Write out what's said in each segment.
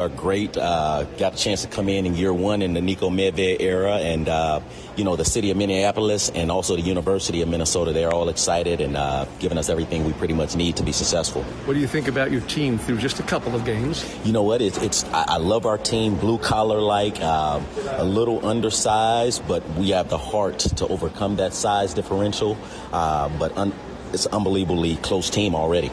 Are great. Got a chance to come in year one in the Nico Medved era, and the city of Minneapolis and also the University of Minnesota, they're all excited and giving us everything we pretty much need to be successful. What do you think about your team through just a couple of games? You know what? I love our team, blue collar like, a little undersized, but we have the heart to overcome that size differential. It's an unbelievably close team already.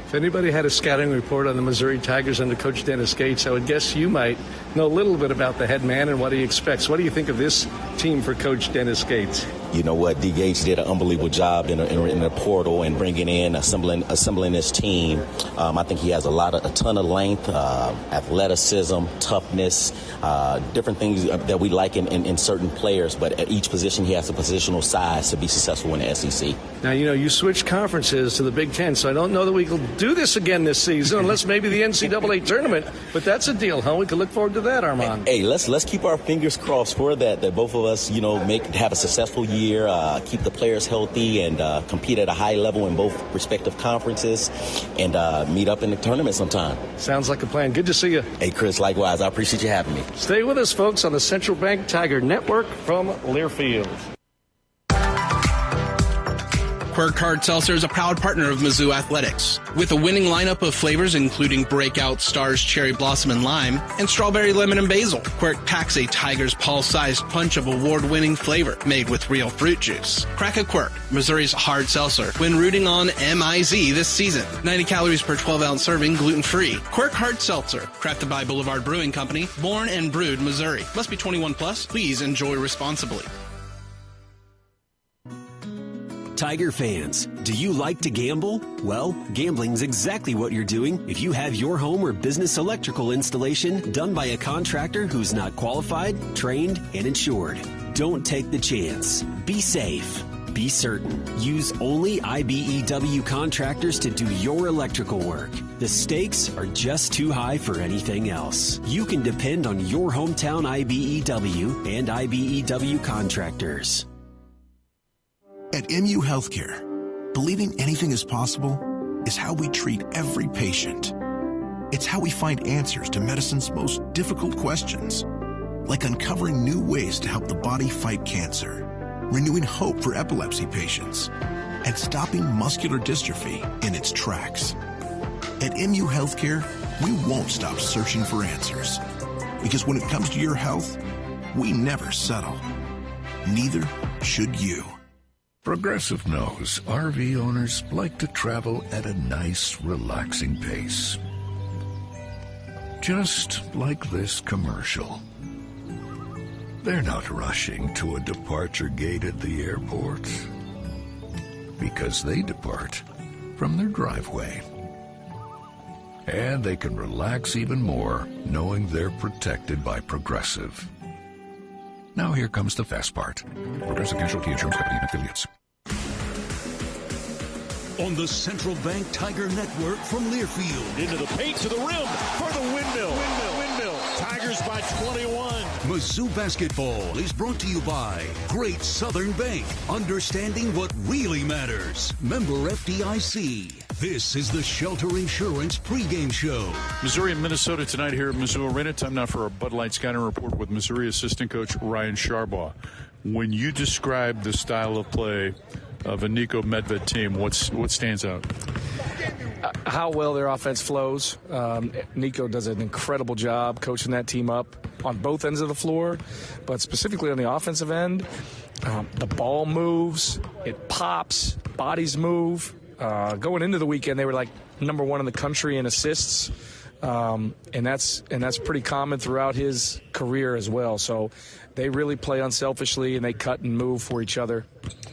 If anybody had a scouting report on the Missouri Tigers under Coach Dennis Gates, I would guess you might know a little bit about the head man and what he expects. What do you think of this team for Coach Dennis Gates? You know what? D. Gates did an unbelievable job in the portal and bringing in, assembling this team. I think he has a ton of length, athleticism, toughness, different things that we like in certain players. But at each position, he has a positional size to be successful in the SEC. Now, you switched conferences to the Big Ten, so I don't know that we can do this again this season, unless maybe the NCAA tournament. But that's a deal, huh? We can look forward to that, Armand. Hey, let's keep our fingers crossed for that both of us, have a successful year, keep the players healthy, and compete at a high level in both respective conferences, and meet up in the tournament sometime. Sounds like a plan. Good to see you. Hey, Chris, likewise. I appreciate you having me. Stay with us, folks, on the Central Bank Tiger Network from Learfield. Quirk Hard Seltzer is a proud partner of Mizzou Athletics. With a winning lineup of flavors including Breakout, Stars, Cherry Blossom, and Lime, and Strawberry, Lemon, and Basil, Quirk packs a Tiger's Paw-sized punch of award-winning flavor made with real fruit juice. Crack a Quirk, Missouri's hard seltzer, when rooting on MIZ this season. 90 calories per 12-ounce serving, gluten-free. Quirk Hard Seltzer, crafted by Boulevard Brewing Company, born and brewed Missouri. Must be 21 plus. Please enjoy responsibly. Tiger fans, do you like to gamble? Well, gambling's exactly what you're doing if you have your home or business electrical installation done by a contractor who's not qualified, trained, and insured. Don't take the chance. Be safe. Be certain. Use only IBEW contractors to do your electrical work. The stakes are just too high for anything else. You can depend on your hometown IBEW and IBEW contractors. At MU Healthcare, believing anything is possible is how we treat every patient. It's how we find answers to medicine's most difficult questions, like uncovering new ways to help the body fight cancer, renewing hope for epilepsy patients, and stopping muscular dystrophy in its tracks. At MU Healthcare, we won't stop searching for answers, because when it comes to your health, we never settle. Neither should you. Progressive knows RV owners like to travel at a nice, relaxing pace. Just like this commercial. They're not rushing to a departure gate at the airport, because they depart from their driveway. And they can relax even more knowing they're protected by Progressive. Now here comes the fast part. Progressive Casualty Insurance Company and affiliates. On the Central Bank Tiger Network from Learfield. Into the paint to the rim for the windmill. Tigers by 21. Mizzou basketball is brought to you by Great Southern Bank. Understanding what really matters. Member FDIC. This is the Shelter Insurance pregame show. Missouri and Minnesota tonight here at Mizzou Arena. Time now for our Bud Light Scouting Report with Missouri assistant coach Ryan Sharbaugh. When you describe the style of play of a Nico Medved team, what stands out? How well their offense flows. Nico does an incredible job coaching that team up on both ends of the floor, but specifically on the offensive end, the ball moves, it pops, bodies move. Going into the weekend, they were like number one in the country in assists, and that's pretty common throughout his career as well. So they really play unselfishly, and they cut and move for each other.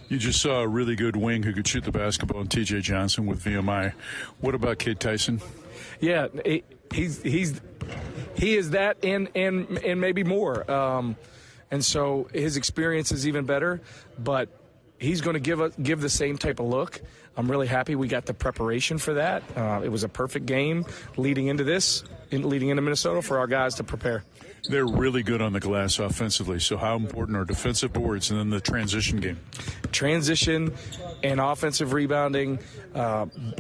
You just saw a really good wing who could shoot the basketball in T.J. Johnson with VMI. What about Kate Tyson? Yeah, he is that and maybe more. And so his experience is even better, but he's going to give the same type of look. I'm really happy we got the preparation for that. It was a perfect game leading into this, leading into Minnesota for our guys to prepare. They're really good on the glass offensively. So how important are defensive boards and then the transition game? Transition and offensive rebounding,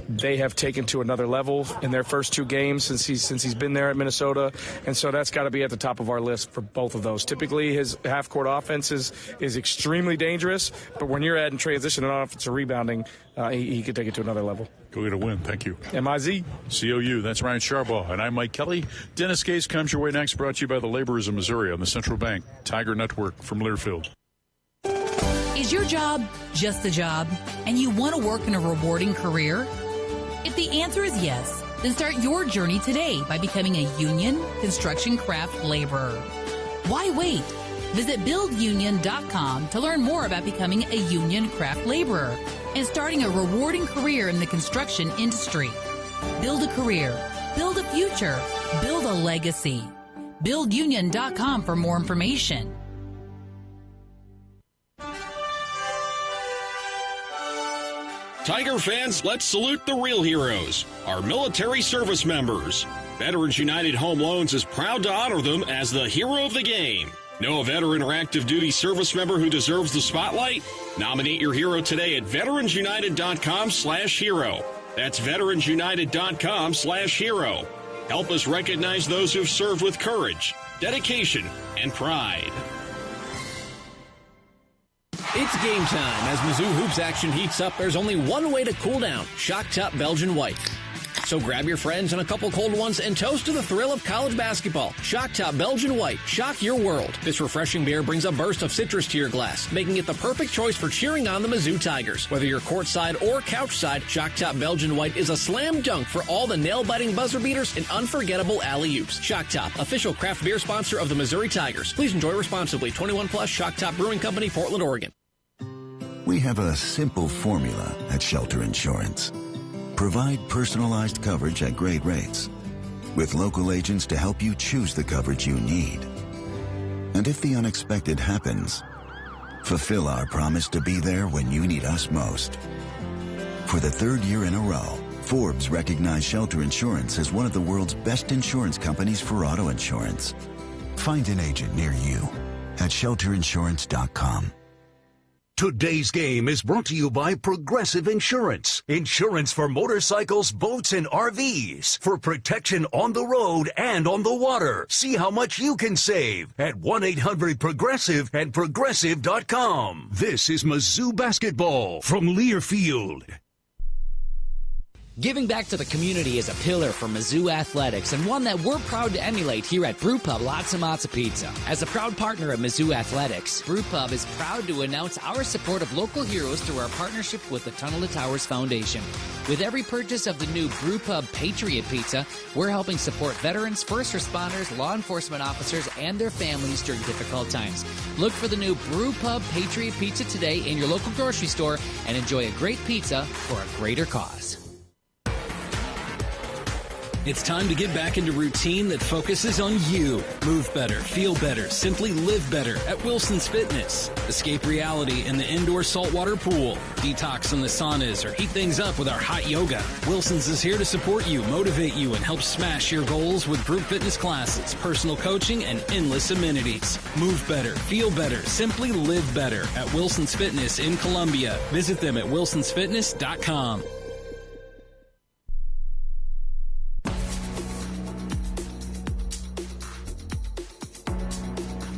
they have taken to another level in their first 2 games since he's been there at Minnesota, and so that's got to be at the top of our list for both of those. Typically, his half-court offense is extremely dangerous, but when you're adding transition and offensive rebounding, he could take it to another level. Go get a win. Thank you. MIZ. COU. That's Ryan Sharbaugh. And I'm Mike Kelly. Dennis Gates comes your way next, brought to you by the Laborers of Missouri on the Central Bank Tiger Network from Learfield. Is your job just a job and you want to work in a rewarding career? If the answer is yes, then start your journey today by becoming a union construction craft laborer. Why wait? Visit buildunion.com to learn more about becoming a union craft laborer and starting a rewarding career in the construction industry. Build a career, build a future, build a legacy. Buildunion.com for more information. Tiger fans, let's salute the real heroes, our military service members. Veterans United Home Loans is proud to honor them as the hero of the game. Know a veteran or active duty service member who deserves the spotlight? Nominate your hero today at veteransunited.com/hero. That's veteransunited.com/hero. Help us recognize those who've served with courage, dedication, and pride. It's game time. As Mizzou Hoops action heats up, there's only one way to cool down: Shock Top Belgian White. So grab your friends and a couple cold ones and toast to the thrill of college basketball. Shock Top Belgian White. Shock your world. This refreshing beer brings a burst of citrus to your glass, making it the perfect choice for cheering on the Mizzou Tigers. Whether you're courtside or couchside, Shock Top Belgian White is a slam dunk for all the nail-biting buzzer beaters and unforgettable alley-oops. Shock Top, official craft beer sponsor of the Missouri Tigers. Please enjoy responsibly. 21 plus, Shock Top Brewing Company, Portland, Oregon. We have a simple formula at Shelter Insurance. Provide personalized coverage at great rates, with local agents to help you choose the coverage you need. And if the unexpected happens, fulfill our promise to be there when you need us most. For the 3rd year in a row, Forbes recognized Shelter Insurance as one of the world's best insurance companies for auto insurance. Find an agent near you at shelterinsurance.com. Today's game is brought to you by Progressive Insurance. Insurance for motorcycles, boats, and RVs. For protection on the road and on the water. See how much you can save at 1-800-PROGRESSIVE and Progressive.com. This is Mizzou basketball from Learfield. Giving back to the community is a pillar for Mizzou Athletics and one that we're proud to emulate here at Brew Pub Lots of Matzo Pizza. As a proud partner of Mizzou Athletics, Brew Pub is proud to announce our support of local heroes through our partnership with the Tunnel to Towers Foundation. With every purchase of the new Brew Pub Patriot Pizza, we're helping support veterans, first responders, law enforcement officers, and their families during difficult times. Look for the new Brew Pub Patriot Pizza today in your local grocery store and enjoy a great pizza for a greater cause. It's time to get back into routine that focuses on you. Move better, feel better, simply live better at Wilson's Fitness. Escape reality in the indoor saltwater pool. Detox in the saunas or heat things up with our hot yoga. Wilson's is here to support you, motivate you, and help smash your goals with group fitness classes, personal coaching, and endless amenities. Move better, feel better, simply live better at Wilson's Fitness in Columbia. Visit them at wilsonsfitness.com.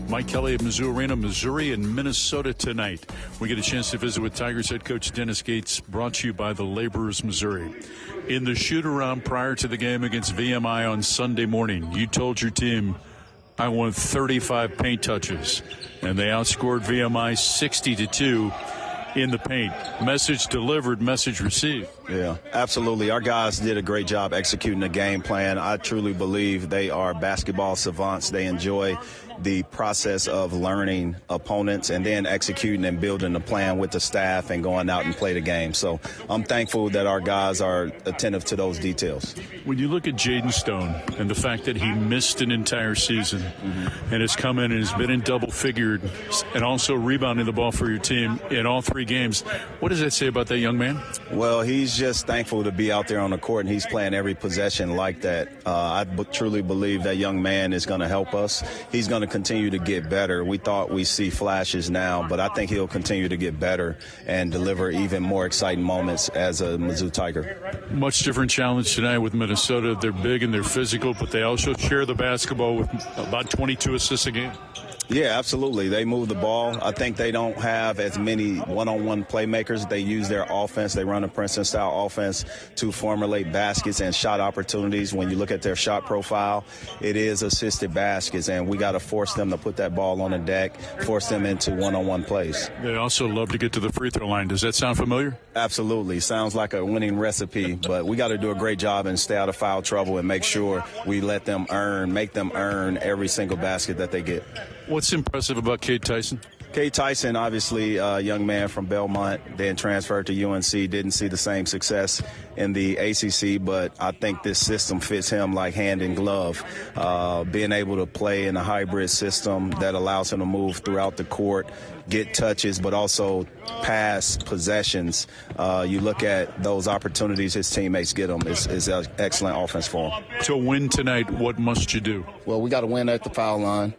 Mike Kelly at Mizzou Arena, Missouri and Minnesota tonight. We get a chance to visit with Tigers head coach Dennis Gates, brought to you by the Laborers, Missouri. In the shoot-around prior to the game against VMI on Sunday morning, you told your team, I want 35 paint touches, and they outscored VMI 60-2 in the paint. Message delivered, message received. Yeah, absolutely. Our guys did a great job executing the game plan. I truly believe they are basketball savants. They enjoy the process of learning opponents and then executing and building a plan with the staff and going out and play the game. So I'm thankful that our guys are attentive to those details. When you look at Jaden Stone and the fact that he missed an entire season and has come in and has been in double figured and also rebounding the ball for your team in all 3 games, what does that say about that young man? Well, he's just thankful to be out there on the court, and he's playing every possession like that. I truly believe that young man is going to help us. He's going to continue to get better. We thought we see flashes now, but I think he'll continue to get better and deliver even more exciting moments as a Mizzou Tiger. Much different challenge tonight with Minnesota. They're big and they're physical, but they also share the basketball with about 22 assists a game. Yeah, absolutely. They move the ball. I think they don't have as many one-on-one playmakers. They use their offense. They run a Princeton-style offense to formulate baskets and shot opportunities. When you look at their shot profile, it is assisted baskets, and we got to force them to put that ball on the deck, force them into one-on-one plays. They also love to get to the free throw line. Does that sound familiar? Absolutely. Sounds like a winning recipe, but we got to do a great job and stay out of foul trouble and make sure we make them earn every single basket that they get. What's impressive about Cade Tyson? Cade Tyson, obviously a young man from Belmont, then transferred to UNC, didn't see the same success in the ACC, but I think this system fits him like hand in glove. Being able to play in a hybrid system that allows him to move throughout the court, get touches, but also pass possessions. You look at those opportunities his teammates get him. It's an excellent offense for him. To win tonight, what must you do? Well, we got to win at the foul line.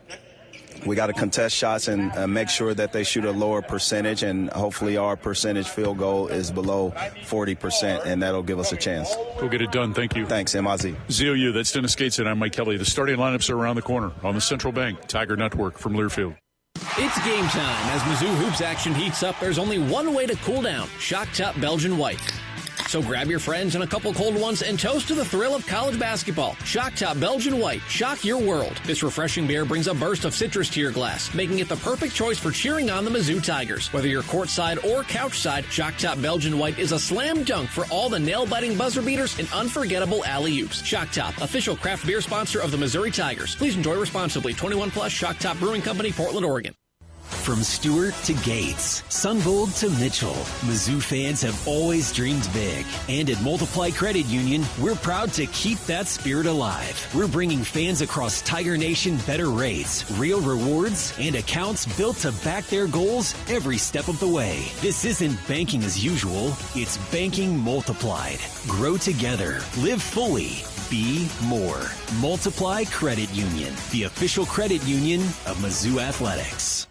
We got to contest shots and make sure that they shoot a lower percentage, and hopefully our percentage field goal is below 40%, and that'll give us a chance. Go get it done. Thank you. Thanks, MIZ. ZOU, that's Dennis Gates, and I'm Mike Kelly. The starting lineups are around the corner on the Central Bank Tiger Network from Learfield. It's game time. As Mizzou Hoops action heats up, there's only one way to cool down. Shock Top Belgian White. So grab your friends and a couple cold ones and toast to the thrill of college basketball. Shock Top Belgian White. Shock your world. This refreshing beer brings a burst of citrus to your glass, making it the perfect choice for cheering on the Mizzou Tigers. Whether you're courtside or couchside, Shock Top Belgian White is a slam dunk for all the nail-biting buzzer beaters and unforgettable alley-oops. Shock Top, official craft beer sponsor of the Missouri Tigers. Please enjoy responsibly. 21 plus, Shock Top Brewing Company, Portland, Oregon. From Stewart to Gates, Sunbold to Mitchell, Mizzou fans have always dreamed big. And at Multiply Credit Union, we're proud to keep that spirit alive. We're bringing fans across Tiger Nation better rates, real rewards, and accounts built to back their goals every step of the way. This isn't banking as usual, it's banking multiplied. Grow together, live fully, be more. Multiply Credit Union, the official credit union of Mizzou Athletics.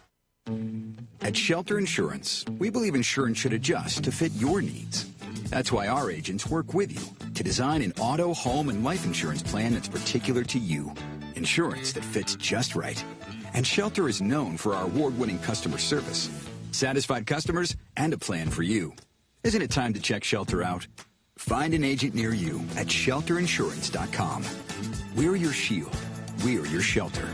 At Shelter Insurance, we believe insurance should adjust to fit your needs. That's why our agents work with you to design an auto, home, and life insurance plan that's particular to you. Insurance that fits just right. And Shelter is known for our award-winning customer service, satisfied customers, and a plan for you. Isn't it time to check Shelter out? Find an agent near you at shelterinsurance.com. We're your shield. We're your shelter.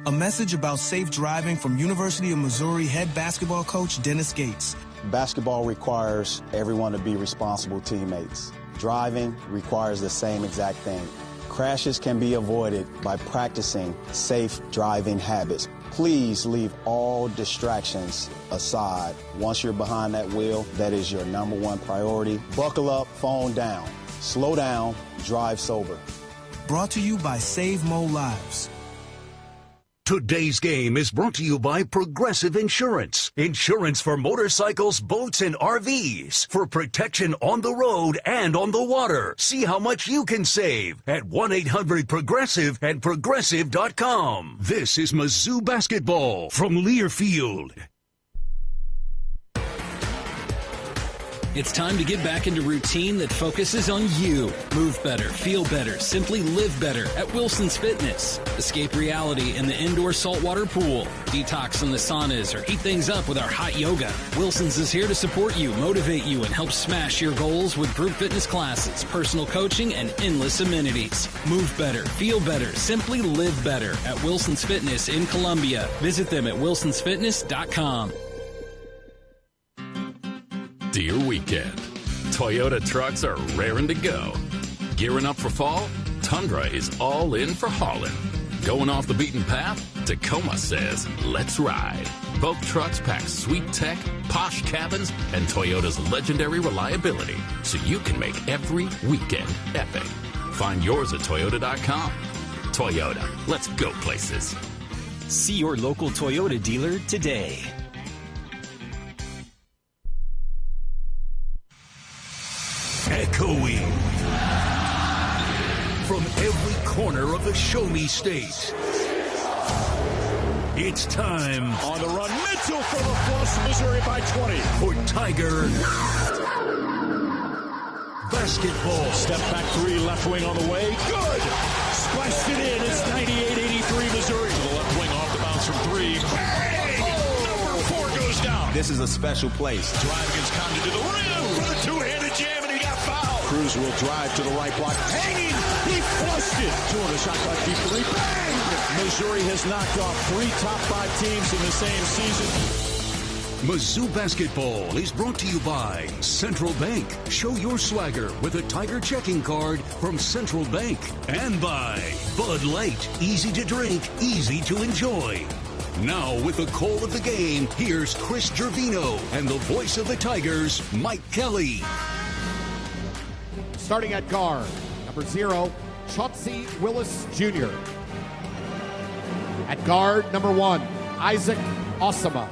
A message about safe driving from University of Missouri head basketball coach Dennis Gates. Basketball requires everyone to be responsible teammates. Driving requires the same exact thing. Crashes can be avoided by practicing safe driving habits. Please leave all distractions aside. Once you're behind that wheel, that is your number one priority. Buckle up, phone down. Slow down, drive sober. Brought to you by Save Mo Lives. Today's game is brought to you by Progressive Insurance. Insurance for motorcycles, boats, and RVs. For protection on the road and on the water. See how much you can save at 1-800-PROGRESSIVE and Progressive.com. This is Mizzou Basketball from Learfield. It's time to get back into routine that focuses on you. Move better, feel better, simply live better at Wilson's Fitness. Escape reality in the indoor saltwater pool. Detox in the saunas or heat things up with our hot yoga. Wilson's is here to support you, motivate you, and help smash your goals with group fitness classes, personal coaching, and endless amenities. Move better, feel better, simply live better at Wilson's Fitness in Columbia. Visit them at wilsonsfitness.com. To your weekend. Toyota trucks are raring to go. Gearing up for fall? Tundra is all in for hauling. Going off the beaten path? Tacoma says, let's ride. Both trucks pack sweet tech, posh cabins, and Toyota's legendary reliability, so you can make every weekend epic. Find yours at Toyota.com. Toyota, let's go places. See your local Toyota dealer today. Echoing from every corner of the Show Me State. It's time. On the run, Mitchell for the flush, Missouri by 20. For Tiger basketball. Step back three, left wing on the way. Good. Splashed it in. It's 98-83 Missouri. To the left wing off the bounce from three. Bang! Number 4 goes down. This is a special place. Drive against Condon to the rim. For the two-handed jam, and he got fouled. Cruz will drive to the right block. Hanging. He flushed it. 2 on the shot clock. Deep three. Bang! Missouri has knocked off 3 top 5 teams in the same season. Mizzou basketball is brought to you by Central Bank. Show your swagger with a Tiger checking card from Central Bank. And by Bud Light. Easy to drink, easy to enjoy. Now with the call of the game, here's Chris Gervino and the voice of the Tigers, Mike Kelly. Starting at guard, number 0, Chauncey Willis Jr. At guard, number 1, Isaac Osama.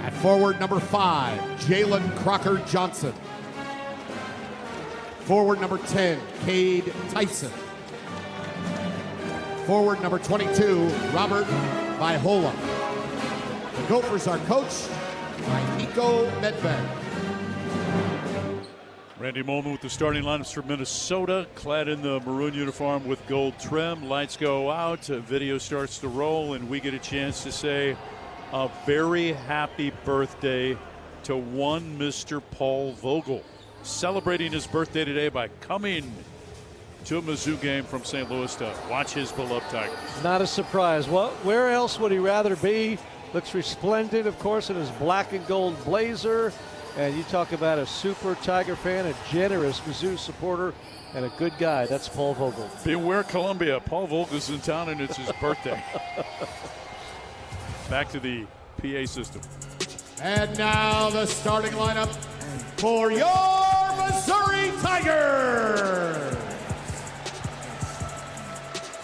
At forward, number 5, Jalen Crocker Johnson. Forward, number 10, Cade Tyson. Forward, number 22, Robert Vaihola. The Gophers are coached by Nico Medved. Randy Molman with the starting lineups for Minnesota, clad in the maroon uniform with gold trim. Lights go out, video starts to roll, and we get a chance to say a very happy birthday to one Mr. Paul Vogel, celebrating his birthday today by coming to a Mizzou game from St. Louis to watch his beloved Tigers. Not a surprise. Well, where else would he rather be? Looks resplendent, of course, in his black and gold blazer. And you talk about a super Tiger fan, a generous Mizzou supporter, and a good guy. That's Paul Vogel. Beware Columbia. Paul Vogel's in town, and it's his birthday. Back to the PA system. And now the starting lineup for your Missouri Tigers.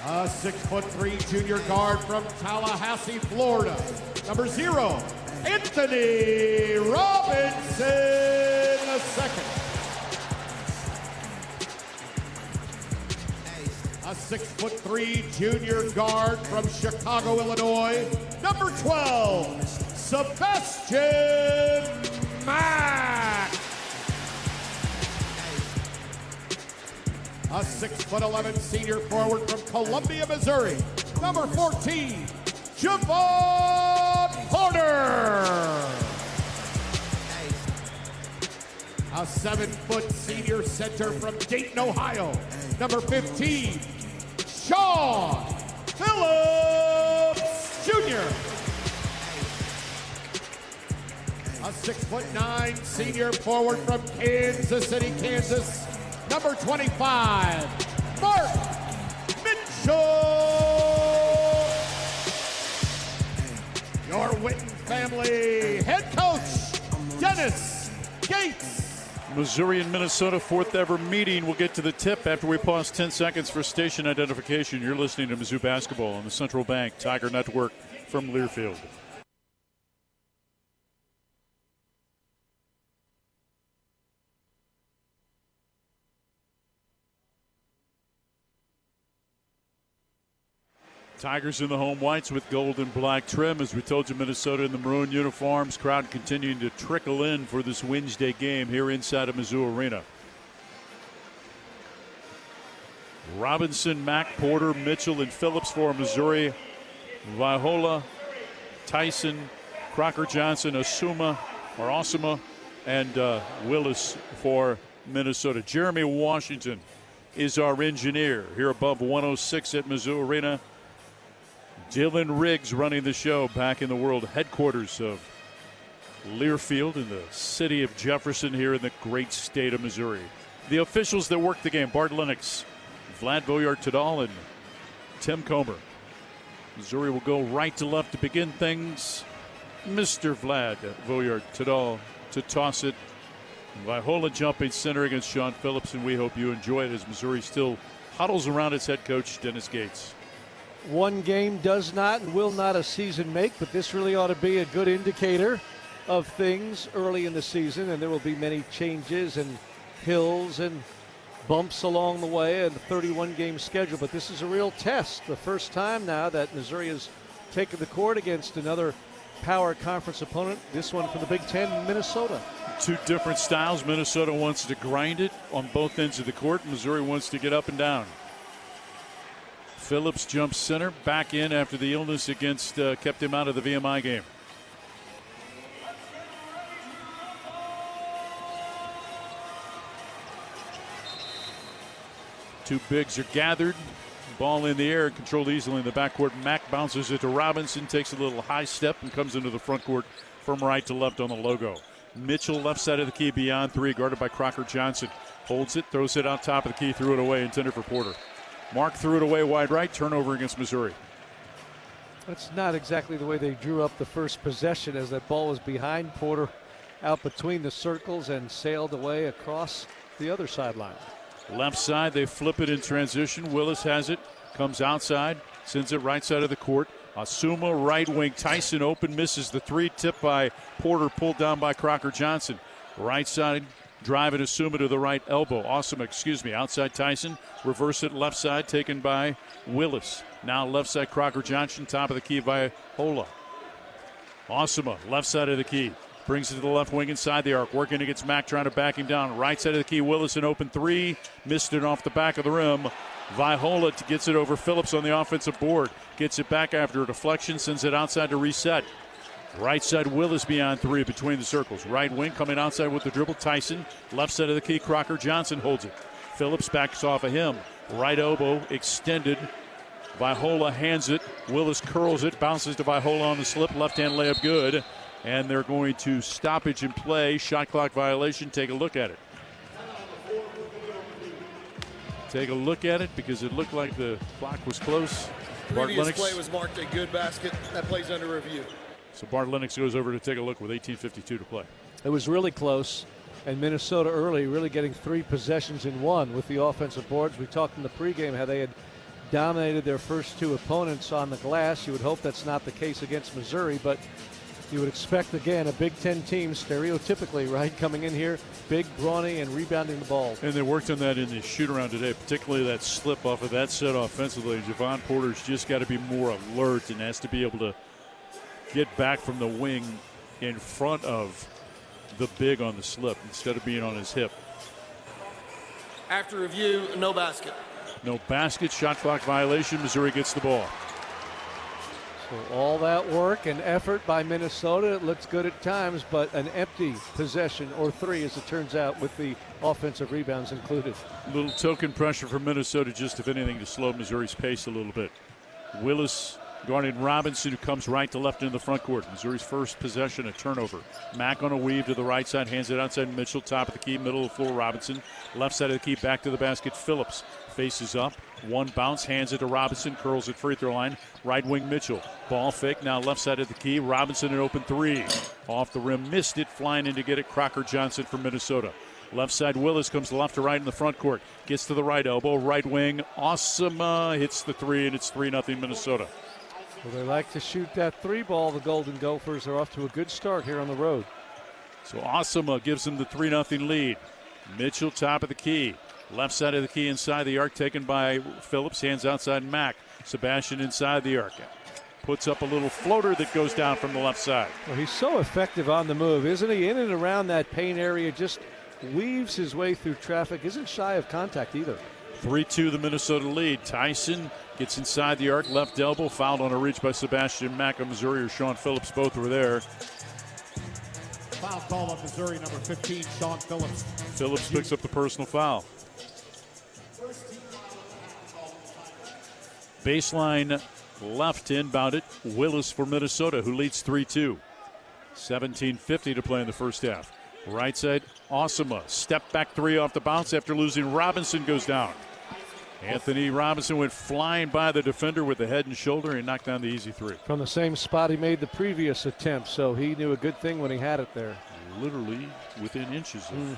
A 6'3" junior guard from Tallahassee, Florida. Number 0, Anthony Robinson II. A 6'3" junior guard from Chicago, Illinois. Number 12, Sebastian Mack. A 6'11" senior forward from Columbia, Missouri. Number 14, Javon Porter. A 7-foot senior center from Dayton, Ohio. Number 15, Sean Phillips Jr. A 6'9" senior forward from Kansas City, Kansas. Number 25, Mark Mitchell. Your Witten family head coach, Dennis Gates. Missouri and Minnesota, 4th ever meeting. We'll get to the tip after we pause 10 seconds for station identification. You're listening to Mizzou Basketball on the Central Bank Tiger Network from Learfield. Tigers in the home whites with gold and black trim. As we told you, Minnesota in the maroon uniforms. Crowd continuing to trickle in for this Wednesday game here inside of Mizzou Arena. Robinson, Mack, Porter, Mitchell, and Phillips for Missouri. Vaihola, Tyson, Crocker Johnson, Osama, and Willis for Minnesota. Jeremy Washington is our engineer here above 106 at Mizzou Arena. Dylan Riggs running the show back in the world headquarters of Learfield in the city of Jefferson here in the great state of Missouri. The officials that work the game: Bart Lennox, Vlad Voyart-Tadal and Tim Comer. Missouri will go right to left to begin things. Mr. Vlad Voyart-Tadal to toss it. Vaihola jumping center against Sean Phillips, and we hope you enjoy it as Missouri still huddles around its head coach, Dennis Gates. One game does not and will not a season make, but this really ought to be a good indicator of things early in the season, and there will be many changes and hills and bumps along the way and the 31-game schedule, but this is a real test. The first time now that Missouri has taken the court against another power conference opponent, this one from the Big Ten, Minnesota. Two different styles. Minnesota wants to grind it on both ends of the court. Missouri wants to get up and down. Phillips jumps center, back in after the illness against kept him out of the VMI game. Two bigs are gathered. Ball in the air, controlled easily in the backcourt. Mack bounces it to Robinson, takes a little high step and comes into the front court from right to left on the logo. Mitchell left side of the key beyond three, guarded by Crocker Johnson. Holds it, throws it out top of the key, threw it away, intended for Porter. Mark threw it away wide right, turnover against Missouri. That's not exactly the way they drew up the first possession, as that ball was behind Porter, out between the circles and sailed away across the other sideline. Left side, they flip it in transition. Willis has it, comes outside, sends it right side of the court. Asuma, right wing. Tyson open, misses the three. Tipped by Porter, pulled down by Crocker Johnson. Right side, drive and Asuma to the right elbow. Outside Tyson. Reverse it left side, taken by Willis. Now left side, Crocker Johnson, top of the key by Hola. Asuma, left side of the key. Brings it to the left wing inside the arc. Working against Mack, trying to back him down. Right side of the key, Willis, an open three. Missed it off the back of the rim. Vaihola gets it over Phillips on the offensive board. Gets it back after a deflection, sends it outside to reset. Right side, Willis beyond three between the circles. Right wing coming outside with the dribble, Tyson. Left side of the key, Crocker Johnson holds it. Phillips backs off of him. Right elbow extended. Vaihola hands it. Willis curls it, bounces to Vaihola on the slip. Left-hand layup good. And they're going to stoppage and play. Shot clock violation. Take a look at it. Take a look at it because it looked like the clock was close. Previous play was marked a good basket. That play's under review. So Bart Lennox goes over to take a look with 18:52 to play. It was really close, and Minnesota early really getting three possessions in one with the offensive boards. We talked in the pregame how they had dominated their first two opponents on the glass. You would hope that's not the case against Missouri, but you would expect, again, a Big Ten team, stereotypically, right, coming in here, big, brawny, and rebounding the ball. And they worked on that in the shoot-around today, particularly that slip off of that set offensively. Javon Porter's just got to be more alert and has to be able to get back from the wing in front of the big on the slip instead of being on his hip. After review, no basket. No basket, shot clock violation. Missouri gets the ball. So all that work and effort by Minnesota, it looks good at times, but an empty possession or three, as it turns out, with the offensive rebounds included. A little token pressure from Minnesota, just if anything, to slow Missouri's pace a little bit. Willis guarding Robinson, who comes right to left in the front court. Missouri's first possession, a turnover. Mack on a weave to the right side, hands it outside Mitchell, top of the key, middle of the floor, Robinson. Left side of the key, back to the basket, Phillips. Faces up, one bounce, hands it to Robinson, curls at free throw line. Right wing Mitchell, ball fake, now left side of the key. Robinson an open three. Off the rim, missed it, flying in to get it, Crocker Johnson from Minnesota. Left side, Willis comes left to right in the front court. Gets to the right elbow, right wing, Asuma hits the three, and it's 3-0 Minnesota. Well, they like to shoot that three ball. The Golden Gophers are off to a good start here on the road. So Asuma gives them the 3-0 lead. Mitchell, top of the key. Left side of the key inside the arc, taken by Phillips. Hands outside Mack. Sebastian inside the arc. Puts up a little floater that goes down from the left side. Well, he's so effective on the move, isn't he? In and around that paint area, just weaves his way through traffic. Isn't shy of contact either. 3-2 the Minnesota lead. Tyson gets inside the arc, left elbow, fouled on a reach by Sebastian Mack of Missouri, or Sean Phillips, both were there. Foul call on Missouri, number 15, Sean Phillips. Phillips picks up the personal foul. Baseline left inbound it. Willis for Minnesota, who leads 3-2. 17:50 to play in the first half. Right side, Asuma. Step back three off the bounce after losing Robinson, goes down. Anthony Robinson went flying by the defender with the head and shoulder and knocked down the easy three. From the same spot he made the previous attempt, so he knew a good thing when he had it there. Literally within inches of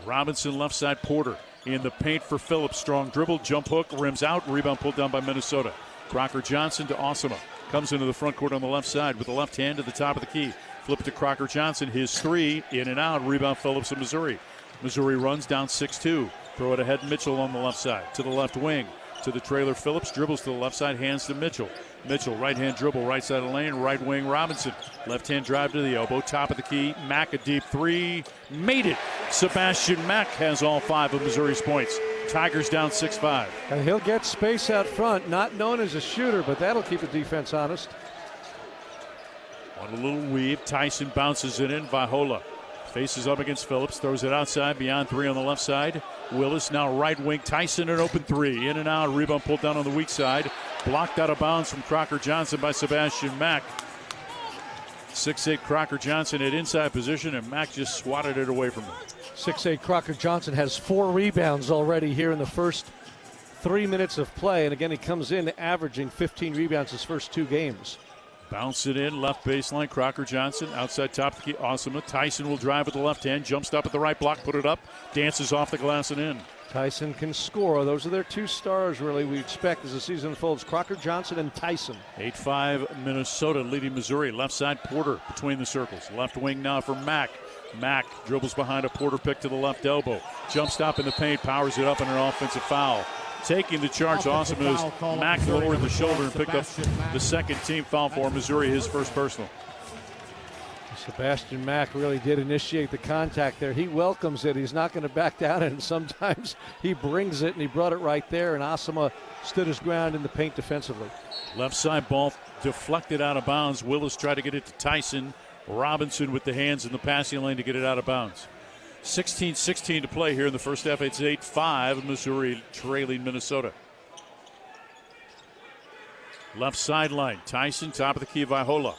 Robinson, left side, Porter in the paint for Phillips. Strong dribble, jump hook, rims out, rebound pulled down by Minnesota. Crocker Johnson to Osama. Comes into the front court on the left side with the left hand to the top of the key. Flip it to Crocker Johnson, his three, in and out, rebound Phillips of Missouri. Missouri runs down 6-2. Throw it ahead, Mitchell on the left side. To the left wing, to the trailer, Phillips dribbles to the left side, hands to Mitchell. Mitchell, right-hand dribble, right side of the lane, right wing, Robinson. Left-hand drive to the elbow, top of the key. Mack, a deep three, made it. Sebastian Mack has all 5 of Missouri's points. Tigers down 6-5. And he'll get space out front, not known as a shooter, but that'll keep the defense honest. On a little weave, Tyson bounces it in, Vahola. Faces up against Phillips, throws it outside, beyond 3 on the left side. Willis now right wing, Tyson an open 3. In and out, rebound pulled down on the weak side. Blocked out of bounds from Crocker Johnson by Sebastian Mack. 6'8 Crocker Johnson at inside position, and Mack just swatted it away from him. 6'8 Crocker Johnson has 4 rebounds already here in the first 3 minutes of play. And again, he comes in averaging 15 rebounds his first 2 games. Bounce it in, left baseline, Crocker Johnson, outside top of the key, Osama. Tyson will drive with the left hand, jumps up at the right block, put it up, dances off the glass and in. Tyson can score. Those are their 2 stars, really, we expect as the season unfolds. Crocker Johnson and Tyson. 8-5 Minnesota leading Missouri. Left side, Porter between the circles. Left wing now for Mack. Mack dribbles behind a Porter pick to the left elbow. Jump stop in the paint, powers it up in an offensive foul. Taking the charge, awesome is Mack lowered the shoulder and picked up the second team foul for Missouri, his first personal. Sebastian Mack really did initiate the contact there. He welcomes it. He's not going to back down, and sometimes he brings it, and he brought it right there, and Osama stood his ground in the paint defensively. Left side ball deflected out of bounds. Willis tried to get it to Tyson. Robinson with the hands in the passing lane to get it out of bounds. 16-16 to play here in the first half. It's 8-5, Missouri trailing Minnesota. Left sideline, Tyson, top of the key, Vahola.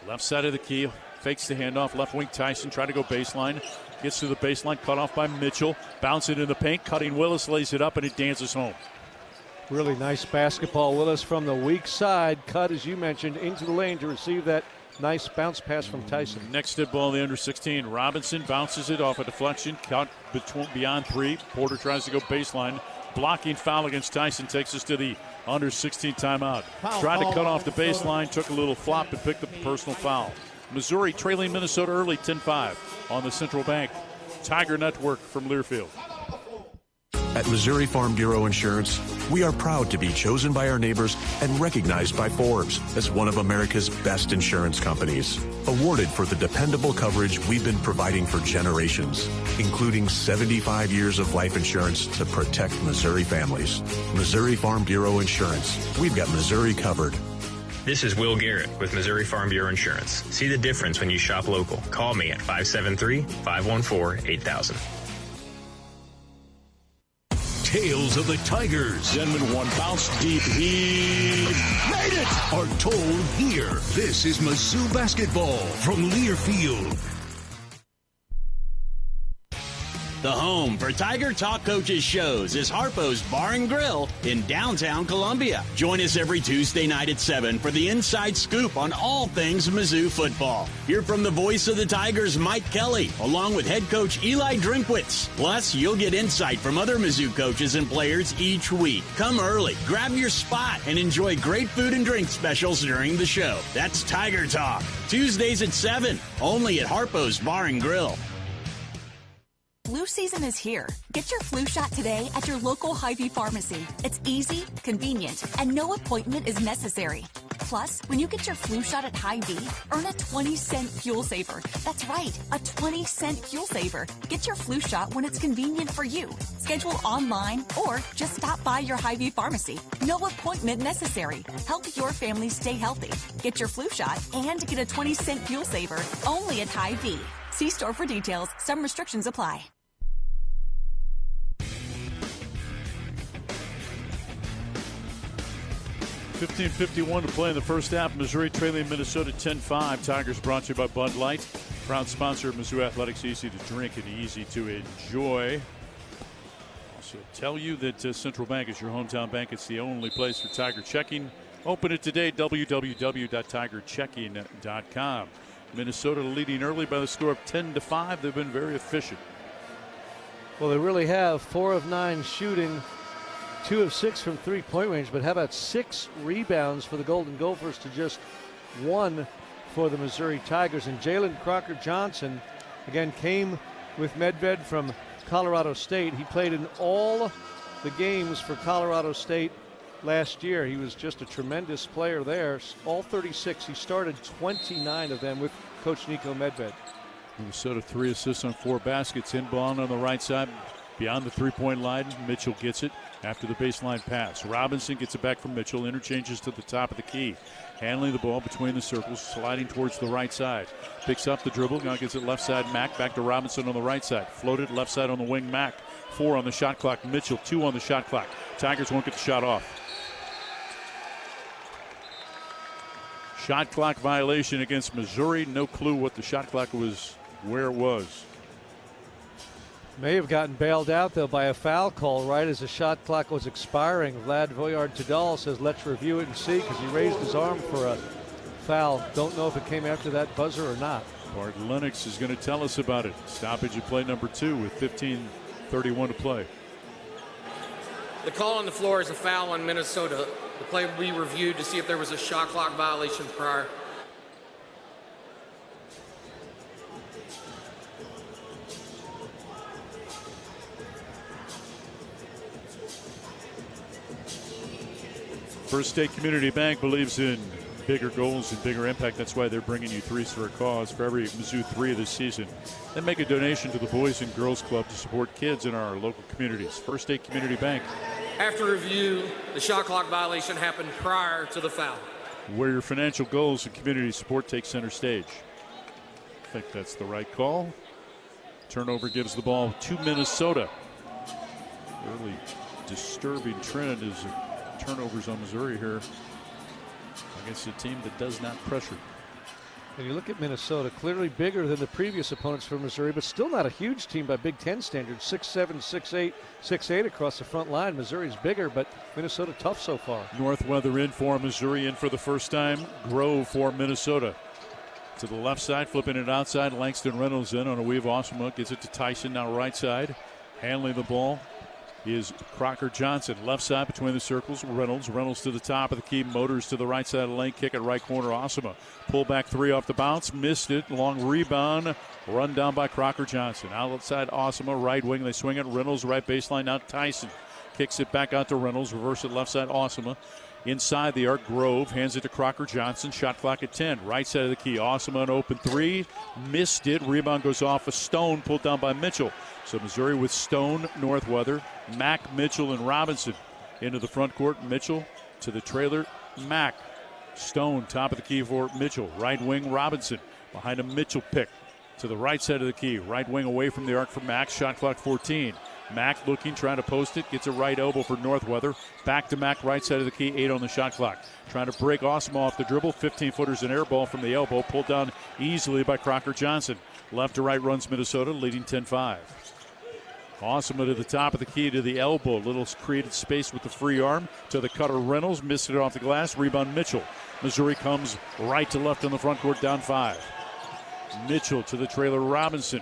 Left side of the key, fakes the handoff, left wing, Tyson, try to go baseline. Gets to the baseline, cut off by Mitchell. Bounce it in the paint, cutting Willis, lays it up, and it dances home. Really nice basketball. Willis from the weak side, cut, as you mentioned, into the lane to receive that nice bounce pass from Tyson. Next tip ball, the under 16. Robinson bounces it off a deflection, count beyond 3. Porter tries to go baseline. Blocking foul against Tyson takes us to the under 16 timeout. Tried to cut off the baseline, took a little flop and picked up a personal foul. Missouri trailing Minnesota early 10-5 on the Central Bank Tiger Network from Learfield. At Missouri Farm Bureau Insurance, we are proud to be chosen by our neighbors and recognized by Forbes as one of America's best insurance companies. Awarded for the dependable coverage we've been providing for generations, including 75 years of life insurance to protect Missouri families. Missouri Farm Bureau Insurance. We've got Missouri covered. This is Will Garrett with Missouri Farm Bureau Insurance. See the difference when you shop local. Call me at 573-514-8000. Tales of the Tigers. Denman one bounce deep. He made it! Are told here. This is Mizzou basketball from Learfield. The home for Tiger Talk Coaches shows is Harpo's Bar and Grill in downtown Columbia. Join us every Tuesday night at 7 for the inside scoop on all things Mizzou football. Hear from the voice of the Tigers, Mike Kelly, along with head coach Eli Drinkwitz. Plus, you'll get insight from other Mizzou coaches and players each week. Come early, grab your spot, and enjoy great food and drink specials during the show. That's Tiger Talk. Tuesdays at 7, only at Harpo's Bar and Grill. Flu season is here. Get your flu shot today at your local Hy-Vee pharmacy. It's easy, convenient, and no appointment is necessary. Plus, when you get your flu shot at Hy-Vee, earn a 20-cent fuel saver. That's right, a 20-cent fuel saver. Get your flu shot when it's convenient for you. Schedule online or just stop by your Hy-Vee pharmacy. No appointment necessary. Help your family stay healthy. Get your flu shot and get a 20-cent fuel saver only at Hy-Vee. See store for details. Some restrictions apply. 15:51 to play in the first half. Missouri trailing Minnesota 10-5. Tigers brought to you by Bud Light. Proud sponsor of Mizzou Athletics. Easy to drink and easy to enjoy. So tell you that Central Bank is your hometown bank. It's the only place for Tiger checking. Open it today, www.tigerchecking.com. Minnesota leading early by the score of 10-5. They've been very efficient. Well, they really have. 4 of 9 shooting, 2 of 6 from three-point range. But how about 6 rebounds for the Golden Gophers to just 1 for the Missouri Tigers? And Jalen Crocker-Johnson, again, came with Medved from Colorado State. He played in all the games for Colorado State last year. He was just a tremendous player there. All 36. He started 29 of them with Coach Nico Medved. Minnesota 3 assists on 4 baskets. Inbound on the right side beyond the three-point line. Mitchell gets it after the baseline pass. Robinson gets it back from Mitchell. Interchanges to the top of the key. Handling the ball between the circles, sliding towards the right side. Picks up the dribble, now gets it left side, Mack. Back to Robinson on the right side. Floated left side on the wing, Mack. 4 on the shot clock, Mitchell. 2 on the shot clock. Tigers won't get the shot off. Shot clock violation against Missouri. No clue what the shot clock was, where it was. May have gotten bailed out, though, by a foul call right as the shot clock was expiring. Vlad Voyard-Tadal says, let's review it and see, because he raised his arm for a foul. Don't know if it came after that buzzer or not. Bart Lennox is going to tell us about it. Stoppage at play number 2 with 15:31 to play. The call on the floor is a foul on Minnesota. The play will be reviewed to see if there was a shot clock violation prior. First State Community Bank believes in bigger goals and bigger impact. That's why they're bringing you 3s for a cause. For every Mizzou 3 this season, they make a donation to the Boys and Girls Club to support kids in our local communities. First State Community Bank. After review, the shot clock violation happened prior to the foul. Where your financial goals and community support take center stage. I think that's the right call. Turnover gives the ball to Minnesota. Early disturbing trend is turnovers on Missouri here against a team that does not pressure. And you look at Minnesota, clearly bigger than the previous opponents for Missouri, but still not a huge team by Big Ten standards. 6'7", 6'8", 6'8" across the front line. Missouri's bigger, but Minnesota tough so far. Northweather in for Missouri, in for the first time. Grove for Minnesota. To the left side, flipping it outside. Langston Reynolds in on a weave. Osama gets it to Tyson, now right side. Handling the ball is Crocker-Johnson. Left side between the circles. Reynolds to the top of the key. Motors to the right side of the lane. Kick it right corner. Osama. Pull back 3 off the bounce. Missed it. Long rebound. Run down by Crocker-Johnson. Outside Osama. Right wing. They swing it. Reynolds right baseline. Now Tyson. Kicks it back out to Reynolds. Reverse it left side. Osama. Inside the arc. Grove hands it to Crocker-Johnson. Shot clock at 10. Right side of the key. Osama an open 3. Missed it. Rebound goes off a Stone. Pulled down by Mitchell. So Missouri with Stone, Northweather, Mack, Mitchell, and Robinson into the front court. Mitchell to the trailer, Mack. Stone, top of the key for Mitchell. Right wing, Robinson. Behind him, Mitchell pick to the right side of the key. Right wing away from the arc for Mack. Shot clock 14. Mack looking, trying to post it. Gets a right elbow for Northweather. Back to Mack, right side of the key. 8 on the shot clock. Trying to break Osama off the dribble. 15-footers an air ball from the elbow. Pulled down easily by Crocker-Johnson. Left to right runs Minnesota, leading 10-5. Osama to the top of the key to the elbow. Little created space with the free arm to the cutter Reynolds. Missed it off the glass. Rebound Mitchell. Missouri comes right to left on the front court, down 5. Mitchell to the trailer Robinson.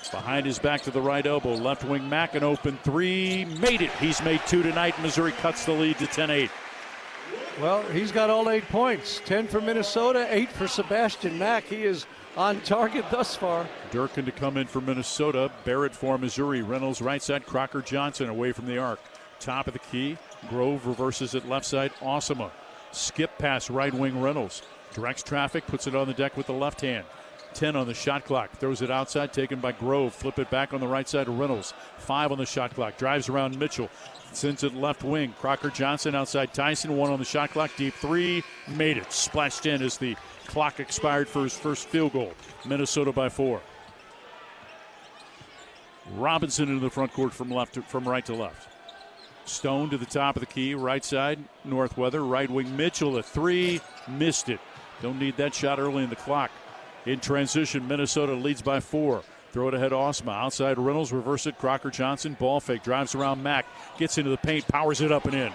Behind his back to the right elbow. Left wing Mack, an open 3. Made it. He's made 2 tonight. Missouri cuts the lead to 10-8. Well, he's got all 8 points. 10 for Minnesota, 8 for Sebastian Mack. He is on target thus far. Durkin to come in for Minnesota. Barrett for Missouri. Reynolds right side. Crocker-Johnson away from the arc. Top of the key. Grove reverses it left side. Osama. Skip pass right wing Reynolds. Directs traffic. Puts it on the deck with the left hand. 10 on the shot clock. Throws it outside. Taken by Grove. Flip it back on the right side to Reynolds. 5 on the shot clock. Drives around Mitchell. Sends it left wing. Crocker-Johnson outside Tyson. 1 on the shot clock. Deep 3. Made it. Splashed in as the clock expired for his first field goal. Minnesota by 4. Robinson into the front court from right to left. Stone to the top of the key. Right side. Northweather. Right wing Mitchell. A 3. Missed it. Don't need that shot early in the clock. In transition, Minnesota leads by 4. Throw it ahead, Osma. Outside Reynolds, reverse it. Crocker Johnson, ball fake, drives around Mack, gets into the paint, powers it up and in.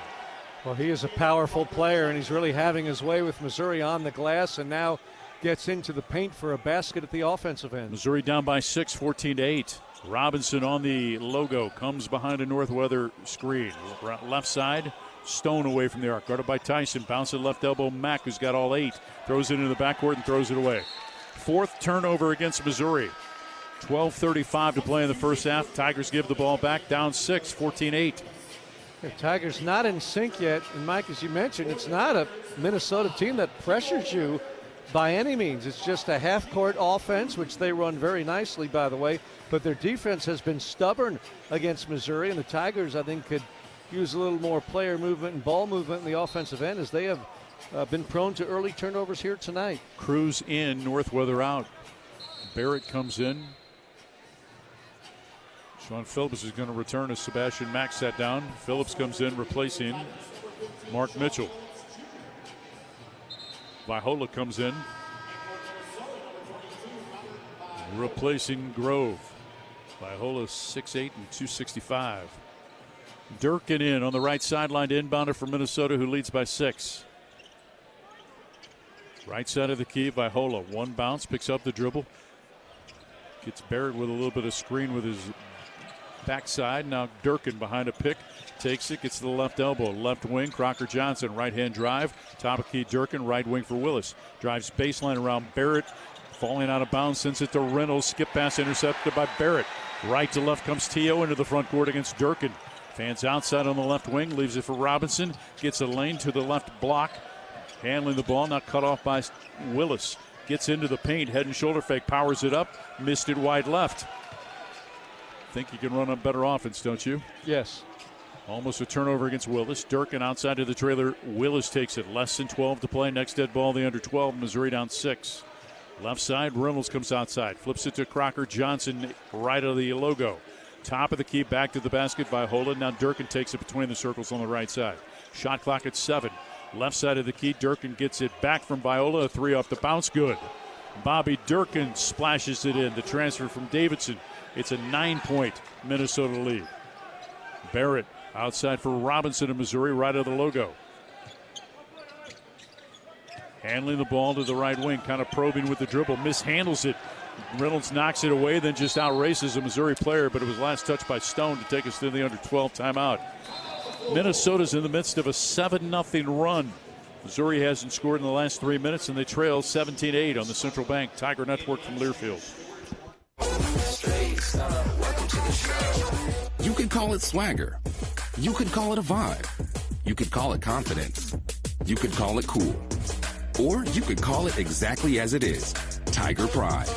Well, he is a powerful player, and he's really having his way with Missouri on the glass, and now gets into the paint for a basket at the offensive end. Missouri down by 6, 14-8. Robinson on the logo, comes behind a Northweather screen. Left side, Stone away from the arc, guarded by Tyson. Bounce at left elbow, Mack, who's got all 8. Throws it into the backcourt and throws it away. 4th turnover against Missouri. 12:35 to play in the first half. Tigers give the ball back, down 6, 14-8. The Tigers not in sync yet, and Mike, as you mentioned, it's not a Minnesota team that pressures you by any means. It's just a half-court offense, which they run very nicely, by the way, but their defense has been stubborn against Missouri, and the Tigers, I think, could use a little more player movement and ball movement in the offensive end, as they have been prone to early turnovers here tonight. Cruz in, Northweather out. Barrett comes in. Sean Phillips is going to return as Sebastian Mack sat down. Phillips comes in replacing Mark Mitchell. Vaihola comes in replacing Grove. Vaihola 6'8" and 265. Durkin in on the right sideline to inbounder for Minnesota, who leads by 6. Right side of the key, Vaihola. One bounce, picks up the dribble. Gets Barrett with a little bit of screen with his backside. Now Durkin behind a pick. Takes it, gets to the left elbow. Left wing, Crocker Johnson. Right-hand drive. Top of key, Durkin. Right wing for Willis. Drives baseline around Barrett. Falling out of bounds, sends it to Reynolds. Skip pass intercepted by Barrett. Right to left comes Tio into the front court against Durkin. Fans outside on the left wing. Leaves it for Robinson. Gets a lane to the left block. Handling the ball, not cut off by Willis. Gets into the paint, head and shoulder fake, powers it up. Missed it wide left. Think you can run a better offense, don't you? Yes. Almost a turnover against Willis. Durkin outside of the trailer. Willis takes it. Less than 12 to play. Next dead ball, the under 12. Missouri down 6. Left side, Reynolds comes outside. Flips it to Crocker Johnson, right of the logo. Top of the key, back to the basket by Holden. Now Durkin takes it between the circles on the right side. Shot clock at 7. Left side of the key, Durkin gets it back from Viola. A 3 off the bounce, good. Bobby Durkin splashes it in. The transfer from Davidson. It's a 9-point Minnesota lead. Barrett outside for Robinson of Missouri, right of the logo. Handling the ball to the right wing, kind of probing with the dribble. Mishandles it. Reynolds knocks it away, then just outraces a Missouri player, but it was last touched by Stone to take us to the under 12 timeout. Minnesota's in the midst of a 7-0 run. Missouri hasn't scored in the last 3 minutes, and they trail 17-8 on the Central Bank Tiger Network from Learfield. You could call it swagger. You could call it a vibe. You could call it confidence. You could call it cool. Or you could call it exactly as it is, Tiger Pride.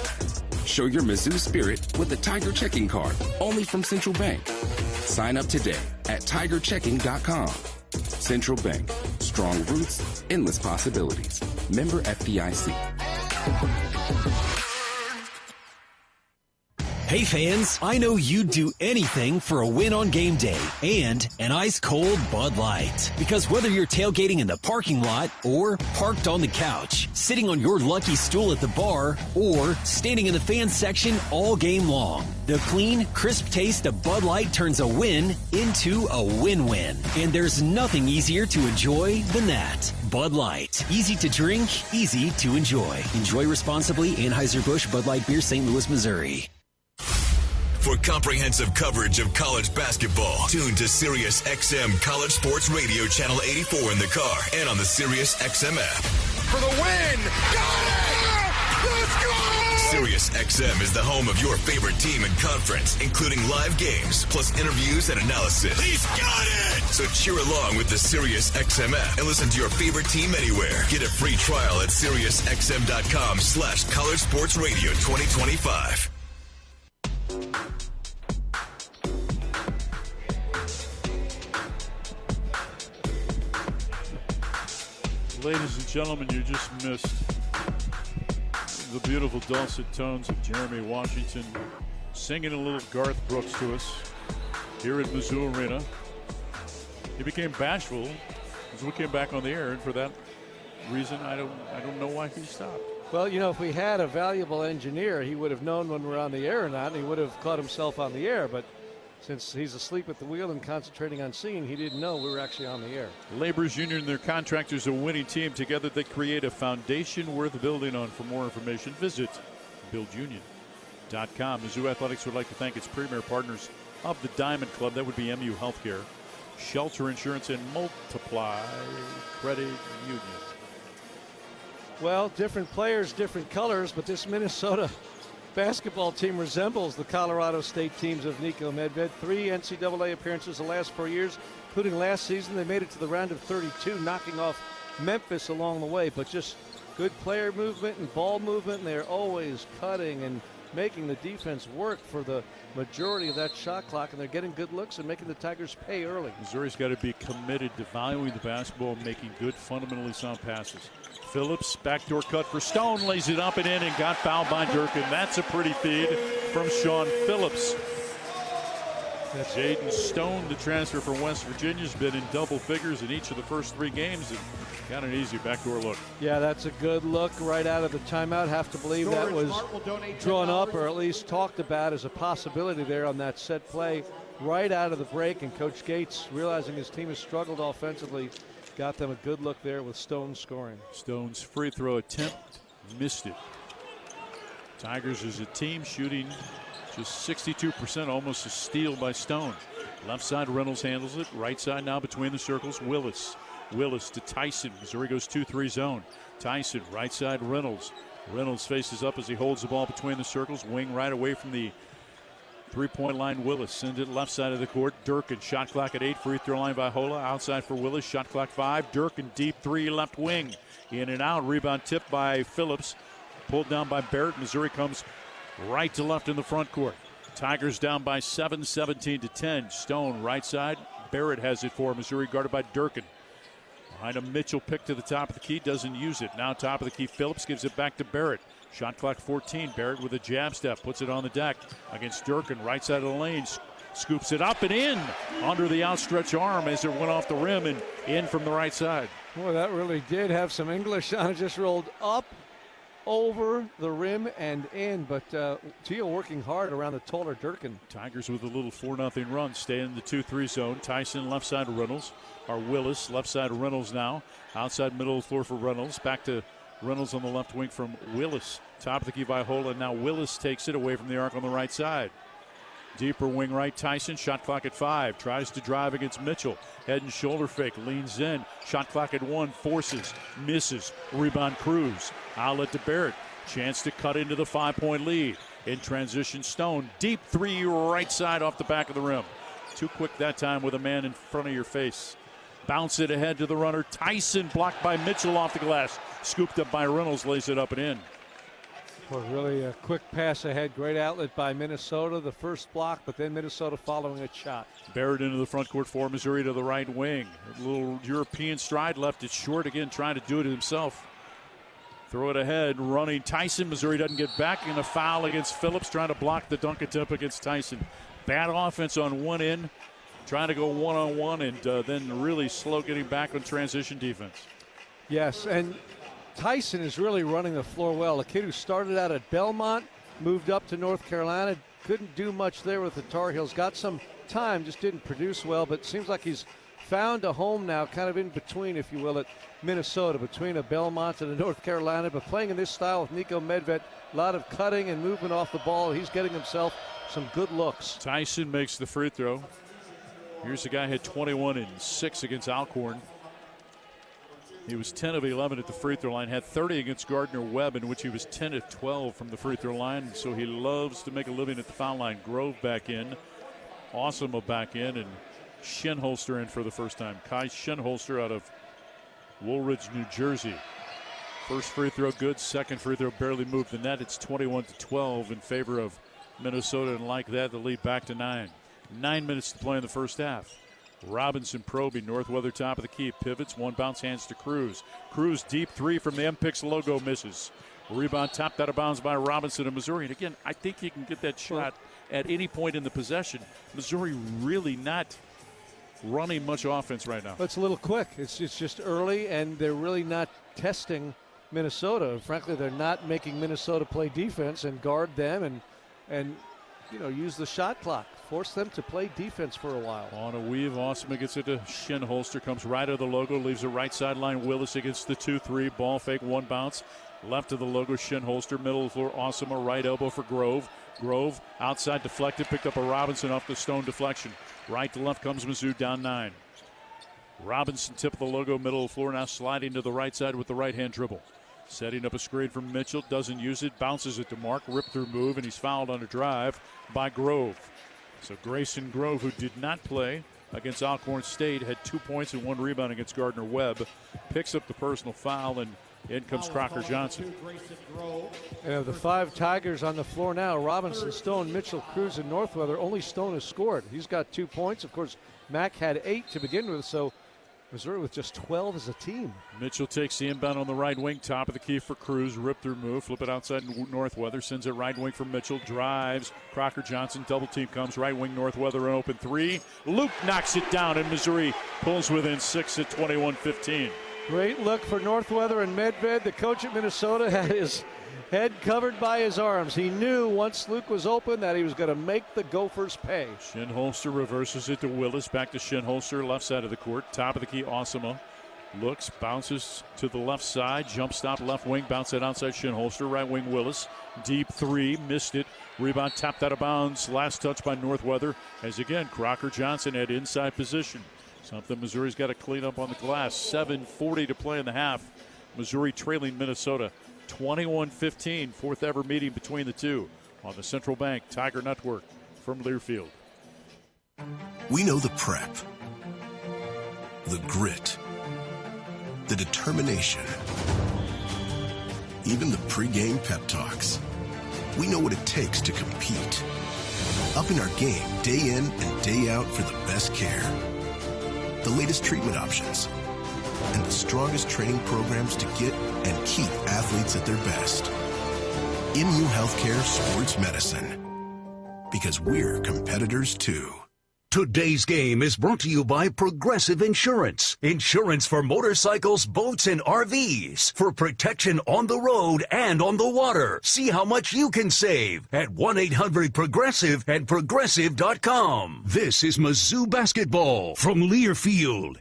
Show your Mizzou spirit with the Tiger Checking Card, only from Central Bank. Sign up today at tigerchecking.com. Central Bank, strong roots, endless possibilities. Member FDIC. Hey fans, I know you'd do anything for a win on game day and an ice-cold Bud Light. Because whether you're tailgating in the parking lot or parked on the couch, sitting on your lucky stool at the bar, or standing in the fan section all game long, the clean, crisp taste of Bud Light turns a win into a win-win. And there's nothing easier to enjoy than that. Bud Light. Easy to drink, easy to enjoy. Enjoy responsibly. Anheuser-Busch Bud Light Beer, St. Louis, Missouri. For comprehensive coverage of college basketball, tune to Sirius XM College Sports Radio Channel 84 in the car and on the Sirius XM app. For the win! Got it! Let's go! Sirius XM is the home of your favorite team and conference, including live games, plus interviews and analysis. He's got it! So cheer along with the Sirius XM app and listen to your favorite team anywhere. Get a free trial at SiriusXM.com/College Sports Radio 2025. Ladies and gentlemen, you just missed the beautiful dulcet tones of Jeremy Washington singing a little Garth Brooks to us here at Mizzou Arena. He became bashful as we came back on the air, and for that reason, I don't know why he stopped. Well, you know, if we had a valuable engineer, he would have known when we're on the air or not, and he would have caught himself on the air. But since he's asleep at the wheel and concentrating on singing, he didn't know we were actually on the air. Laborers Union and their contractors, a winning team. Together they create a foundation worth building on. For more information, visit buildunion.com. Mizzou Athletics would like to thank its premier partners of the Diamond Club. That would be MU Healthcare, Shelter Insurance, and Multiply Credit Union. Well, different players, different colors, but this Minnesota basketball team resembles the Colorado State teams of Niko Medved. 3 NCAA appearances the last 4 years, including last season. They made it to the round of 32, knocking off Memphis along the way, but just good player movement and ball movement, and they're always cutting and making the defense work for the majority of that shot clock, and they're getting good looks and making the Tigers pay early. Missouri's got to be committed to valuing the basketball and making good, fundamentally sound passes. Phillips, backdoor cut for Stone, lays it up and in and got fouled by Durkin. That's a pretty feed from Sean Phillips. Jaden Stone, the transfer from West Virginia, has been in double figures in each of the first 3 games and got an easy backdoor look. Yeah, that's a good look right out of the timeout. Have to believe that was drawn up or at least talked about as a possibility there on that set play right out of the break. And Coach Gates, realizing his team has struggled offensively, got them a good look there with Stone scoring. Stone's free throw attempt, missed it. Tigers as a team shooting just 62%, almost a steal by Stone. Left side, Reynolds handles it. Right side now between the circles, Willis. Willis to Tyson. Missouri goes 2-3 zone. Tyson, right side, Reynolds. Reynolds faces up as he holds the ball between the circles. Wing right away from the three-point line. Willis sends it left side of the court. Durkin, shot clock at 8. Free throw line by Hola. Outside for Willis. Shot clock 5. Durkin, deep 3, left wing. In and out. Rebound tipped by Phillips. Pulled down by Barrett. Missouri comes right to left in the front court. Tigers down by 7, 17-10. Stone, right side. Barrett has it for Missouri, guarded by Durkin. Behind him, Mitchell picked to the top of the key, doesn't use it. Now top of the key, Phillips gives it back to Barrett. Shot clock 14. Barrett with a jab step, puts it on the deck against Durkin, right side of the lane. Scoops it up and in under the outstretched arm as it went off the rim and in from the right side. Boy, that really did have some English on it. Just rolled up, over the rim and in, but Teal working hard around the taller Durkin. Tigers with a little 4-0 run, stay in the 2-3 zone. Tyson left side of Reynolds, or Willis left side of Reynolds now. Outside middle of the floor for Reynolds. Back to Reynolds on the left wing from Willis. Top of the key by Hola. Now Willis takes it away from the arc on the right side. Deeper wing right, Tyson, shot clock at 5. Tries to drive against Mitchell. Head and shoulder fake, leans in. Shot clock at 1, forces, misses. Rebound Cruz. Outlet to Barrett. Chance to cut into the 5-point lead. In transition, Stone. Deep 3 right side off the back of the rim. Too quick that time with a man in front of your face. Bounce it ahead to the runner. Tyson blocked by Mitchell off the glass. Scooped up by Reynolds, lays it up and in. Well, really a quick pass ahead. Great outlet by Minnesota. The first block, but then Minnesota following a shot. Barrett into the front court for Missouri to the right wing. A little European stride, left it short again, trying to do it himself. Throw it ahead, running Tyson. Missouri doesn't get back, and a foul against Phillips, trying to block the dunk attempt against Tyson. Bad offense on one end, trying to go one-on-one, and then really slow getting back on transition defense. Yes, and Tyson is really running the floor well. A kid who started out at Belmont, moved up to North Carolina, couldn't do much there with the Tar Heels. Got some time, just didn't produce well, but seems like he's found a home now, kind of in between, if you will, at Minnesota, between a Belmont and a North Carolina, but playing in this style with Niko Medved, a lot of cutting and movement off the ball. He's getting himself some good looks. Tyson makes the free throw. Here's a guy who had 21 and 6 against Alcorn. He was 10 of 11 at the free throw line, had 30 against Gardner-Webb, in which he was 10 of 12 from the free throw line. So he loves to make a living at the foul line. Grove back in, Awesome back in, and Shinholster in for the first time. Kai Shinholster out of Woolridge, New Jersey. First free throw good, second free throw barely moved the net. It's 21-12 in favor of Minnesota, and like that, the lead back to 9. 9 minutes to play in the first half. Robinson probing, Northweather top of the key, pivots, one bounce hands to Cruz. Cruz deep 3 from the M-Pix logo, misses. Rebound tapped out of bounds by Robinson of Missouri. And again, I think he can get that shot at any point in the possession. Missouri really not running much offense right now. It's a little quick. It's just early, and they're really not testing Minnesota. Frankly, they're not making Minnesota play defense and guard them and use the shot clock. Force them to play defense for a while. On a weave, Osama gets it to Shinholster, comes right of the logo, leaves the right sideline. Willis against the 2-3, ball fake, one bounce. Left of the logo, Shinholster, middle of the floor, Osama, right elbow for Grove. Grove, outside deflected, picked up a Robinson off the stone deflection. Right to left comes Mizzou, down 9. Robinson, tip of the logo, middle of the floor, now sliding to the right side with the right-hand dribble. Setting up a screen from Mitchell, doesn't use it, bounces it to Mark, rip-through move, and he's fouled on a drive by Grove. So Grayson Grove, who did not play against Alcorn State, had 2 points and 1 rebound against Gardner-Webb, picks up the personal foul, and in comes Crocker Johnson. And of the 5 Tigers on the floor now, Robinson, Stone, Mitchell, Cruz, and Northweather, only Stone has scored. He's got 2 points. Of course, Mack had 8 to begin with, so Missouri with just 12 as a team. Mitchell takes the inbound on the right wing, top of the key for Cruz, rip through move, flip it outside Northweather, sends it right wing for Mitchell, drives, Crocker Johnson, double team comes, right wing Northweather, an open 3. Luke knocks it down, and Missouri pulls within 6 at 21-15. Great look for Northweather and Medved. The coach at Minnesota had his head covered by his arms. He knew once Luke was open that he was going to make the Gophers pay. Shinholster reverses it to Willis. Back to Shinholster, left side of the court. Top of the key, Osama. Looks, bounces to the left side. Jump stop, left wing. Bounce it outside Shinholster. Right wing, Willis. Deep 3, missed it. Rebound tapped out of bounds. Last touch by Northweather. As again, Crocker Johnson had inside position. Something Missouri's got to clean up on the glass. 7:40 to play in the half. Missouri trailing Minnesota 21-15. Fourth ever meeting between the two on the Central Bank Tiger Network from Learfield. We know the prep, the grit, the determination, even the pregame pep talks. We know what it takes to compete. Upping our game day in and day out for the best care. The latest treatment options, and the strongest training programs to get and keep athletes at their best. MU Healthcare Sports Medicine, because we're competitors too. Today's game is brought to you by Progressive Insurance. Insurance for motorcycles, boats, and RVs. For protection on the road and on the water. See how much you can save at 1-800-PROGRESSIVE and Progressive.com. This is Mizzou basketball from Learfield.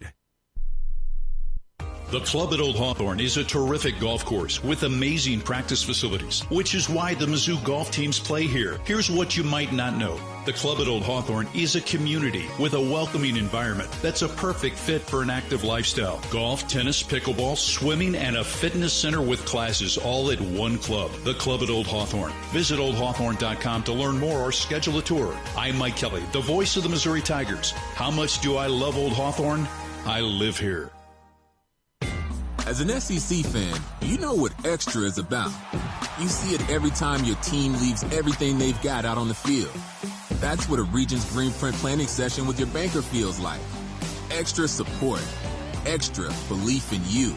The Club at Old Hawthorne is a terrific golf course with amazing practice facilities, which is why the Mizzou golf teams play here. Here's what you might not know. The Club at Old Hawthorne is a community with a welcoming environment that's a perfect fit for an active lifestyle. Golf, tennis, pickleball, swimming, and a fitness center with classes all at one club. The Club at Old Hawthorne. Visit oldhawthorne.com to learn more or schedule a tour. I'm Mike Kelly, the voice of the Missouri Tigers. How much do I love Old Hawthorne? I live here. As an SEC fan, you know what extra is about. You see it every time your team leaves everything they've got out on the field. That's what a Regions Greenprint planning session with your banker feels like. Extra support, extra belief in you,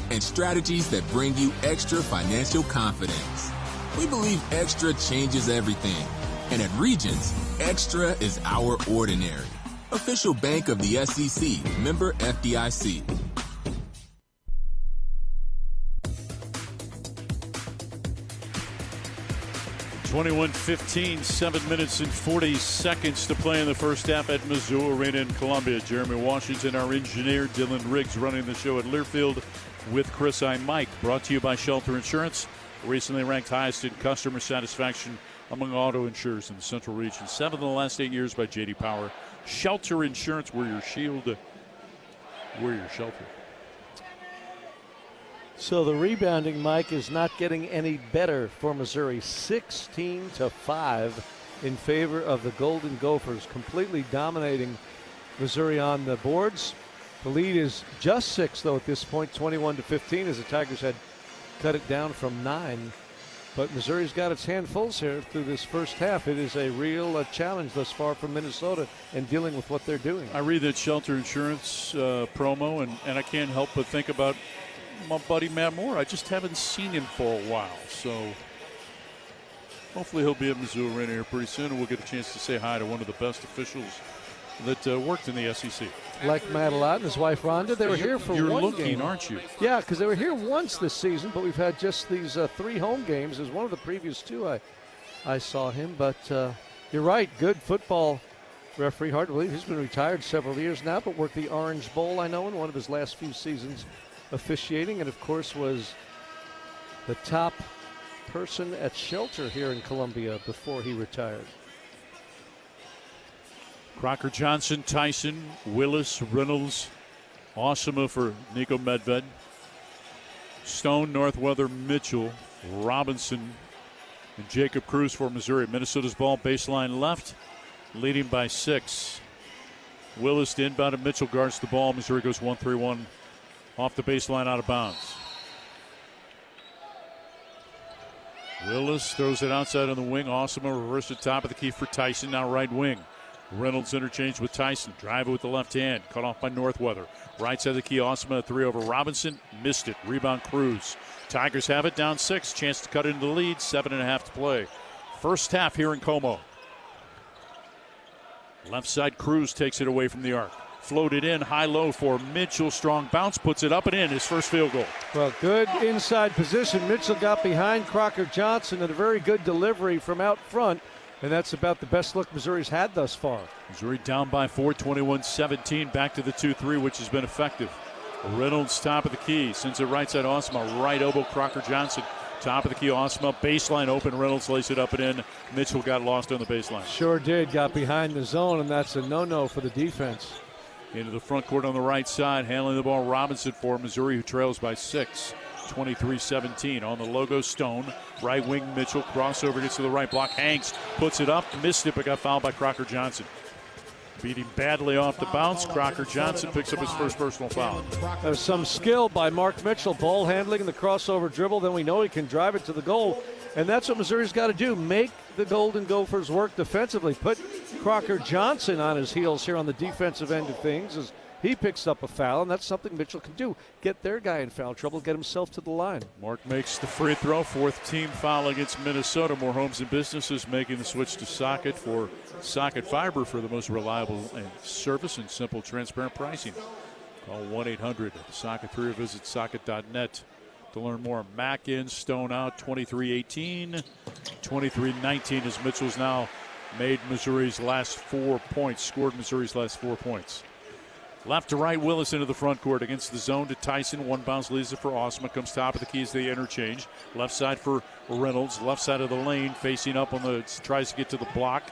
and strategies that bring you extra financial confidence. We believe extra changes everything. And at Regions, extra is our ordinary. Official bank of the SEC, member FDIC. 21-15, 7 minutes and 40 seconds to play in the first half at Mizzou Arena in Columbia. Jeremy Washington, our engineer, Dylan Riggs running the show at Learfield with Chris I. Mike. Brought to you by Shelter Insurance, recently ranked highest in customer satisfaction among auto insurers in the Central Region. 7th in the last 8 years by J.D. Power. Shelter Insurance, we're your shield, we're your shelter. So the rebounding, Mike, is not getting any better for Missouri. 16-5 in favor of the Golden Gophers, completely dominating Missouri on the boards. The lead is just 6, though, at this point, 21-15, as the Tigers had cut it down from 9. But Missouri's got its handfuls here through this first half. It is a real challenge thus far for Minnesota in dealing with what they're doing. I read that Shelter Insurance promo, and I can't help but think about my buddy Matt Moore. I just haven't seen him for a while, so hopefully he'll be at Mizzou Arena here pretty soon, and we'll get a chance to say hi to one of the best officials that worked in the SEC. Like Matt a lot and his wife Rhonda. They were here for You're one looking, game. aren't you? Yeah, because they were here once this season, but we've had just these 3 home games. As one of the previous 2 I saw him. But you're right, good football referee. Hard to believe he's been retired several years now, but worked the Orange Bowl, I know, in one of his last few seasons officiating, and of course was the top person at shelter here in Columbia before he retired. Crocker Johnson, Tyson, Willis, Reynolds, Osama for Nico Medved, Stone, Northweather, Mitchell, Robinson, and Jacob Cruz for Missouri. Minnesota's ball baseline left, leading by 6. Willis to inbound, and Mitchell guards the ball. Missouri goes 1-3-1 off the baseline, out of bounds. Willis throws it outside on the wing. Osama reverse at top of the key for Tyson, now right wing. Reynolds interchanged with Tyson. Drive it with the left hand. Cut off by Northweather. Right side of the key, Osama, 3 over Robinson. Missed it. Rebound Cruz. Tigers have it, down 6. Chance to cut into the lead. 7.5 to play. First half here in Como. Left side, Cruz takes it away from the arc. Floated in, high-low for Mitchell. Strong bounce, puts it up and in. His first field goal. Well, good inside position. Mitchell got behind Crocker Johnson, and a very good delivery from out front. And that's about the best look Missouri's had thus far. Missouri down by 4, 21-17. Back to the 2-3, which has been effective. Reynolds, top of the key. Sends it right side, Osama. Right elbow, Crocker Johnson. Top of the key, Osama. Baseline open. Reynolds lays it up and in. Mitchell got lost on the baseline. Sure did. Got behind the zone, and that's a no-no for the defense. Into the front court on the right side. Handling the ball, Robinson for Missouri, who trails by 6. 23-17 on the logo. Stone, right wing Mitchell, crossover, gets to the right block, hangs, puts it up, missed it, but got fouled by Crocker Johnson. Beating badly off the bounce. Crocker Johnson picks up his first personal foul. There's some skill by Mark Mitchell, ball handling and the crossover dribble. Then we know he can drive it to the goal, and that's what Missouri's got to do. Make the Golden Gophers work defensively. Put Crocker Johnson on his heels here on the defensive end of things as he picks up a foul, and that's something Mitchell can do. Get their guy in foul trouble, get himself to the line. Mark makes the free throw. 4th team foul against Minnesota. More homes and businesses making the switch to Socket for Socket Fiber for the most reliable service and simple, transparent pricing. Call 1-800-SOCKET3 or visit socket.net to learn more. Mack in, Stone out, 23-18. 23-19 as Mitchell's now made Missouri's last 4 points, scored Missouri's last 4 points. Left to right, Willis into the front court against the zone to Tyson. One bounce leaves it for Osama. Comes top of the keys, they interchange. Left side for Reynolds. Left side of the lane, facing up on the, tries to get to the block.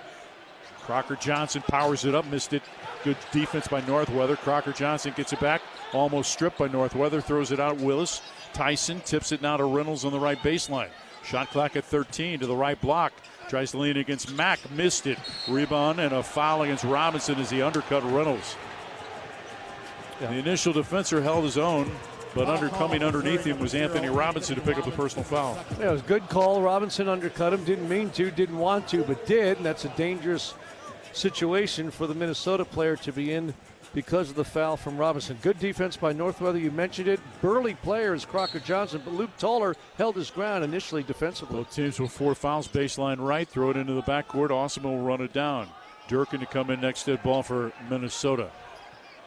Crocker Johnson powers it up, missed it. Good defense by Northweather. Crocker Johnson gets it back, almost stripped by Northweather. Throws it out, Willis. Tyson tips it now to Reynolds on the right baseline. Shot clock at 13 to the right block. Tries to lean against Mack, missed it. Rebound and a foul against Robinson as he undercut Reynolds. Yeah. The initial defender held his own, but coming underneath him was Anthony Robinson to pick up the personal foul. Yeah, it was a good call. Robinson undercut him. Didn't mean to, didn't want to, but did. And that's a dangerous situation for the Minnesota player to be in because of the foul from Robinson. Good defense by Northweather. You mentioned it. Burly player is Crocker Johnson, but Luke Toller held his ground initially defensively. Both teams with 4 fouls. Baseline right. Throw it into the backcourt. Osama will run it down. Durkin to come in next dead ball for Minnesota.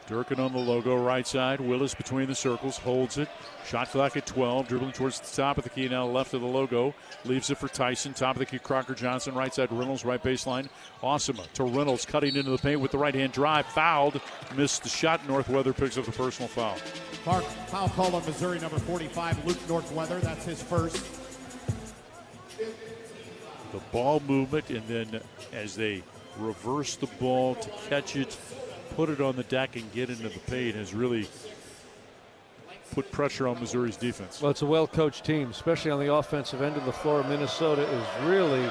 Durkin on the logo, right side. Willis between the circles, holds it. Shot clock at 12, dribbling towards the top of the key, now left of the logo. Leaves it for Tyson, top of the key, Crocker Johnson. Right side, Reynolds, right baseline. Osama to Reynolds, cutting into the paint with the right-hand drive. Fouled, missed the shot. Northweather picks up the personal foul. Clark, foul call on Missouri, number 45, Luke Northweather. That's his first. The ball movement, and then as they reverse the ball to catch it, put it on the deck and get into the paint has really put pressure on Missouri's defense. Well, it's a well-coached team, especially on the offensive end of the floor. Minnesota is really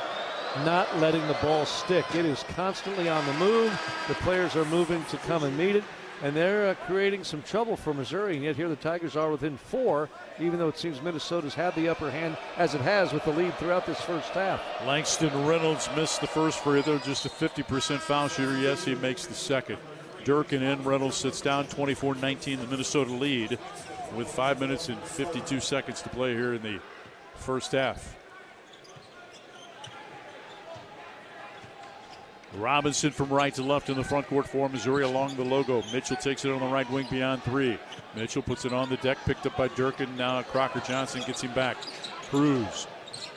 not letting the ball stick. It is constantly on the move. The players are moving to come and meet it, and they're creating some trouble for Missouri. And yet here the Tigers are within 4, even though it seems Minnesota's had the upper hand as it has with the lead throughout this first half. Langston Reynolds missed the first free throw, just a 50% foul shooter. Yes, he makes the second. Durkin in, Reynolds sits down, 24-19, the Minnesota lead with 5 minutes and 52 seconds to play here in the first half. Robinson from right to left in the front court for Missouri along the logo. Mitchell takes it on the right wing beyond 3. Mitchell puts it on the deck, picked up by Durkin. Now Crocker Johnson gets him back. Cruz,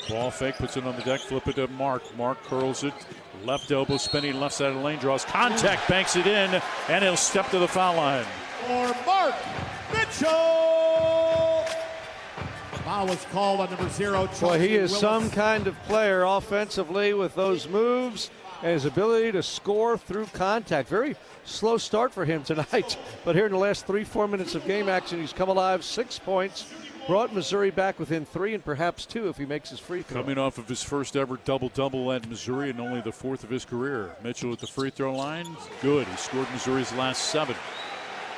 ball fake, puts it on the deck, flip it to Mark. Mark curls it, left elbow spinning, left side of the lane, draws contact, banks it in, and he'll step to the foul line. For Mark Mitchell. Foul was called on number 0. Boy, he is Willis. some kind of player offensively with those moves and his ability to score through contact. Very slow start for him tonight, but here in the last 3-4 minutes of game action, he's come alive, 6 points, brought Missouri back within 3 and perhaps 2 if he makes his free throw. Coming off of his first ever double-double at Missouri and only the 4th of his career. Mitchell at the free throw line, good. He scored Missouri's last 7,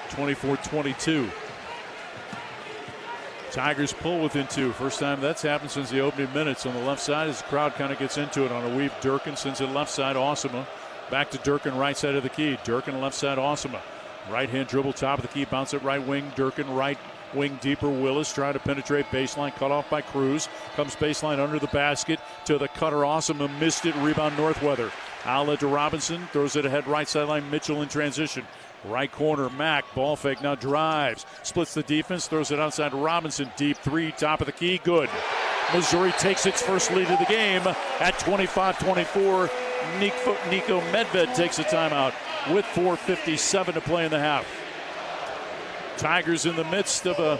24-22. Tigers pull within 2. First time that's happened since the opening minutes. On the left side as the crowd kind of gets into it on a weave. Durkin sends it left side, Osama. Back to Durkin, right side of the key. Durkin, left side, Osama. Right-hand dribble, top of the key, bounce it right wing. Durkin, right wing deeper. Willis trying to penetrate baseline, cut off by Cruz. Comes baseline under the basket to the cutter, Osama. Missed it, rebound Northweather. Outlet to Robinson, throws it ahead, right sideline, Mitchell in transition. Right corner, Mack, ball fake, now drives. Splits the defense, throws it outside to Robinson. Deep 3, top of the key, good. Missouri takes its first lead of the game at 25-24. Nico Medved takes a timeout with 4:57 to play in the half. Tigers in the midst of a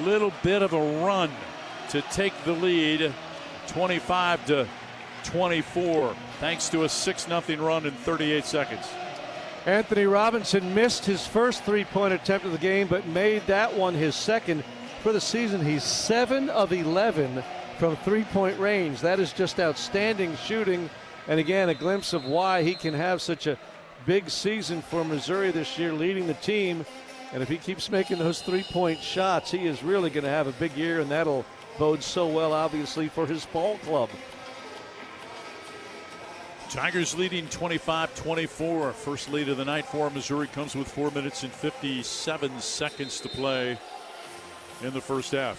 little bit of a run to take the lead, 25-24, thanks to a 6-0 run in 38 seconds. Anthony Robinson missed his first 3-point attempt of the game, but made that one his second for the season. He's 7 of 11 from 3-point range. That is just outstanding shooting. And again, a glimpse of why he can have such a big season for Missouri this year, leading the team. And if he keeps making those 3-point shots, he is really going to have a big year, and that'll bode so well, obviously, for his ball club. Tigers leading 25-24. First lead of the night for Missouri comes with 4 minutes and 57 seconds to play in the first half.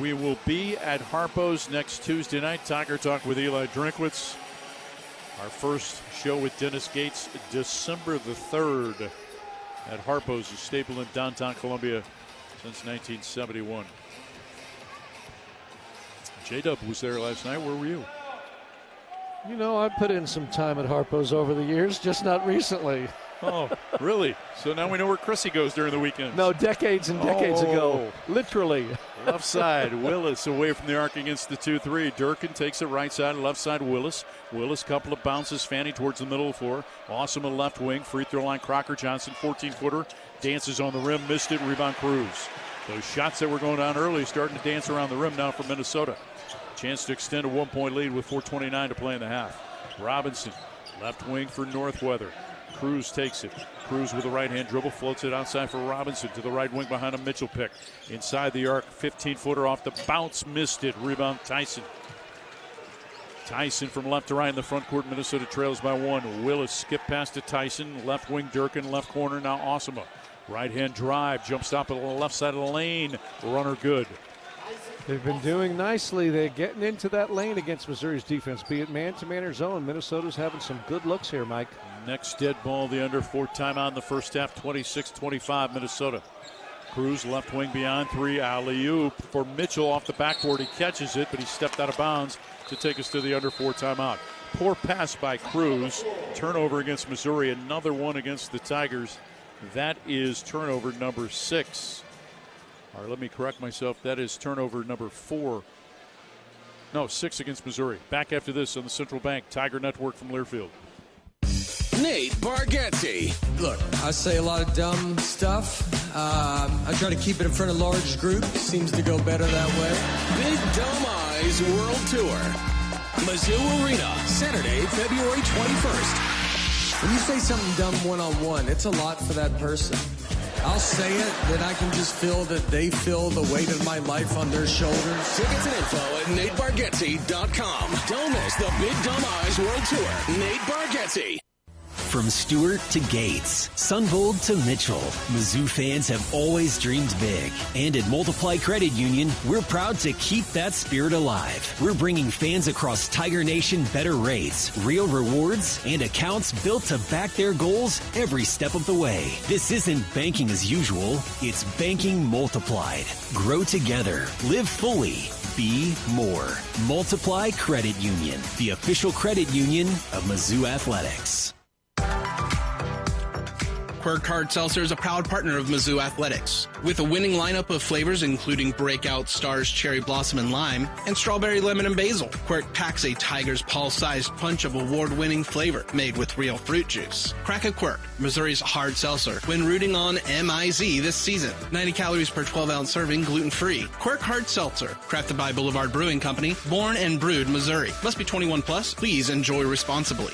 We will be at Harpo's next Tuesday night. Tiger Talk with Eli Drinkwitz. Our first show with Dennis Gates, December the 3rd at Harpo's, a staple in downtown Columbia since 1971. J-Dub was there last night. Where were you? You know, I put in some time at Harpo's over the years, just not recently. Oh, really? So now we know where Chrissy goes during the weekends. No, decades and decades ago. Literally. Left side, Willis away from the arc against the 2-3. Durkin takes it right side, left side, Willis. Willis, couple of bounces, Fanny towards the middle of the floor. Awesome on left wing, free throw line, Crocker Johnson, 14-footer. Dances on the rim, missed it, rebound Cruz. Those shots that were going down early starting to dance around the rim now for Minnesota. Chance to extend a 1-point lead with 4:29 to play in the half. Robinson, left wing for Northweather. Cruz takes it. Cruz with a right-hand dribble, floats it outside for Robinson to the right wing behind a Mitchell pick. Inside the arc, 15-footer off the bounce, missed it. Rebound Tyson. Tyson from left to right in the front court. Minnesota trails by 1. Willis skip past to Tyson. Left wing Durkin, left corner now Osama. Right-hand drive, jump stop at the left side of the lane. Runner good. They've been doing nicely. They're getting into that lane against Missouri's defense, be it man-to-man or zone. Minnesota's having some good looks here, Mike. Next dead ball, the under 4 timeout in the first half, 26-25 Minnesota. Cruz left wing beyond 3, alley-oop for Mitchell off the backboard. He catches it, but he stepped out of bounds to take us to the under 4 timeout. Poor pass by Cruz. Turnover against Missouri, another one against the Tigers. That is turnover number 6. Or let me correct myself, that is turnover number 4. No, 6 against Missouri. Back after this on the Central Bank Tiger Network from Learfield. Nate Bargatze. Look, I say a lot of dumb stuff. I try to keep it in front of large groups. Seems to go better that way. Big Dumb Eyes World Tour. Mizzou Arena, Saturday, February 21st. When you say something dumb one-on-one, it's a lot for that person. I'll say it, then I can just feel that they feel the weight of my life on their shoulders. Tickets and info at NateBargatze.com. Don't miss the Big Dumb Eyes World Tour. Nate Bargatze. From Stewart to Gates, Sunvold to Mitchell, Mizzou fans have always dreamed big. And at Multiply Credit Union, we're proud to keep that spirit alive. We're bringing fans across Tiger Nation better rates, real rewards, and accounts built to back their goals every step of the way. This isn't banking as usual, it's banking multiplied. Grow together, live fully, be more. Multiply Credit Union, the official credit union of Mizzou Athletics. Quirk Hard Seltzer is a proud partner of Mizzou Athletics. With a winning lineup of flavors including Breakout, Stars, Cherry Blossom, and Lime, and Strawberry, Lemon, and Basil, Quirk packs a Tiger's Paw-sized punch of award-winning flavor made with real fruit juice. Crack a Quirk, Missouri's hard seltzer, when rooting on MIZ this season. 90 calories per 12-ounce serving, gluten-free. Quirk Hard Seltzer, crafted by Boulevard Brewing Company, born and brewed Missouri. Must be 21 plus. Please enjoy responsibly.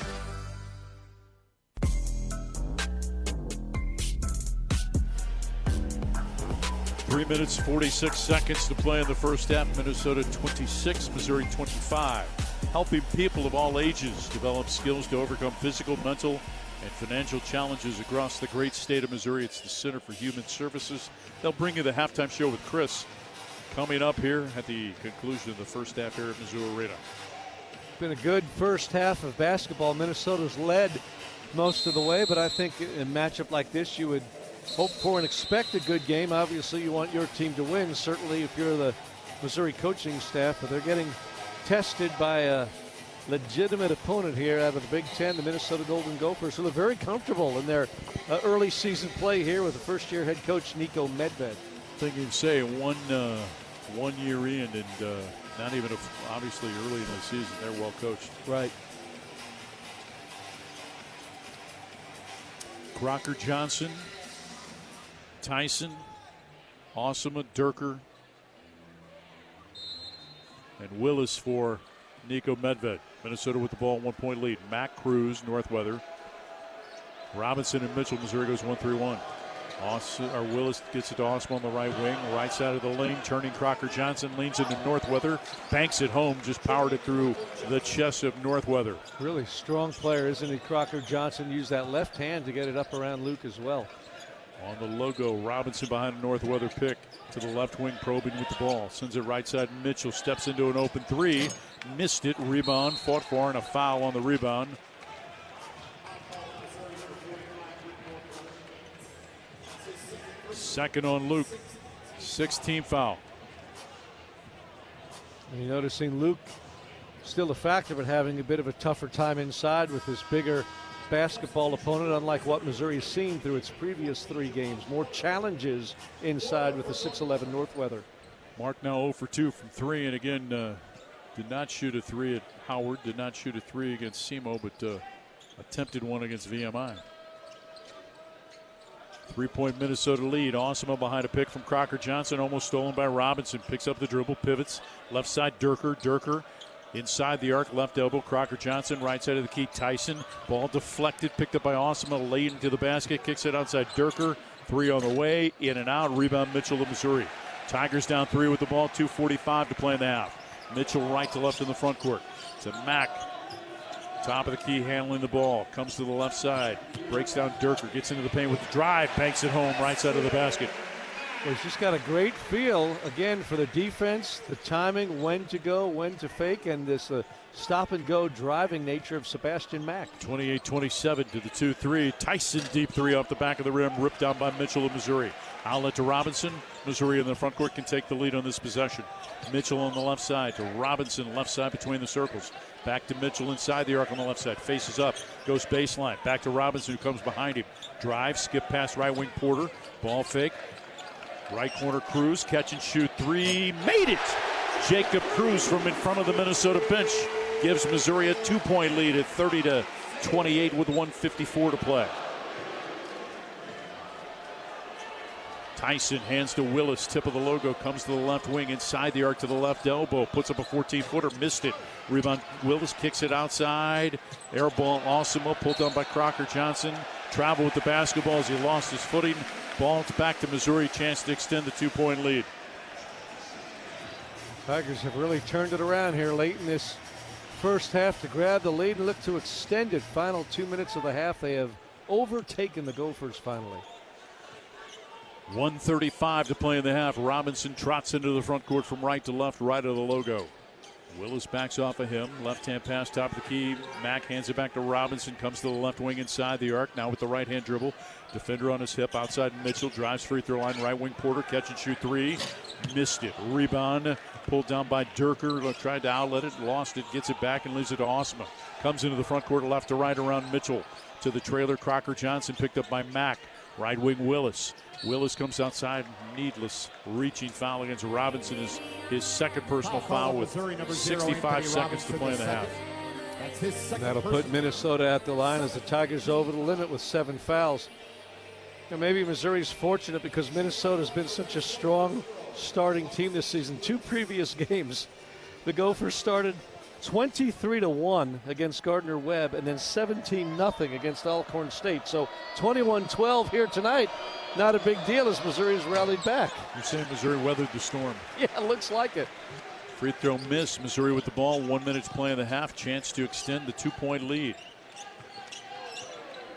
3 minutes, 46 seconds to play in the first half. Minnesota 26, Missouri 25. Helping people of all ages develop skills to overcome physical, mental, and financial challenges across the great state of Missouri. It's the Center for Human Services. They'll bring you the halftime show with Chris coming up here at the conclusion of the first half here at Mizzou Arena. Been a good first half of basketball. Minnesota's led most of the way, but I think in a matchup like this, you would hope for and expect a good game. Obviously, you want your team to win, certainly if you're the Missouri coaching staff, but they're getting tested by a legitimate opponent here out of the Big Ten, the Minnesota Golden Gophers, who look very comfortable in their early season play here with the first-year head coach Nico Medved. I think you'd say 1 year in and not even obviously early in the season. They're well coached. Right. Crocker Johnson, Tyson, Osama, Durker, and Willis for Nico Medved. Minnesota with the ball, 1 point lead. Mac Cruz, Northweather. Robinson and Mitchell, Missouri goes 1-3-1. Willis gets it to Osama on the right wing, right side of the lane, turning Crocker Johnson, leans into Northweather, banks it home, just powered it through the chest of Northweather. Really strong player, isn't he? Crocker Johnson used that left hand to get it up around Luke as well. On the logo, Robinson behind a Northweather pick to the left wing, probing with the ball. Sends it right side. Mitchell steps into an open three. Missed it. Rebound. Fought for and a foul on the rebound. Second on Luke. 16th foul. And you're noticing Luke still a factor, but having a bit of a tougher time inside with his bigger basketball opponent, unlike what Missouri's seen through its previous 3 games. More challenges inside with the 6'11 Northweather. Mark now 0 for 2 from 3, and again did not shoot a 3 at Howard, did not shoot a 3 against SEMO, but attempted one against VMI. 3-point Minnesota lead. Osama behind a pick from Crocker Johnson, almost stolen by Robinson. Picks up the dribble, pivots, left side Durker. Inside the arc, left elbow, Crocker Johnson, right side of the key, Tyson. Ball deflected, picked up by Osama, laid into the basket, kicks it outside Durker. 3 on the way, in and out, rebound Mitchell of Missouri. Tigers down 3 with the ball, 2:45 to play in the half. Mitchell right to left in the front court. To Mack, top of the key, handling the ball. Comes to the left side, breaks down Durker, gets into the paint with the drive, banks it home, right side of the basket. Well, he's just got a great feel, again, for the defense, the timing, when to go, when to fake, and this stop-and-go driving nature of Sebastian Mack. 28-27 to the 2-3. Tyson deep 3 off the back of the rim, ripped down by Mitchell of Missouri. Outlet to Robinson. Missouri in the front court can take the lead on this possession. Mitchell on the left side to Robinson, left side between the circles. Back to Mitchell inside the arc on the left side. Faces up, goes baseline. Back to Robinson who comes behind him. Drive, skip past right wing Porter. Ball fake. Right corner Cruz, catch and shoot 3, made it! Jacob Cruz from in front of the Minnesota bench gives Missouri a 2-point lead at 30-28 with 1:54 to play. Tyson hands to Willis, tip of the logo, comes to the left wing, inside the arc to the left elbow, puts up a 14-footer, missed it. Rebound, Willis kicks it outside. Air ball, Osama, pulled down by Crocker Johnson. Travel with the basketball as he lost his footing. Ball back to Missouri, chance to extend the 2-point lead. Tigers have really turned it around here late in this first half to grab the lead and look to extend it. Final 2 minutes of the half, they have overtaken the Gophers finally. 1:35 to play in the half. Robinson trots into the front court from right to left, right of the logo. Willis backs off of him. Left-hand pass, top of the key. Mack hands it back to Robinson. Comes to the left wing inside the arc. Now with the right-hand dribble. Defender on his hip. Outside Mitchell. Drives free throw line. Right wing Porter. Catch and shoot three. Missed it. Rebound. Pulled down by Durker. Tried to outlet it. Lost it. Gets it back and leaves it to Osma. Comes into the front court left to right around Mitchell. To the trailer. Crocker Johnson picked up by Mack. Right wing Willis. Willis comes outside. Needless reaching foul against Robinson is his second personal foul with 65 seconds to play in the half. That'll put Minnesota at the line as the Tigers over the limit with 7 fouls. And maybe Missouri's fortunate because Minnesota's been such a strong starting team this season. 2 previous games, the Gophers started 23-1 against Gardner-Webb and then 17-0 against Alcorn State. So 21-12 here tonight. Not a big deal as Missouri's rallied back. You're saying Missouri weathered the storm. Yeah, looks like it. Free throw miss. Missouri with the ball. 1 minute to play in the half. Chance to extend the 2-point lead.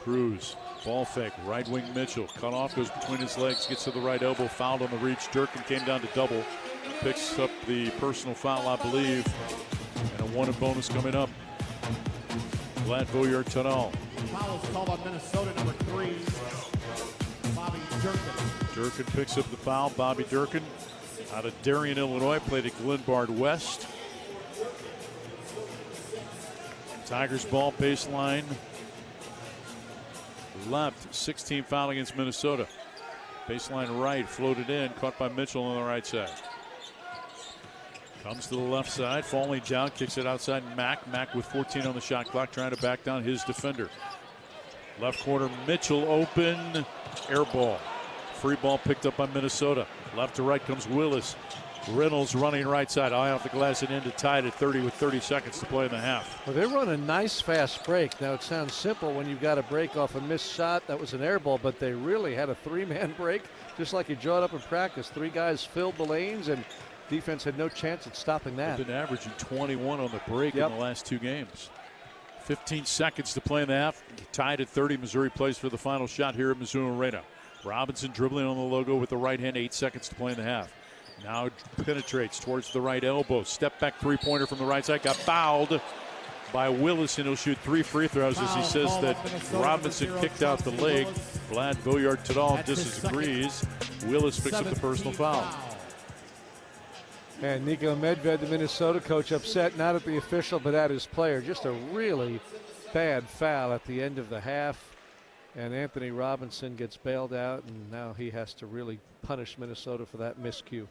Cruz. Ball fake. Right wing Mitchell. Cut off. Goes between his legs. Gets to the right elbow. Fouled on the reach. Durkin came down to double. Picks up the personal foul, I believe. And a 1 bonus coming up. Glad Voyard Tunnel. Foul is called on Minnesota, number 3. Bobby Durkin. Durkin picks up the foul. Bobby Durkin out of Darien, Illinois. Played at Glenbard West. Tigers ball baseline. Left. 16 foul against Minnesota. Baseline right. Floated in. Caught by Mitchell on the right side. Comes to the left side, falling down, kicks it outside. Mack with 14 on the shot clock, trying to back down his defender. Left corner, Mitchell open, air ball. Free ball picked up by Minnesota. Left to right comes Willis. Reynolds running right side, eye off the glass and in to tie it at 30 with 30 seconds to play in the half. Well, they run a nice fast break. Now it sounds simple when you've got a break off a missed shot. That was an air ball, but they really had a 3-man break, just like you draw it up in practice. 3 guys filled the lanes and defense had no chance at stopping that. They've been averaging 21 on the break in the last 2 games. 15 seconds to play in the half. Tied at 30. Missouri plays for the final shot here at Mizzou Arena. Robinson dribbling on the logo with the right hand. 8 seconds to play in the half. Now penetrates towards the right elbow. Step back 3-pointer from the right side. Got fouled by Willis, and he'll shoot 3 free throws as he says that Robinson kicked out the leg. Vlad Voyard-Tadal disagrees. Willis picks up the personal foul. And Nico Medved, the Minnesota coach, upset not at the official but at his player. Just a really bad foul at the end of the half. And Anthony Robinson gets bailed out, and now he has to really punish Minnesota for that miscue.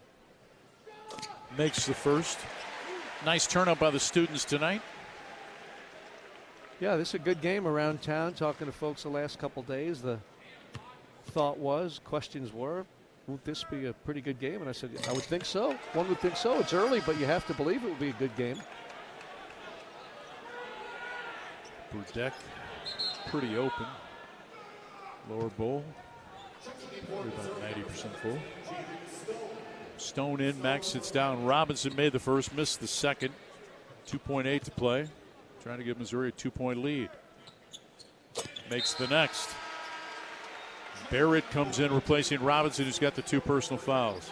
Makes the first. Nice turnout by the students tonight. Yeah, this is a good game around town. Talking to folks the last couple days, the questions were, won't this be a pretty good game? And I said, I would think so. One would think so. It's early, but you have to believe it will be a good game. Burdeck pretty open. Lower bowl. About 90% full. Stone in. Max sits down. Robinson made the first, missed the second. 2.8 to play. Trying to give Missouri a 2-point lead. Makes the next. Barrett comes in replacing Robinson, who's got the 2 personal fouls.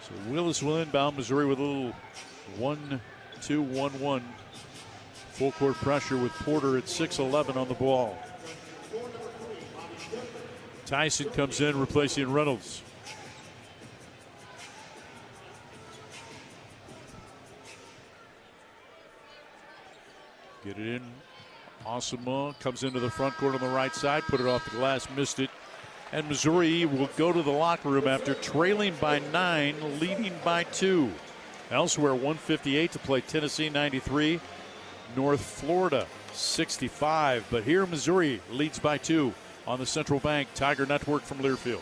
So Willis will inbound. Missouri with a little 1-2-1-1. Full court pressure with Porter at 6'11" on the ball. Tyson comes in replacing Reynolds. Get it in. Osama comes into the front court on the right side, put it off the glass, missed it. And Missouri will go to the locker room after trailing by 9, leading by 2. Elsewhere, 1:58 to play. Tennessee 93, North Florida 65. But here, Missouri leads by 2 on the Central Bank Tiger Network from Learfield.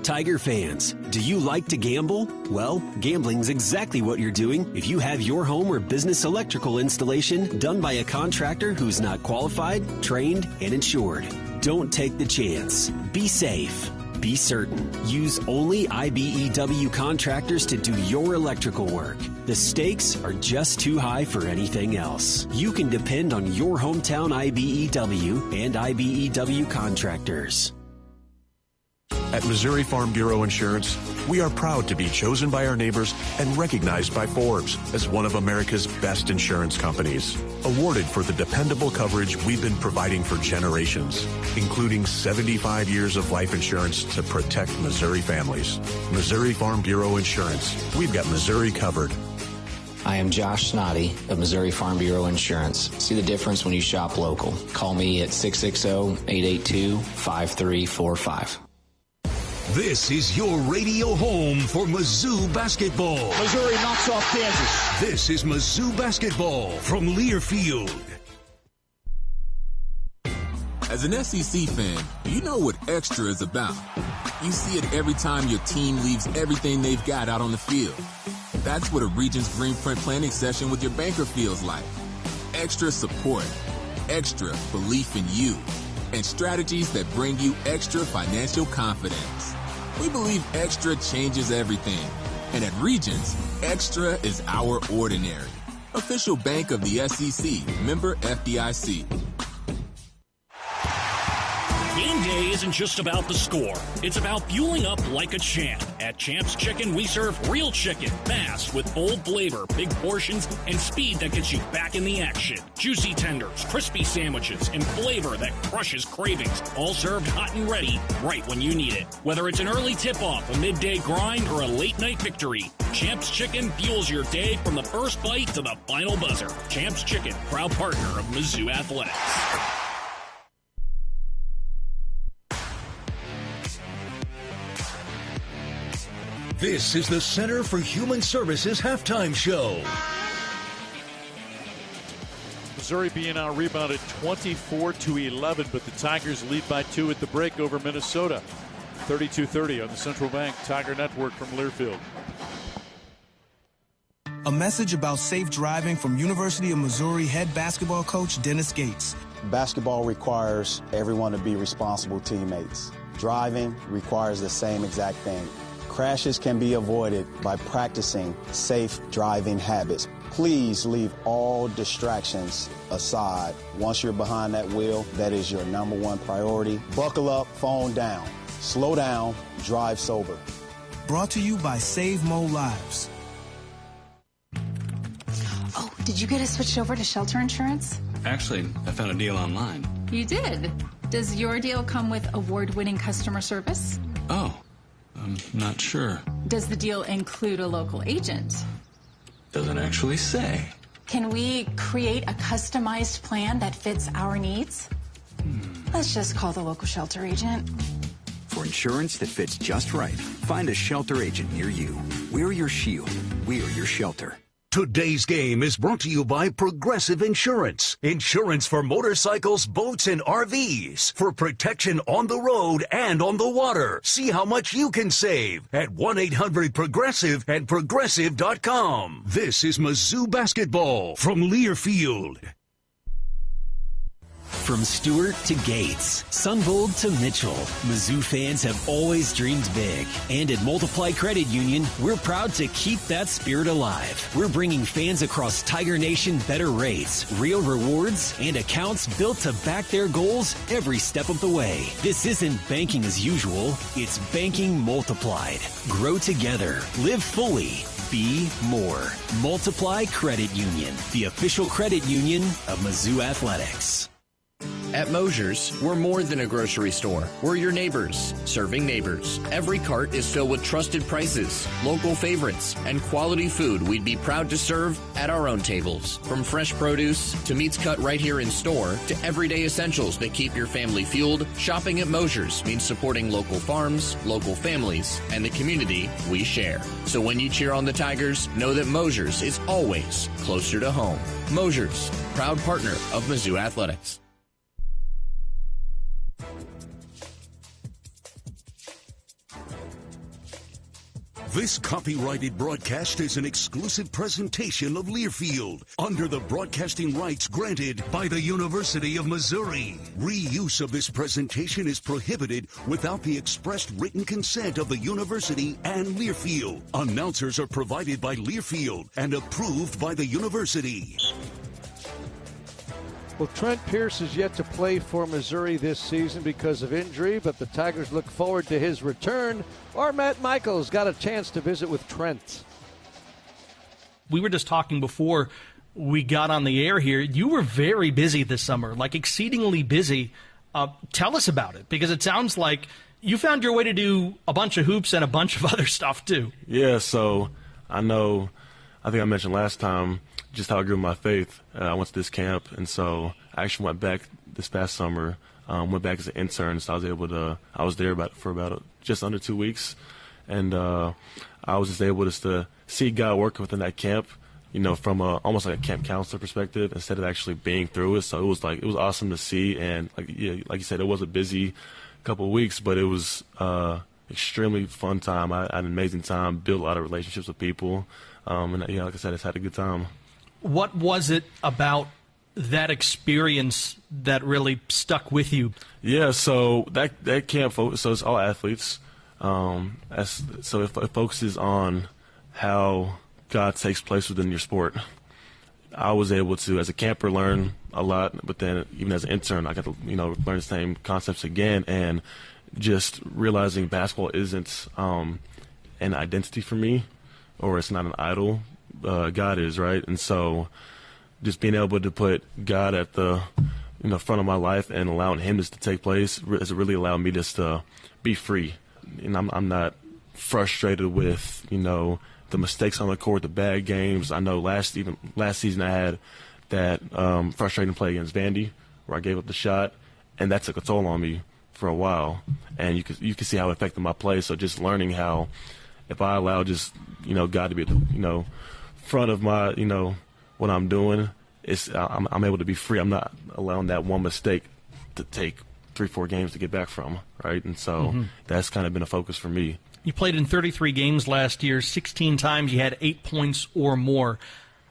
Tiger fans, do you like to gamble? Well, gambling's exactly what you're doing if you have your home or business electrical installation done by a contractor who's not qualified, trained, and insured. Don't take the chance. Be safe. Be certain. Use only IBEW contractors to do your electrical work. The stakes are just too high for anything else. You can depend on your hometown IBEW and IBEW contractors. At Missouri Farm Bureau Insurance, we are proud to be chosen by our neighbors and recognized by Forbes as one of America's best insurance companies. Awarded for the dependable coverage we've been providing for generations, including 75 years of life insurance to protect Missouri families. Missouri Farm Bureau Insurance. We've got Missouri covered. I am Josh Snoddy of Missouri Farm Bureau Insurance. See the difference when you shop local. Call me at 660-882-5345. This is your radio home for Mizzou basketball. Missouri knocks off Kansas. This is Mizzou basketball from Learfield. As an SEC fan, you know what extra is about. You see it every time your team leaves everything they've got out on the field. That's what a Regions Green Print planning session with your banker feels like. Extra support, extra belief in you, and strategies that bring you extra financial confidence. We believe extra changes everything. And at Regions, extra is our ordinary. Official bank of the SEC, member FDIC. Game day isn't just about the score. It's about fueling up like a champ. At Champ's Chicken, we serve real chicken, fast, with bold flavor, big portions, and speed that gets you back in the action. Juicy tenders, crispy sandwiches, and flavor that crushes cravings, all served hot and ready right when you need it. Whether it's an early tip-off, a midday grind, or a late-night victory, Champ's Chicken fuels your day from the first bite to the final buzzer. Champ's Chicken, proud partner of Mizzou Athletics. This is the Center for Human Services halftime show. Missouri being out rebounded 24-11, but the Tigers lead by 2 at the break over Minnesota. 32-30 on the Central Bank Tiger Network from Learfield. A message about safe driving from University of Missouri head basketball coach Dennis Gates. Basketball requires everyone to be responsible teammates. Driving requires the same exact thing. Crashes can be avoided by practicing safe driving habits. Please leave all distractions aside. Once you're behind that wheel, that is your number one priority. Buckle up, phone down. Slow down, drive sober. Brought to you by Save Mo Lives. Oh, did you get us switched over to shelter insurance? Actually, I found a deal online. You did? Does your deal come with award-winning customer service? Oh. I'm not sure. Does the deal include a local agent? Doesn't actually say. Can we create a customized plan that fits our needs? Let's just call the local shelter agent. For insurance that fits just right, find a shelter agent near you. We're your shield. We're your shelter. Today's game is brought to you by Progressive Insurance. Insurance for motorcycles, boats, and RVs. For protection on the road and on the water. See how much you can save at 1-800-PROGRESSIVE and Progressive.com. This is Mizzou basketball from Learfield. From Stewart to Gates, Sunvold to Mitchell, Mizzou fans have always dreamed big. And at Multiply Credit Union, we're proud to keep that spirit alive. We're bringing fans across Tiger Nation better rates, real rewards, and accounts built to back their goals every step of the way. This isn't banking as usual, it's banking multiplied. Grow together, live fully, be more. Multiply Credit Union, the official credit union of Mizzou Athletics. At Mosier's, we're more than a grocery store. We're your neighbors, serving neighbors. Every cart is filled with trusted prices, local favorites, and quality food we'd be proud to serve at our own tables. From fresh produce to meats cut right here in store to everyday essentials that keep your family fueled, shopping at Mosier's means supporting local farms, local families, and the community we share. So when you cheer on the Tigers, know that Mosier's is always closer to home. Mosier's, proud partner of Mizzou Athletics. This copyrighted broadcast is an exclusive presentation of Learfield under the broadcasting rights granted by the University of Missouri. Reuse of this presentation is prohibited without the expressed written consent of the university and Learfield. Announcers are provided by Learfield and approved by the university. Well, Trent Pierce is yet to play for Missouri this season because of injury, but the Tigers look forward to his return. Or Matt Michaels got a chance to visit with Trent. We were just talking before we got on the air here. You were very busy this summer, like exceedingly busy. Tell us about it, because it sounds like you found your way to do a bunch of hoops and a bunch of other stuff too. Yeah, so I think I mentioned last time just how I grew my faith. I went to this camp, and so I actually went back this past summer, went back as an intern, so I was there for about just under 2 weeks, and I was just able to see God working within that camp, from almost like a camp counselor perspective instead of actually being through it. So it was awesome to see, and like you said, it was a busy couple of weeks, but it was extremely fun time. I had an amazing time, built a lot of relationships with people, and like I said, it's had a good time. What was it about that experience that really stuck with you? Yeah, so that camp, so it's all athletes. So it focuses on how God takes place within your sport. I was able to, as a camper, learn a lot, but then even as an intern, I got to learn the same concepts again, and just realizing basketball isn't an identity for me, or it's not an idol. God is, right? And so just being able to put God at the front of my life and allowing him just to take place has really allowed me just to be free. And I'm not frustrated with the mistakes on the court, the bad games. I know last season I had that frustrating play against Vandy where I gave up the shot, and that took a toll on me for a while. And you could see how it affected my play. So just learning how, if I allow just God to be at the front of my what I'm doing, I'm able to be free. I'm not allowing that one mistake to take 3-4 games to get back from, right? And so that's kind of been a focus for me. You played in 33 games last year. 16 times you had 8 points or more.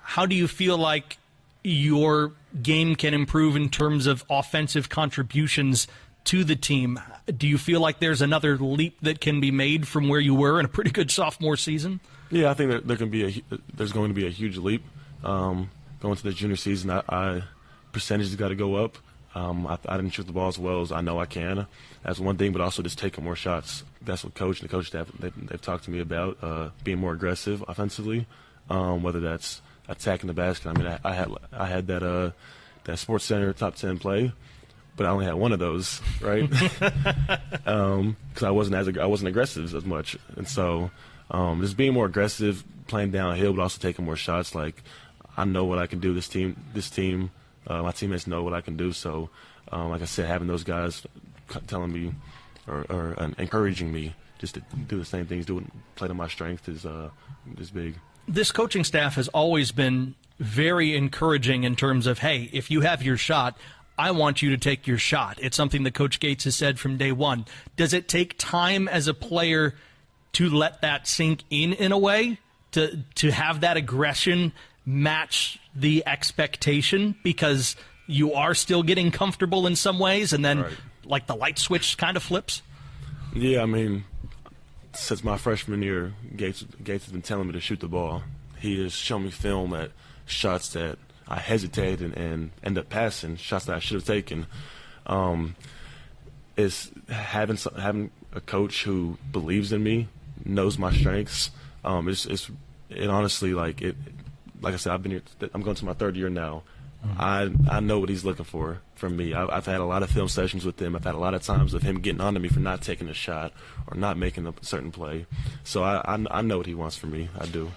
How do you feel like your game can improve in terms of offensive contributions to the team? Do you feel like there's another leap that can be made from where you were in a pretty good sophomore season? Yeah, I think that there's going to be a huge leap. Going to the junior season, percentage has got to go up. I didn't shoot the ball as well as I know I can. That's one thing, but also just taking more shots. That's what coach and the coach staff they've talked to me about, being more aggressive offensively, whether that's attacking the basket. I mean, I had that Sports Center top 10 play, but I only had one of those, right? Because I wasn't aggressive as much, and so just being more aggressive, playing downhill, but also taking more shots. Like, I know what I can do. This team, my teammates know what I can do. So, like I said, having those guys telling me or encouraging me just to do the same things, play to my strength is big. This coaching staff has always been very encouraging in terms of, hey, if you have your shot, I want you to take your shot. It's something that Coach Gates has said from day one. Does it take time as a player to let that sink in a way, to have that aggression match the expectation, because you are still getting comfortable in some ways, and then like the light switch kind of flips? Yeah, I mean, since my freshman year, Gates has been telling me to shoot the ball. He has shown me film at shots that I hesitated and end up passing, shots that I should have taken. It's having a coach who believes in me, knows my strengths. It honestly, like I said, I've been here. I'm going to my third year now. I know what he's looking for from me. I've had a lot of film sessions with him. I've had a lot of times of him getting on to me for not taking a shot or not making a certain play. So I know what he wants from me. I do.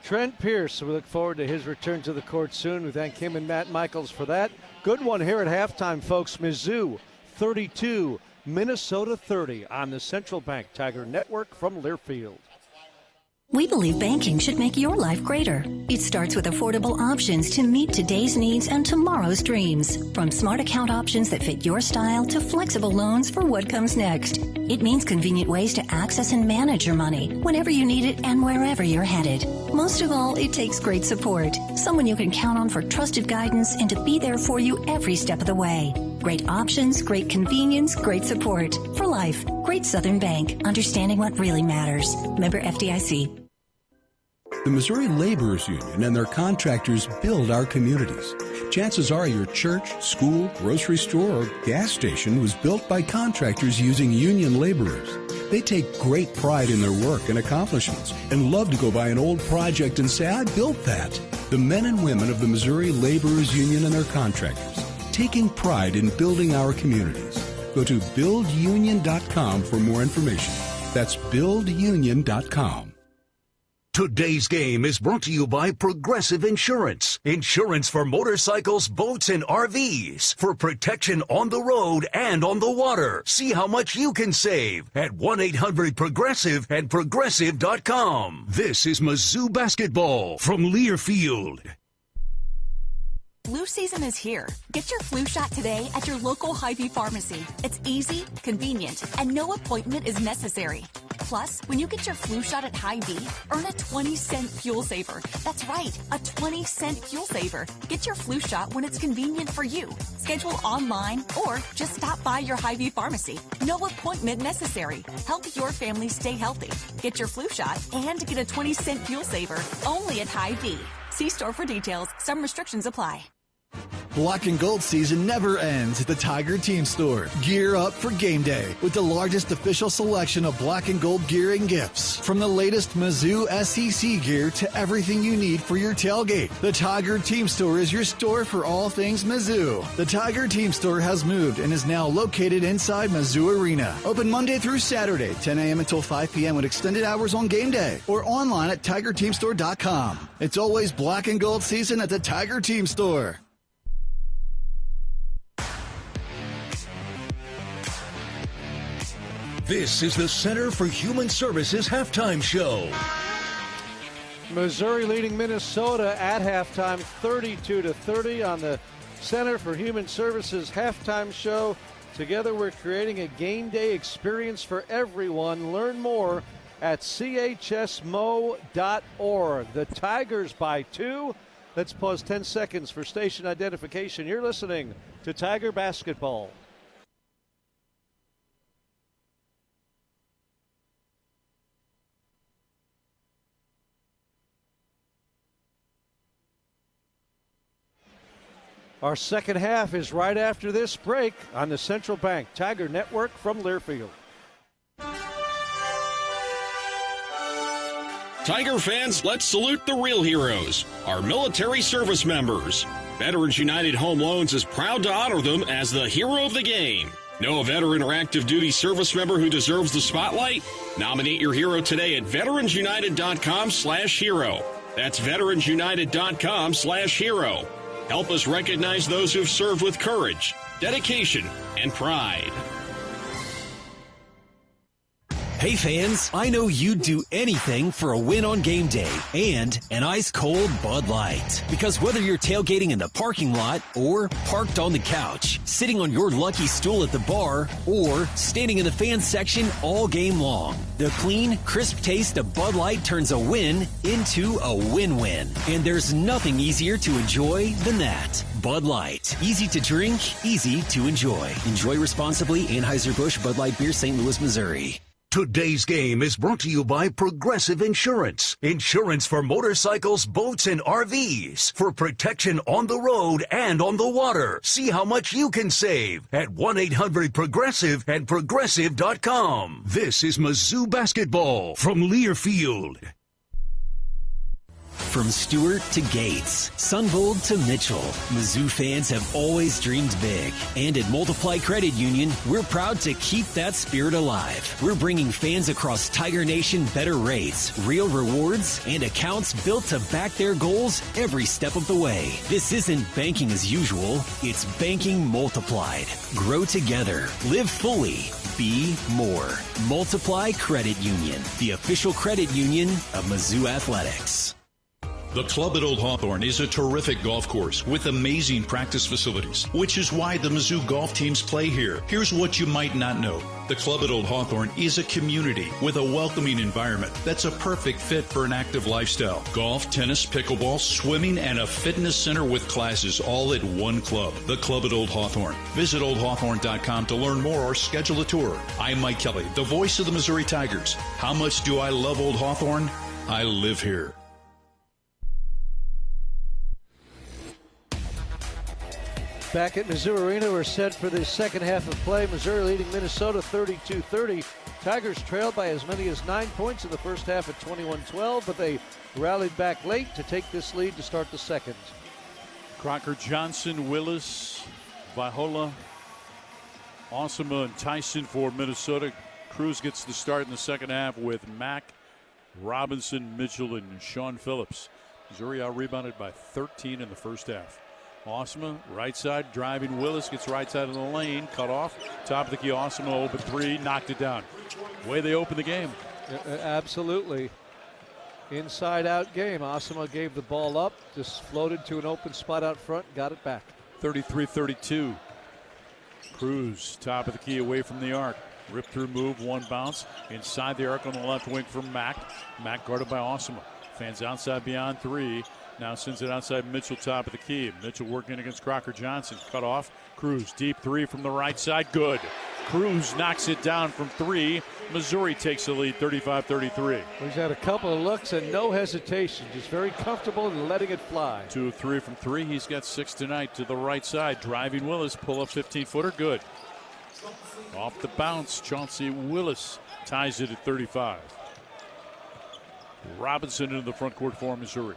Trent Pierce, we look forward to his return to the court soon. We thank him and Matt Michaels for that. Good one here at halftime, folks. Mizzou 32, Minnesota 30 on the Central Bank Tiger Network from Learfield. We believe banking should make your life greater. It starts with affordable options to meet today's needs and tomorrow's dreams. From smart account options that fit your style to flexible loans for what comes next. It means convenient ways to access and manage your money whenever you need it and wherever you're headed. Most of all, it takes great support. Someone you can count on for trusted guidance and to be there for you every step of the way. Great options, great convenience, great support. For life, Great Southern Bank. Understanding what really matters. Member FDIC. The Missouri Laborers Union and their contractors build our communities. Chances are your church, school, grocery store, or gas station was built by contractors using union laborers. They take great pride in their work and accomplishments and love to go by an old project and say, I built that. The men and women of the Missouri Laborers Union and their contractors, taking pride in building our communities. Go to buildunion.com for more information. That's buildunion.com. Today's game is brought to you by Progressive Insurance. Insurance for motorcycles, boats, and RVs. For protection on the road and on the water. See how much you can save at 1-800-PROGRESSIVE and Progressive.com. This is Mizzou basketball from Learfield. Flu season is here. Get your flu shot today at your local Hy-Vee pharmacy. It's easy, convenient, and no appointment is necessary. Plus, when you get your flu shot at Hy-Vee, earn a 20-cent fuel saver. That's right, a 20-cent fuel saver. Get your flu shot when it's convenient for you. Schedule online or just stop by your Hy-Vee pharmacy. No appointment necessary. Help your family stay healthy. Get your flu shot and get a 20-cent fuel saver only at Hy-Vee. See store for details. Some restrictions apply. Black and Gold season never ends at the Tiger Team Store. Gear up for game day with the largest official selection of black and gold gear and gifts. From the latest Mizzou SEC gear to everything you need for your tailgate. The Tiger Team Store is your store for all things Mizzou. The Tiger Team Store has moved and is now located inside Mizzou Arena. Open Monday through Saturday, 10 a.m. until 5 p.m. with extended hours on game day. Or online at TigerTeamStore.com. It's always black and gold season at the Tiger Team Store. This is the Center for Human Services halftime show. Missouri leading Minnesota at halftime, 32-30 on the Center for Human Services halftime show. Together we're creating a game day experience for everyone. Learn more at chsmo.org. The Tigers by 2. Let's pause 10 seconds for station identification. You're listening to Tiger Basketball. Our second half is right after this break on the Central Bank Tiger Network from Learfield. Tiger fans, let's salute the real heroes, our military service members. Veterans United Home Loans is proud to honor them as the hero of the game. Know a veteran or active duty service member who deserves the spotlight? Nominate your hero today at veteransunited.com/hero. That's veteransunited.com/hero. Help us recognize those who've served with courage, dedication, and pride. Hey fans, I know you'd do anything for a win on game day and an ice-cold Bud Light. Because whether you're tailgating in the parking lot or parked on the couch, sitting on your lucky stool at the bar, or standing in the fan section all game long, the clean, crisp taste of Bud Light turns a win into a win-win. And there's nothing easier to enjoy than that. Bud Light. Easy to drink, easy to enjoy. Enjoy responsibly. Anheuser-Busch Bud Light Beer, St. Louis, Missouri. Today's game is brought to you by Progressive Insurance. Insurance for motorcycles, boats, and RVs. For protection on the road and on the water. See how much you can save at 1-800-PROGRESSIVE and Progressive.com. This is Mizzou basketball from Learfield. From Stewart to Gates, Sunvold to Mitchell, Mizzou fans have always dreamed big. And at Multiply Credit Union, we're proud to keep that spirit alive. We're bringing fans across Tiger Nation better rates, real rewards, and accounts built to back their goals every step of the way. This isn't banking as usual, it's banking multiplied. Grow together, live fully, be more. Multiply Credit Union, the official credit union of Mizzou Athletics. The Club at Old Hawthorne is a terrific golf course with amazing practice facilities, which is why the Mizzou golf teams play here. Here's what you might not know. The Club at Old Hawthorne is a community with a welcoming environment that's a perfect fit for an active lifestyle. Golf, tennis, pickleball, swimming, and a fitness center with classes all at one club. The Club at Old Hawthorne. Visit oldhawthorne.com to learn more or schedule a tour. I'm Mike Kelly, the voice of the Missouri Tigers. How much do I love Old Hawthorne? I live here. Back at Mizzou Arena, we're set for the second half of play. Missouri leading Minnesota 32-30. Tigers trailed by as many as 9 points in the first half at 21-12, but they rallied back late to take this lead to start the second. Crocker, Johnson, Willis, Vaihola, Osama, and Tyson for Minnesota. Cruz gets the start in the second half with Mack, Robinson, Mitchell, and Sean Phillips. Missouri out-rebounded by 13 in the first half. Osama, right side, driving Willis, gets right side of the lane, cut off. Top of the key, Osama, open three, knocked it down. Way they opened the game. Absolutely. Inside-out game. Osama gave the ball up, just floated to an open spot out front, got it back. 33-32. Cruz, top of the key, away from the arc. Rip through move, one bounce. Inside the arc on the left wing from Mack. Mack guarded by Osama. Fans outside beyond three. Now sends it outside Mitchell, top of the key. Mitchell working against Crocker Johnson. Cut off. Cruz, deep three from the right side. Good. Cruz knocks it down from three. Missouri takes the lead, 35-33. He's had a couple of looks and no hesitation. Just very comfortable in letting it fly. 2 of 3 from three. He's got 6 tonight to the right side. Driving Willis. Pull up 15-footer. Good. Off the bounce. Chauncey Willis ties it at 35. Robinson into the front court for Missouri.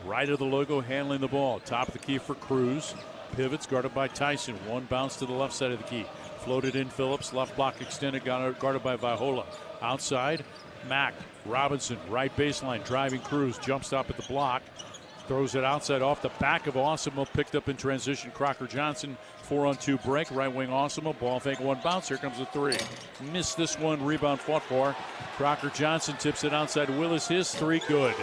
Right of the logo, handling the ball. Top of the key for Cruz. Pivots guarded by Tyson. One bounce to the left side of the key. Floated in Phillips. Left block extended, guarded by Vaihola. Outside, Mack. Robinson, right baseline, driving Cruz. Jump stop at the block. Throws it outside off the back of Osama. Picked up in transition, Crocker Johnson. 4-on-2 break. Right wing Osama. Ball fake, one bounce. Here comes the three. Missed this one. Rebound fought for. Crocker Johnson tips it outside Willis. His three, good.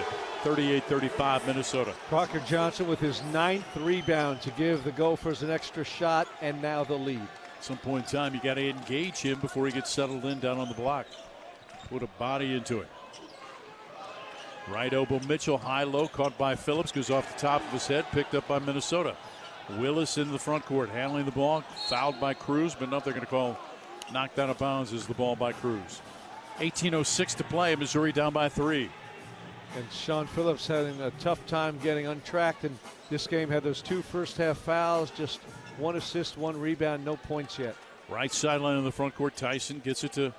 38-35 Minnesota. Crocker Johnson with his 9th rebound to give the Gophers an extra shot and now the lead. At some point in time, you got to engage him before he gets settled in down on the block. Put a body into it. Right elbow Mitchell, high-low, caught by Phillips, goes off the top of his head, picked up by Minnesota. Willis in the front court, handling the ball, fouled by Cruz, but no, they're going to call knocked out of bounds as the ball by Cruz. 18:06 to play, Missouri down by 3. And Sean Phillips having a tough time getting untracked, and this game had those 2 first-half fouls, just 1 assist, 1 rebound, no points yet. Right sideline in the front court, Tyson gets it to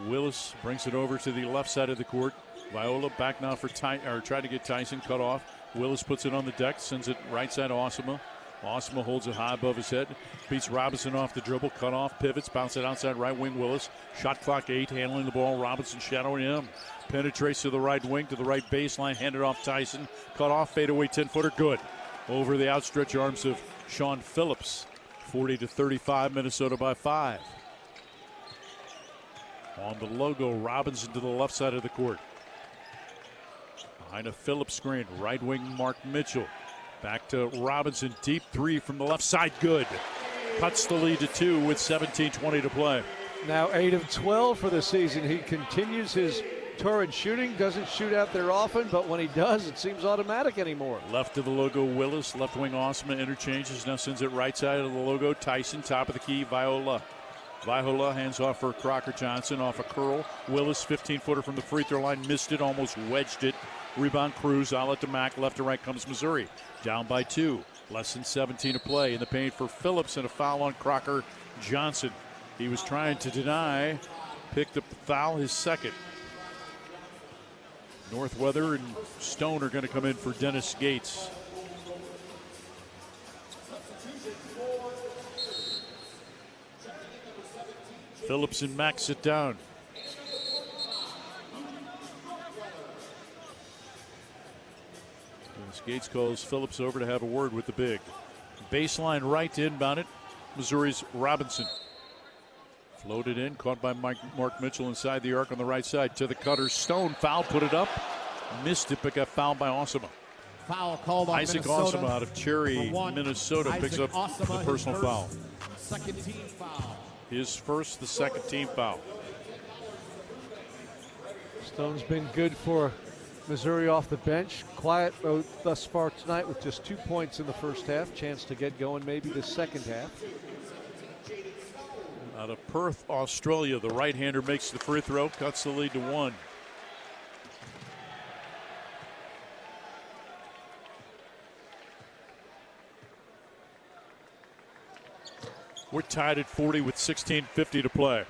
Willis, brings it over to the left side of the court. Viola back now for tried to get Tyson, cut off. Willis puts it on the deck, sends it right side to Osama. Osama holds it high above his head, beats Robinson off the dribble, cut off, pivots, bounce it outside right wing Willis. Shot clock 8, handling the ball, Robinson shadowing him. Penetrates to the right wing, to the right baseline, handed off Tyson. Cut off, fadeaway 10-footer, good. Over the outstretched arms of Sean Phillips. 40-35, Minnesota by 5. On the logo, Robinson to the left side of the court. Behind a Phillips screen, right wing Mark Mitchell. Back to Robinson, deep three from the left side, good. Cuts the lead to 2 with 17:20 to play. Now 8 of 12 for the season. He continues his torrid shooting, doesn't shoot out there often, but when he does, it seems automatic anymore. Left of the logo, Willis, left wing Osman interchanges, now sends it right side of the logo, Tyson, top of the key, Viola. Vaihola hands off for Crocker Johnson off a curl. Willis, 15-footer from the free throw line, missed it, almost wedged it. Rebound Cruz, outlet to Mack, left to right comes Missouri. Down by 2, less than 17 to play. In the paint for Phillips and a foul on Crocker Johnson. He was trying to deny, picked up the foul, his second. Northweather and Stone are going to come in for Dennis Gates. Phillips and Mack sit down. Dennis Gates calls Phillips over to have a word with the big. Baseline right to inbound it. Missouri's Robinson. Floated in, caught by Mark Mitchell inside the arc on the right side. To the cutter, Stone, foul, put it up. Missed it, but got fouled by Osama. Foul called on Isaac Minnesota. Osama out of Cherry, Minnesota, picks up the personal foul. Second team foul. His first, the second team foul. Stone's been good for Missouri off the bench. Quiet thus far tonight with just 2 points in the first half. Chance to get going maybe the second half. Out of Perth, Australia, the right-hander makes the free throw, cuts the lead to 1. We're tied at 40 with 16:50 to play.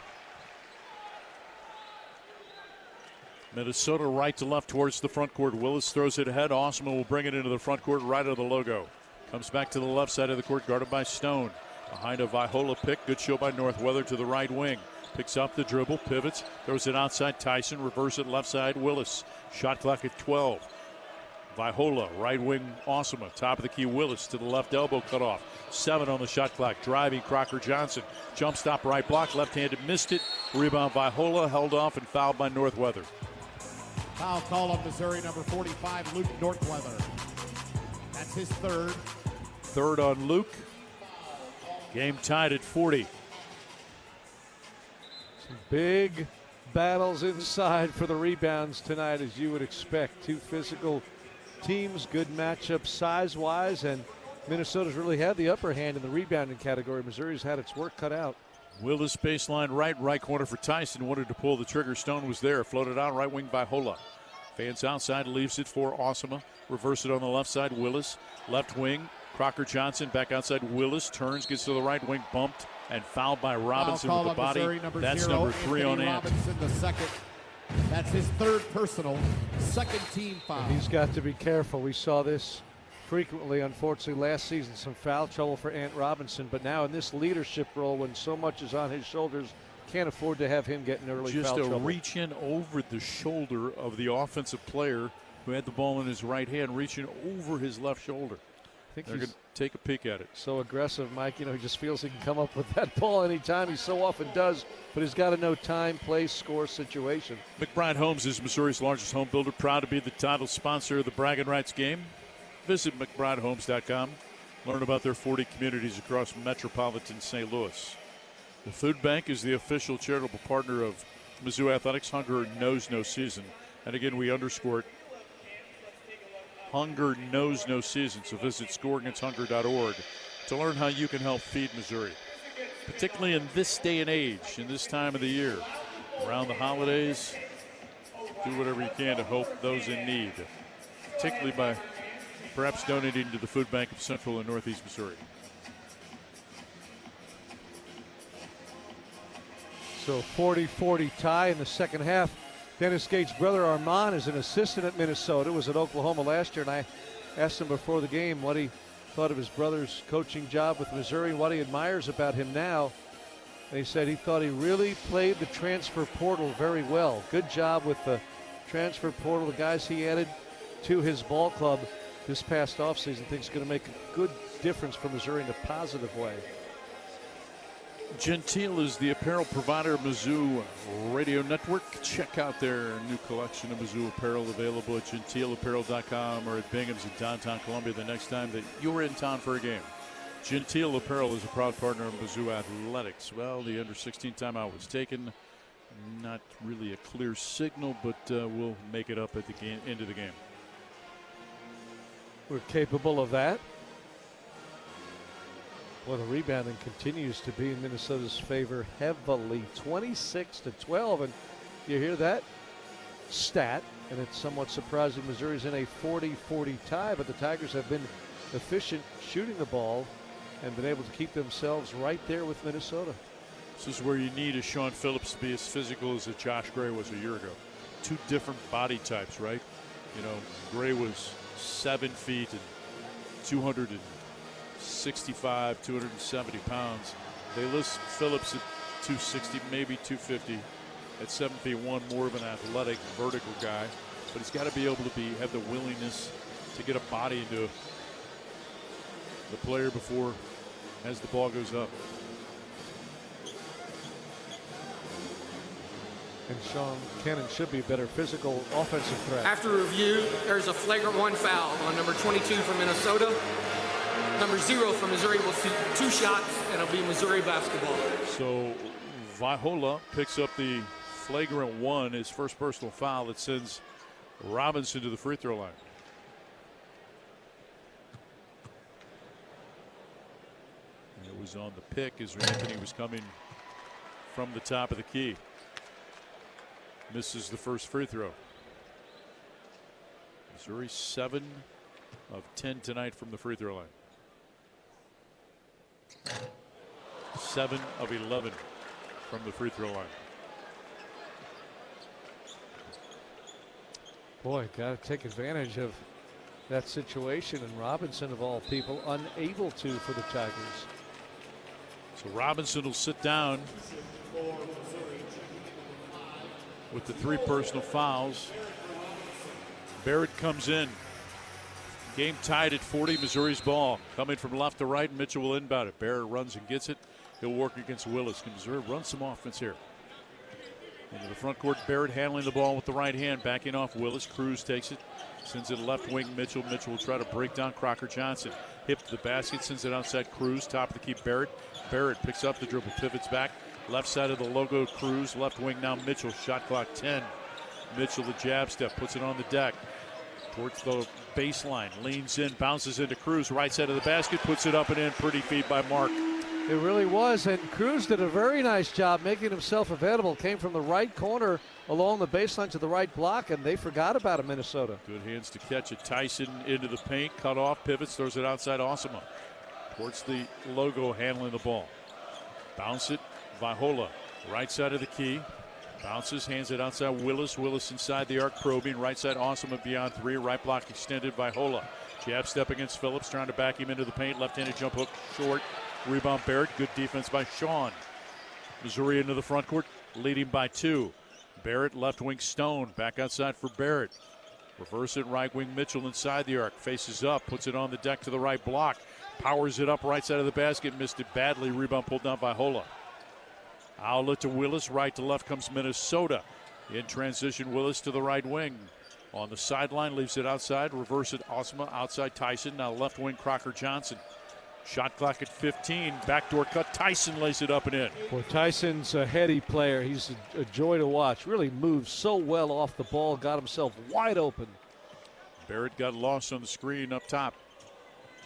Minnesota right to left towards the front court. Willis throws it ahead. Osman will bring it into the front court right of the logo. Comes back to the left side of the court, guarded by Stone. Behind a Vaihola pick. Good show by Northweather to the right wing. Picks up the dribble, pivots, throws it outside Tyson. Reverse it left side, Willis. Shot clock at 12. Vaihola, right wing, Osama. Top of the key, Willis to the left elbow, cut off. 7 on the shot clock. Driving, Crocker Johnson. Jump stop, right block, left-handed, missed it. Rebound, Vaihola, held off and fouled by Northweather. Foul call on Missouri, number 45, Luke Northweather. That's his third. Third on Luke. Game tied at 40. Some big battles inside for the rebounds tonight, as you would expect. Two physical teams, good matchup size-wise, and Minnesota's really had the upper hand in the rebounding category. Missouri's had its work cut out. Willis baseline right corner for Tyson. Wanted to pull the trigger. Stone was there. Floated out right wing by Hola. Fans outside, leaves it for Osama. Reverse it on the left side. Willis. Left wing. Crocker Johnson back outside. Willis turns, gets to the right wing, bumped and fouled by Robinson with the body. Missouri, That's 0, number 3 on Ant. Robinson, the second. That's his third personal. Second team foul. And he's got to be careful. We saw this frequently, unfortunately, last season. Some foul trouble for Ant Robinson. But now in this leadership role, when so much is on his shoulders, can't afford to have him get in early foul trouble. Just a reach in over the shoulder of the offensive player who had the ball in his right hand, reaching over his left shoulder. I think they're he's going to take a peek at it. So aggressive, Mike. You know, he just feels he can come up with that ball anytime. He so often does, but he's got to know time, place, score, situation. McBride Homes is Missouri's largest home builder, proud to be the title sponsor of the Bragging Rights game. Visit McBrideHomes.com. Learn about their 40 communities across metropolitan St. Louis. The Food Bank is the official charitable partner of Mizzou Athletics. Hunger knows no season. And again, we underscore it. Hunger knows no season. So visit scoreagainsthunger.org to learn how you can help feed Missouri, particularly in this day and age, in this time of the year. Around the holidays, do whatever you can to help those in need, particularly by perhaps donating to the Food Bank of Central and Northeast Missouri. So 40-40 tie in the second half. Dennis Gates' brother Armand is an assistant at Minnesota, was at Oklahoma last year, and I asked him before the game what he thought of his brother's coaching job with Missouri and what he admires about him now. And he said he thought he really played the transfer portal very well. Good job with the transfer portal, the guys he added to his ball club this past offseason. Thinks going to make a good difference for Missouri in a positive way. Gentile is the apparel provider of Mizzou Radio Network. Check out their new collection of Mizzou apparel available at gentileapparel.com or at Bingham's in downtown Columbia the next time that you're in town for a game. Gentile Apparel is a proud partner of Mizzou Athletics. Well, the under-16 timeout was taken. Not really a clear signal, but we'll make it up at the end of the game. We're capable of that. Well, the rebounding continues to be in Minnesota's favor heavily, 26-12, and you hear that stat, and it's somewhat surprising. Missouri's in a 40-40 tie, but the Tigers have been efficient shooting the ball and been able to keep themselves right there with Minnesota. This is where you need a Sean Phillips to be as physical as a Josh Gray was a year ago. two different body types, right? You know, Gray was 7 feet and 265, 270 pounds. They list Phillips at 260, maybe 250. At 7 feet 1, more of an athletic, vertical guy. But he's got to be able to have the willingness to get a body into the player before as the ball goes up. And Sean Cannon should be a better physical offensive threat. After review, there's a flagrant 1 foul on number 22 from Minnesota. Number 0 from Missouri will shoot 2 shots, and it'll be Missouri basketball. So Vaihola picks up the flagrant 1, his first personal foul that sends Robinson to the free throw line. And it was on the pick as Anthony was coming from the top of the key. Misses the first free throw. Missouri 7 of 10 tonight from the free throw line. 7 of 11 from the free throw line. Boy, got to take advantage of that situation, and Robinson, of all people, unable to for the Tigers. So Robinson will sit down with the 3 personal fouls. Barrett comes in. Game tied at 40. Missouri's ball coming from left to right. Mitchell will inbound it. Barrett runs and gets it. He'll work against Willis. Can Missouri run some offense here? Into the front court, Barrett handling the ball with the right hand, backing off Willis. Cruz takes it, sends it left wing Mitchell. Mitchell will try to break down Crocker Johnson. Hip to the basket, sends it outside Cruz. Top of the key, Barrett. Barrett picks up the dribble, pivots back. Left side of the logo, Cruz. Left wing now Mitchell. Shot clock 10. Mitchell, the jab step, puts it on the deck. Towards the baseline, leans in, bounces into Cruz. Right side of the basket, puts it up and in. Pretty feed by Mark. It really was, and Cruz did a very nice job making himself available. Came from the right corner along the baseline to the right block, and they forgot about him, Minnesota. Good hands to catch it. Tyson into the paint, cut off, pivots, throws it outside Osama. Towards the logo, handling the ball. Bounce it, Vaihola, right side of the key. Bounces, hands it outside Willis. Willis inside the arc, probing. Right side, Osama beyond 3. Right block extended, Vaihola. Jab step against Phillips, trying to back him into the paint. Left-handed jump hook, short. Rebound Barrett. Good defense by Sean. Missouri into the front court, leading by 2. Barrett, left wing Stone. Back outside for Barrett. Reverse it, right wing Mitchell inside the arc. Faces up, puts it on the deck to the right block. Powers it up, right side of the basket. Missed it badly. Rebound pulled down by Hola. Outlet to Willis. Right to left comes Minnesota. In transition, Willis to the right wing. On the sideline, leaves it outside. Reverse it, Osama. Outside Tyson. Now left wing Crocker Johnson. Shot clock at 15. Backdoor cut. Tyson lays it up and in. Boy, Tyson's a heady player. He's a joy to watch. Really moves so well off the ball. Got himself wide open. Barrett got lost on the screen up top.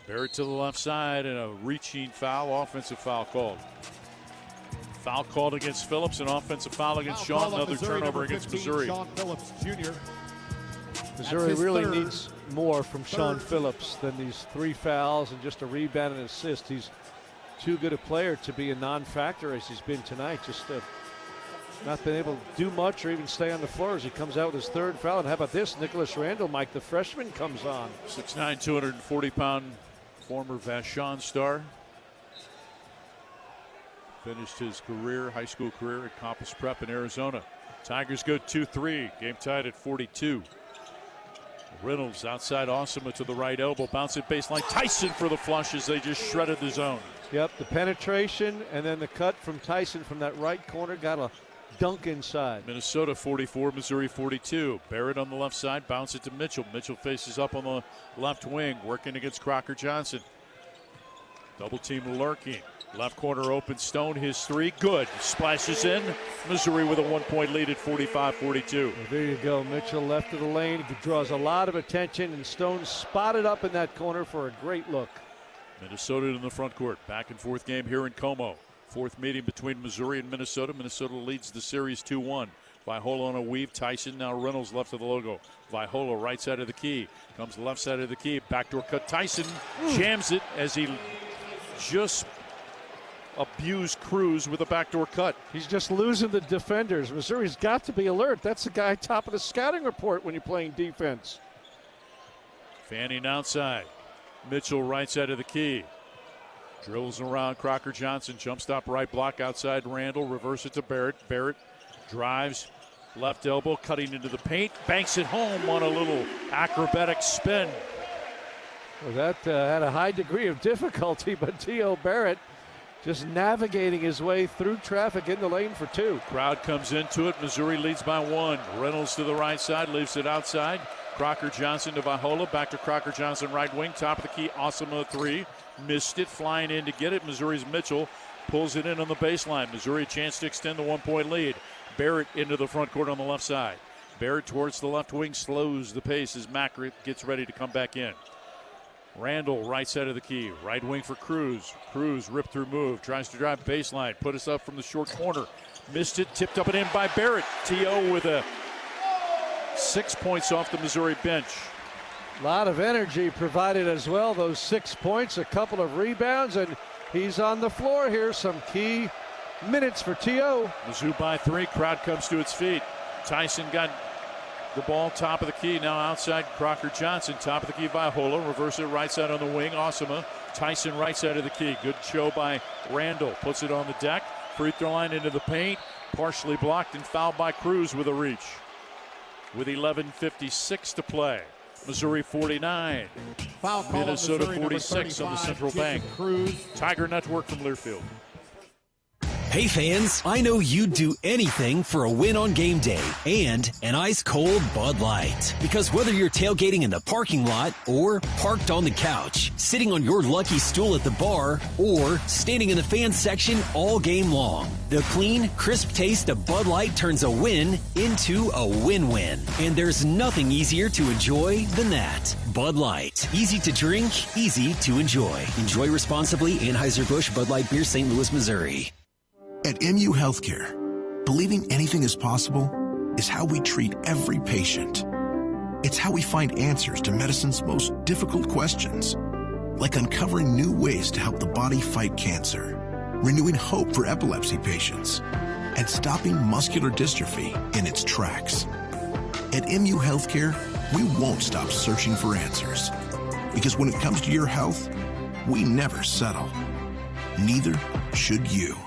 Barrett to the left side and a reaching foul. Offensive foul called. Foul called against Phillips. An offensive foul against Sean. Another turnover against Missouri. Sean Phillips Jr. Missouri really needs more from Sean Phillips than these 3 fouls and just a rebound and assist. He's too good a player to be a non-factor as he's been tonight. Just not been able to do much or even stay on the floor as he comes out with his 3rd foul. And how about this? Nicholas Randall, Mike, the freshman, comes on. 6'9", 240-pound former Vashon star. Finished his career, high school career at Campus Prep in Arizona. Tigers go 2-3. Game tied at 42. Reynolds outside Osama to the right elbow. Bounce it baseline. Tyson for the flush as they just shredded the zone. Yep, the penetration and then the cut from Tyson from that right corner. Got a dunk inside. Minnesota 44, Missouri 42. Barrett on the left side. Bounce it to Mitchell. Mitchell faces up on the left wing. Working against Crocker Johnson. Double team lurking. Left corner open. Stone, his 3. Good. Splashes in. Missouri with a 1-point lead at 45-42. Well, there you go. Mitchell left of the lane. He draws a lot of attention, and Stone spotted up in that corner for a great look. Minnesota in the front court. Back and forth game here in Como. 4th meeting between Missouri and Minnesota. Minnesota leads the series 2-1. Vaihola on a weave. Tyson, now Reynolds left of the logo. Vaihola right side of the key. Comes left side of the key. Backdoor cut. Tyson jams it as he just abuse Cruz with a backdoor cut. He's just losing the defenders. Missouri's got to be alert. That's the guy top of the scouting report when you're playing defense. Fanning outside. Mitchell right side of the key. Drills around Crocker Johnson. Jump stop right block outside Randall. Reverse it to Barrett. Barrett drives. Left elbow cutting into the paint. Banks it home on a little acrobatic spin. Well, that had a high degree of difficulty, but T.O. Barrett just navigating his way through traffic in the lane for two. Crowd comes into it. Missouri leads by one. Reynolds to the right side, leaves it outside. Crocker Johnson to Vahola. Back to Crocker Johnson, right wing. Top of the key, Osama three. Missed it, flying in to get it. Missouri's Mitchell pulls it in on the baseline. Missouri a chance to extend the 1-point lead. Barrett into the front court on the left side. Barrett towards the left wing, slows the pace as Mack gets ready to come back in. Randall, right side of the key. Right wing for Cruz. Cruz, rip through move. Tries to drive baseline. Put us up from the short corner. Missed it. Tipped up and in by Barrett. T.O. with 6 points off the Missouri bench. A lot of energy provided as well. Those 6 points, a couple of rebounds, and he's on the floor here. Some key minutes for T.O. Mizzou by 3. Crowd comes to its feet. Tyson got the ball top of the key. Now outside Crocker Johnson. Top of the key by Hola. Reverse it right side on the wing. Osama. Tyson right side of the key. Good show by Randall. Puts it on the deck. Free throw line into the paint. Partially blocked and fouled by Cruz with a reach. With 11:56 to play. Missouri 49. Foul call Minnesota Missouri, 46 on the Central Bank. Cruz. Tiger Network from Learfield. Hey fans, I know you'd do anything for a win on game day and an ice-cold Bud Light. Because whether you're tailgating in the parking lot or parked on the couch, sitting on your lucky stool at the bar, or standing in the fan section all game long, the clean, crisp taste of Bud Light turns a win into a win-win. And there's nothing easier to enjoy than that. Bud Light. Easy to drink, easy to enjoy. Enjoy responsibly. Anheuser-Busch Bud Light Beer, St. Louis, Missouri. At MU Healthcare, believing anything is possible is how we treat every patient. It's how we find answers to medicine's most difficult questions, like uncovering new ways to help the body fight cancer, renewing hope for epilepsy patients, and stopping muscular dystrophy in its tracks. At MU Healthcare, we won't stop searching for answers, because when it comes to your health, we never settle. Neither should you.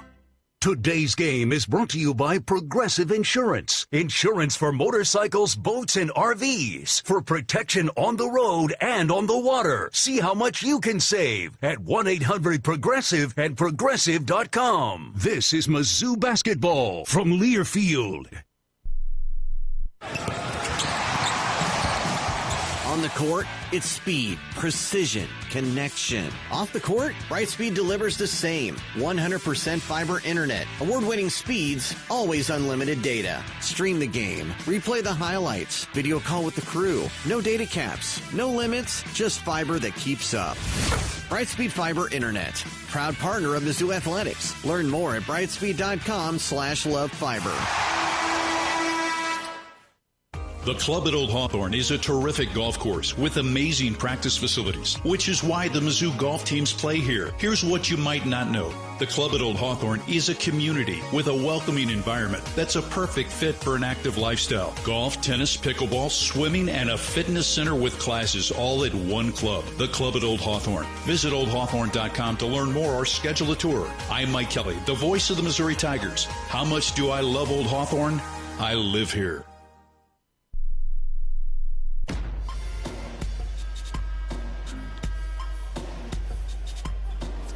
Today's game is brought to you by Progressive Insurance. Insurance for motorcycles, boats, and RVs. For protection on the road and on the water. See how much you can save at 1-800-PROGRESSIVE and Progressive.com. This is Mizzou basketball from Learfield. On the court, it's speed, precision, connection. Off the court, Brightspeed delivers the same. 100% fiber internet, award-winning speeds, always unlimited data. Stream the game, replay the highlights, video call with the crew. No data caps, no limits, just fiber that keeps up. Brightspeed Fiber Internet, proud partner of Mizzou Athletics. Learn more at brightspeed.com/lovefiber. The Club at Old Hawthorne is a terrific golf course with amazing practice facilities, which is why the Mizzou golf teams play here. Here's what you might not know. The Club at Old Hawthorne is a community with a welcoming environment that's a perfect fit for an active lifestyle. Golf, tennis, pickleball, swimming, and a fitness center with classes all at one club. The Club at Old Hawthorne. Visit oldhawthorne.com to learn more or schedule a tour. I'm Mike Kelly, the voice of the Missouri Tigers. How much do I love Old Hawthorne? I live here.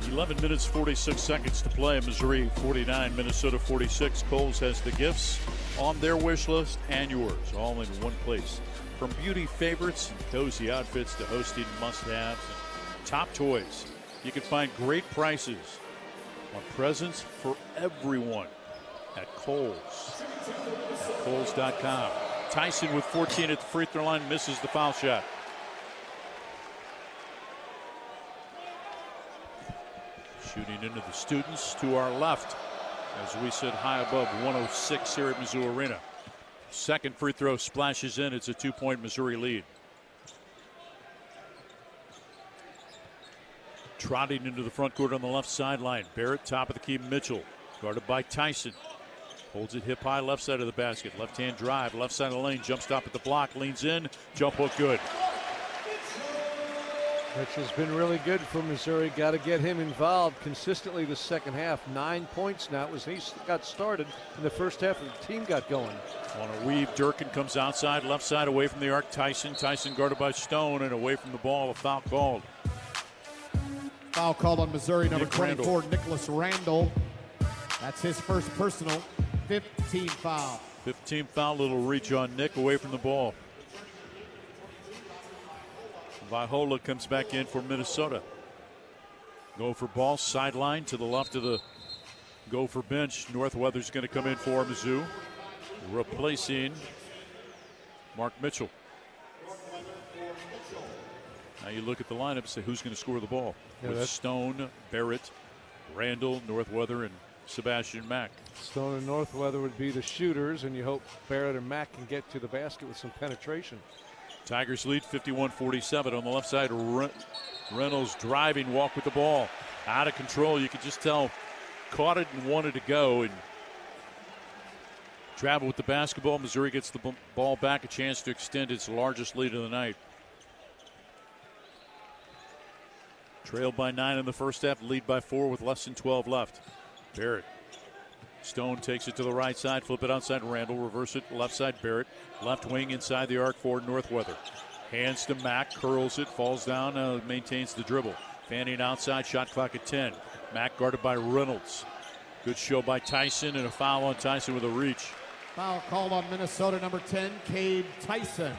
11 minutes, 46 seconds to play. Missouri 49, Minnesota 46. Kohl's has the gifts on their wish list and yours, all in one place. From beauty favorites and cozy outfits to hosting must-haves and top toys, you can find great prices on presents for everyone at Kohl's. At Kohl's.com. Tyson with 14 at the free throw line, misses the foul shot. Shooting into the students to our left as we sit high above 106 here at Mizzou Arena. Second free throw splashes in. It's a 2-point Missouri lead. Trotting into the front court on the left sideline. Barrett, top of the key, Mitchell. Guarded by Tyson. Holds it hip high, left side of the basket. Left hand drive, left side of the lane. Jump stop at the block, leans in. Jump hook good. Which has been really good for Missouri. Got to get him involved consistently the second half. 9 points now as he got started in the first half and the team got going. On a weave, Durkin comes outside, left side away from the arc. Tyson guarded by Stone and away from the ball. A foul called. Foul called on Missouri, number 24, Nicholas Randall. That's his first personal. 15 foul. 15 foul, little reach on Nick away from the ball. Vaihola comes back in for Minnesota. Gopher ball, sideline to the left of the Gopher bench. Northweather's going to come in for Mizzou, replacing Mark Mitchell. Now you look at the lineup and say who's going to score the ball. With Stone, Barrett, Randall, Northweather, and Sebastian Mack. Stone and Northweather would be the shooters, and you hope Barrett and Mack can get to the basket with some penetration. Tigers lead 51-47 on the left side. Reynolds driving, walk with the ball. Out of control, you could just tell. Caught it and wanted to go and travel with the basketball. Missouri gets the ball back, a chance to extend its largest lead of the night. Trailed by 9 in the first half, lead by 4 with less than 12 left. Barrett. Stone takes it to the right side, flip it outside Randall, reverse it left side Barrett. Left wing inside the arc for Northweather. Hands to Mack, curls it, falls down, maintains the dribble. Fanning outside, shot clock at 10. Mack guarded by Reynolds. Good show by Tyson and a foul on Tyson with a reach. Foul called on Minnesota, number 10, Cade Tyson.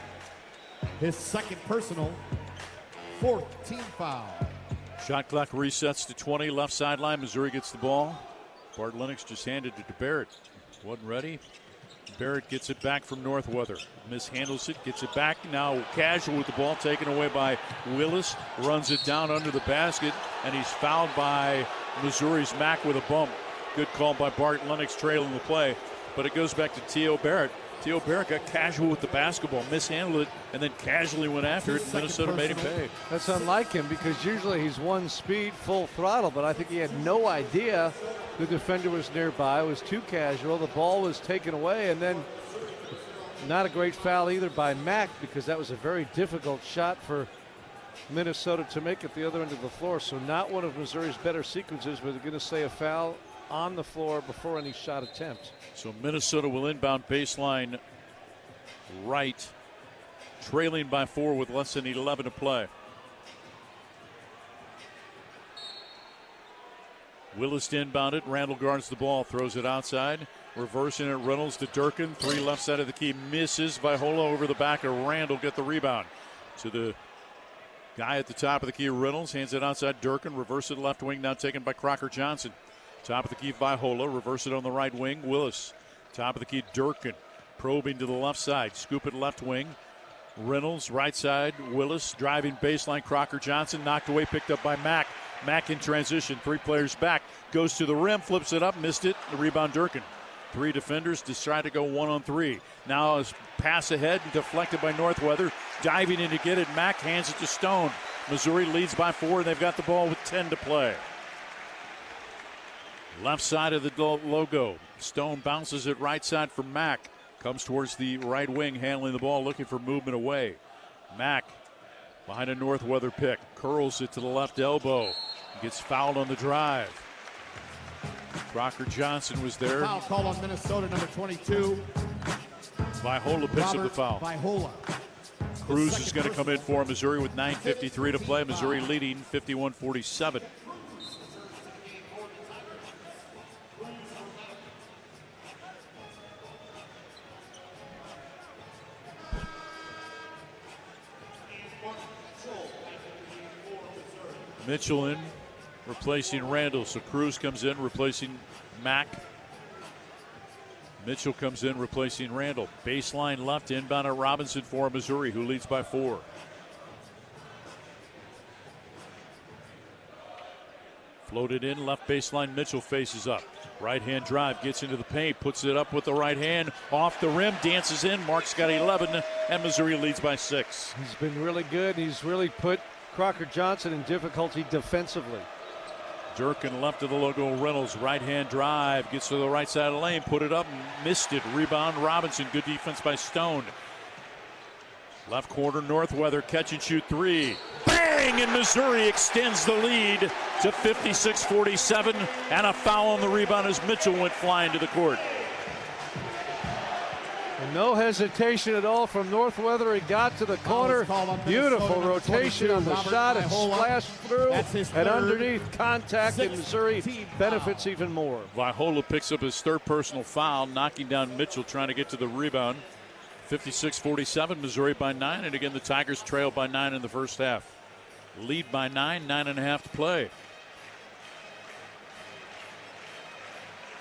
His second personal, 4th team foul. Shot clock resets to 20, left sideline. Missouri gets the ball. Bart Lennox just handed it to Barrett. Wasn't ready. Barrett gets it back from Northweather. Mishandles it, gets it back. Now casual with the ball, taken away by Willis. Runs it down under the basket, and he's fouled by Missouri's Mack with a bump. Good call by Bart Lennox, trailing the play. But it goes back to T.O. Barrett. T.O. Barrett got casual with the basketball, mishandled it, and then casually went after it. Minnesota made him pay. That's unlike him because usually he's one speed, full throttle, but I think he had no idea the defender was nearby. It was too casual. The ball was taken away, and then not a great foul either by Mack because that was a very difficult shot for Minnesota to make at the other end of the floor. So not one of Missouri's better sequences, but they're going to say a foul on the floor before any shot attempt. So Minnesota will inbound baseline right, trailing by 4 with less than 11 to play. Willis to inbound it. Randall guards the ball, throws it outside. Reversing it, Reynolds to Durkin. 3 left side of the key, misses. Vaihola over the back of Randall, get the rebound. To the guy at the top of the key, Reynolds. Hands it outside, Durkin. Reverse it left wing, now taken by Crocker Johnson. Top of the key, Vaihola. Reverse it on the right wing, Willis. Top of the key, Durkin. Probing to the left side. Scoop it left wing. Reynolds, right side. Willis driving baseline. Crocker Johnson knocked away, picked up by Mack. Mack in transition. 3 players back. Goes to the rim, flips it up, missed it. The rebound, Durkin. 3 defenders decide to go 1-on-3. Now a pass ahead and deflected by Northweather. Diving in to get it. Mack hands it to Stone. Missouri leads by 4. They've got the ball with 10 to play. Left side of the logo. Stone bounces it right side for Mack. Comes towards the right wing, handling the ball, looking for movement away. Mack behind a Northweather pick. Curls it to the left elbow. Gets fouled on the drive. Crocker Johnson was there. Foul call on Minnesota, number 22. Vaihola picks up the foul. Vaihola. Cruz is going to come in for Missouri with 9:53 to play. Missouri leading 51-47. Mitchell in, replacing Randall. So Cruz comes in, replacing Mack. Mitchell comes in, replacing Randall. Baseline left, inbound at Robinson for Missouri, who leads by 4. Floated in, left baseline, Mitchell faces up. Right-hand drive, gets into the paint, puts it up with the right hand, off the rim, dances in. Mark's got 11, and Missouri leads by 6. He's been really good. He's really put Crocker Johnson in difficulty defensively. Durkin left of the logo. Reynolds right-hand drive. Gets to the right side of the lane. Put it up. Missed it. Rebound Robinson. Good defense by Stone. Left corner Northweather. Catch and shoot three. Bang! And Missouri extends the lead to 56-47. And a foul on the rebound as Mitchell went flying to the court. And no hesitation at all from Northweather. He got to the corner. Beautiful rotation on the shot and splashed through and underneath contact, and Missouri benefits even more. Vaihola picks up his third personal foul, knocking down Mitchell trying to get to the rebound. 56-47, Missouri by 9, and again the Tigers trail by 9 in the first half. Lead by 9, 9.5 to play.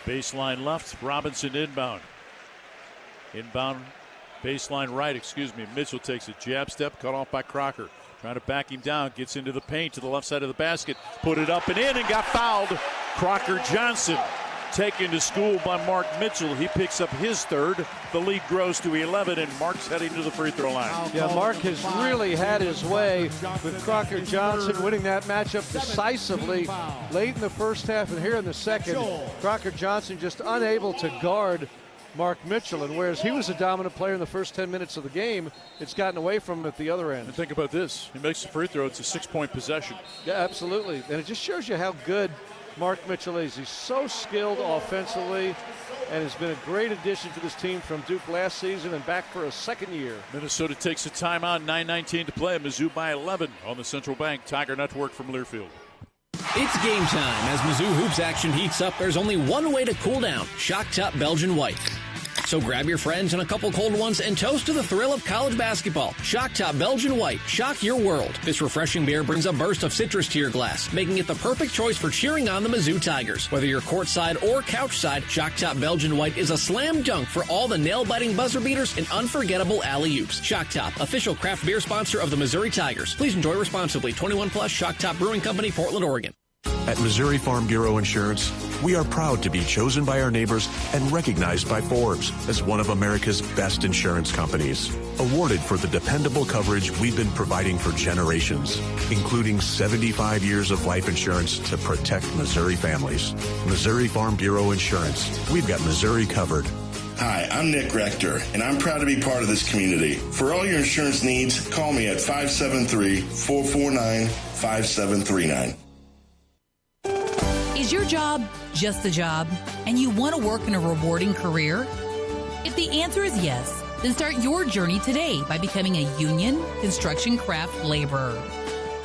Baseline left, Robinson inbound. Inbound, baseline right, Mitchell takes a jab step, cut off by Crocker. Trying to back him down, gets into the paint to the left side of the basket, put it up and in and got fouled. Crocker Johnson taken to school by Mark Mitchell. He picks up his third. The lead grows to 11, and Mark's heading to the free throw line. Yeah, Mark has really had his way with Crocker Johnson winning that matchup decisively late in the first half and here in the second. Crocker Johnson just unable to guard Mark Mitchell, and whereas he was a dominant player in the first 10 minutes of the game, it's gotten away from him at the other end. And think about this. He makes the free throw. It's a 6-point possession. Yeah, absolutely. And it just shows you how good Mark Mitchell is. He's so skilled offensively and has been a great addition to this team from Duke last season and back for a second year. Minnesota takes a timeout, 9:19 to play. Mizzou by 11 on the Central Bank Tiger Network from Learfield. It's game time. As Mizzou Hoops action heats up, there's only one way to cool down. Shock Top Belgian White. So grab your friends and a couple cold ones and toast to the thrill of college basketball. Shock Top Belgian White. Shock your world. This refreshing beer brings a burst of citrus to your glass, making it the perfect choice for cheering on the Mizzou Tigers. Whether you're courtside or couchside, Shock Top Belgian White is a slam dunk for all the nail-biting buzzer beaters and unforgettable alley-oops. Shock Top, official craft beer sponsor of the Missouri Tigers. Please enjoy responsibly. 21 plus, Shock Top Brewing Company, Portland, Oregon. At Missouri Farm Bureau Insurance, we are proud to be chosen by our neighbors and recognized by Forbes as one of America's best insurance companies. Awarded for the dependable coverage we've been providing for generations, including 75 years of life insurance to protect Missouri families. Missouri Farm Bureau Insurance. We've got Missouri covered. Hi, I'm Nick Rector, and I'm proud to be part of this community. For all your insurance needs, call me at 573-449-5739. Is your job just a job, and you want to work in a rewarding career? If the answer is yes, then start your journey today by becoming a union construction craft laborer.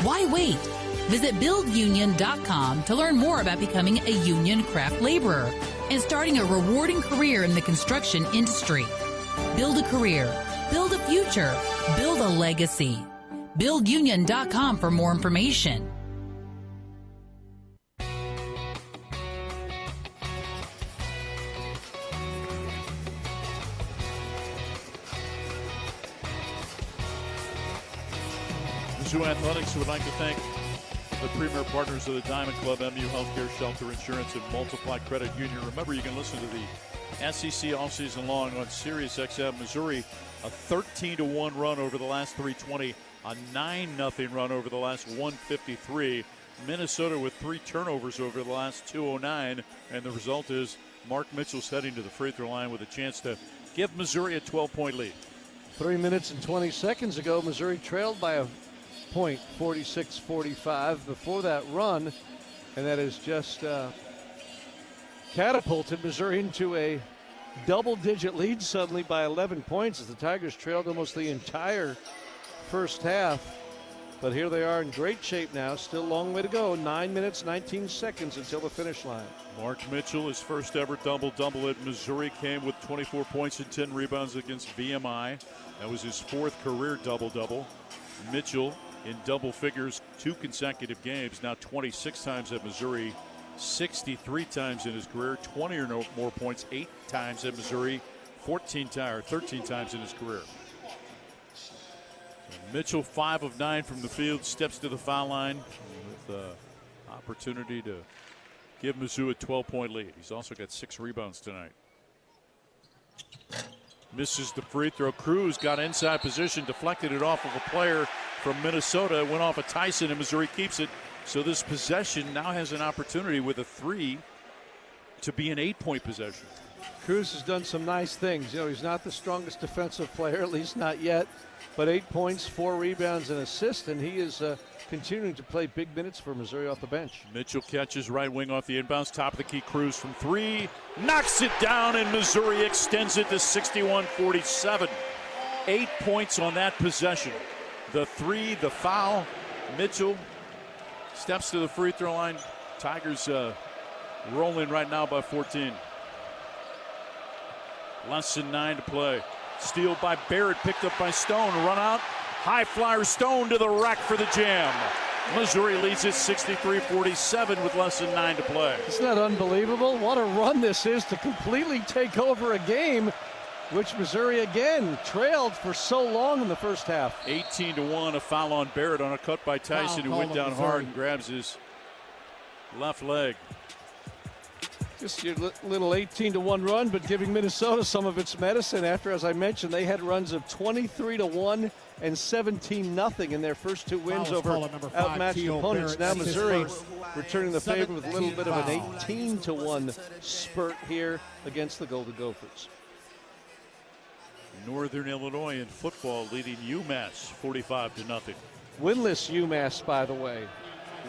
Why wait? Visit buildunion.com to learn more about becoming a union craft laborer and starting a rewarding career in the construction industry. Build a career, build a future, build a legacy. Buildunion.com for more information. Mizzou Athletics would like to thank the premier partners of the Diamond Club, MU Healthcare, Shelter Insurance, and Multiply Credit Union. Remember, you can listen to the SEC all season long on Sirius XM. Missouri, a 13-1 run over the last 320, a 9-0 run over the last 153. Minnesota with 3 turnovers over the last 209, and the result is Mark Mitchell's heading to the free throw line with a chance to give Missouri a 12-point lead. 3 minutes and 20 seconds ago, Missouri trailed by a point, 46-45 before that run, and that has just catapulted Missouri into a double-digit lead suddenly by 11 points as the Tigers trailed almost the entire first half. But here they are in great shape now. Still a long way to go. 9 minutes, 19 seconds until the finish line. Mark Mitchell, his first ever double-double at Missouri, came with 24 points and 10 rebounds against VMI. That was his 4th career double-double. Mitchell in double figures 2 consecutive games, now 26 times at Missouri, 63 times in his career, 20 or more points 8 times at Missouri, 13 times in his career. Mitchell 5 of 9 from the field, steps to the foul line with the opportunity to give Mizzou a 12-point lead. He's also got 6 rebounds tonight. Misses the free throw. Cruz got inside position, deflected it off of a player, from Minnesota. It went off of Tyson, and Missouri keeps it. So this possession now has an opportunity with a 3 to be an 8-point possession. Cruz has done some nice things. You know, he's not the strongest defensive player, at least not yet, but 8 points, 4 rebounds, and assists, and he is continuing to play big minutes for Missouri off the bench. Mitchell catches right wing off the inbounds, top of the key. Cruz from 3, knocks it down, and Missouri extends it to 61-47. 8 points on that possession. The 3, the foul. Mitchell steps to the free throw line. Tigers rolling right now by 14. Less than 9 to play. Steal by Barrett, picked up by Stone. Run out. High flyer Stone to the rack for the jam. Missouri leads it 63-47 with less than 9 to play. Isn't that unbelievable? What a run this is to completely take over a game, which Missouri again trailed for so long in the first half. 18-1, a foul on Barrett on a cut by Tyson, who went down hard and grabs his left leg. Just your little 18-1 run, but giving Minnesota some of its medicine after, as I mentioned, they had runs of 23-1 and 17-0 in their first 2 wins over outmatched opponents. Now Missouri returning the favor with a little bit of an 18-1 spurt here against the Golden Gophers. Northern Illinois in football leading UMass 45-0. Winless UMass, by the way.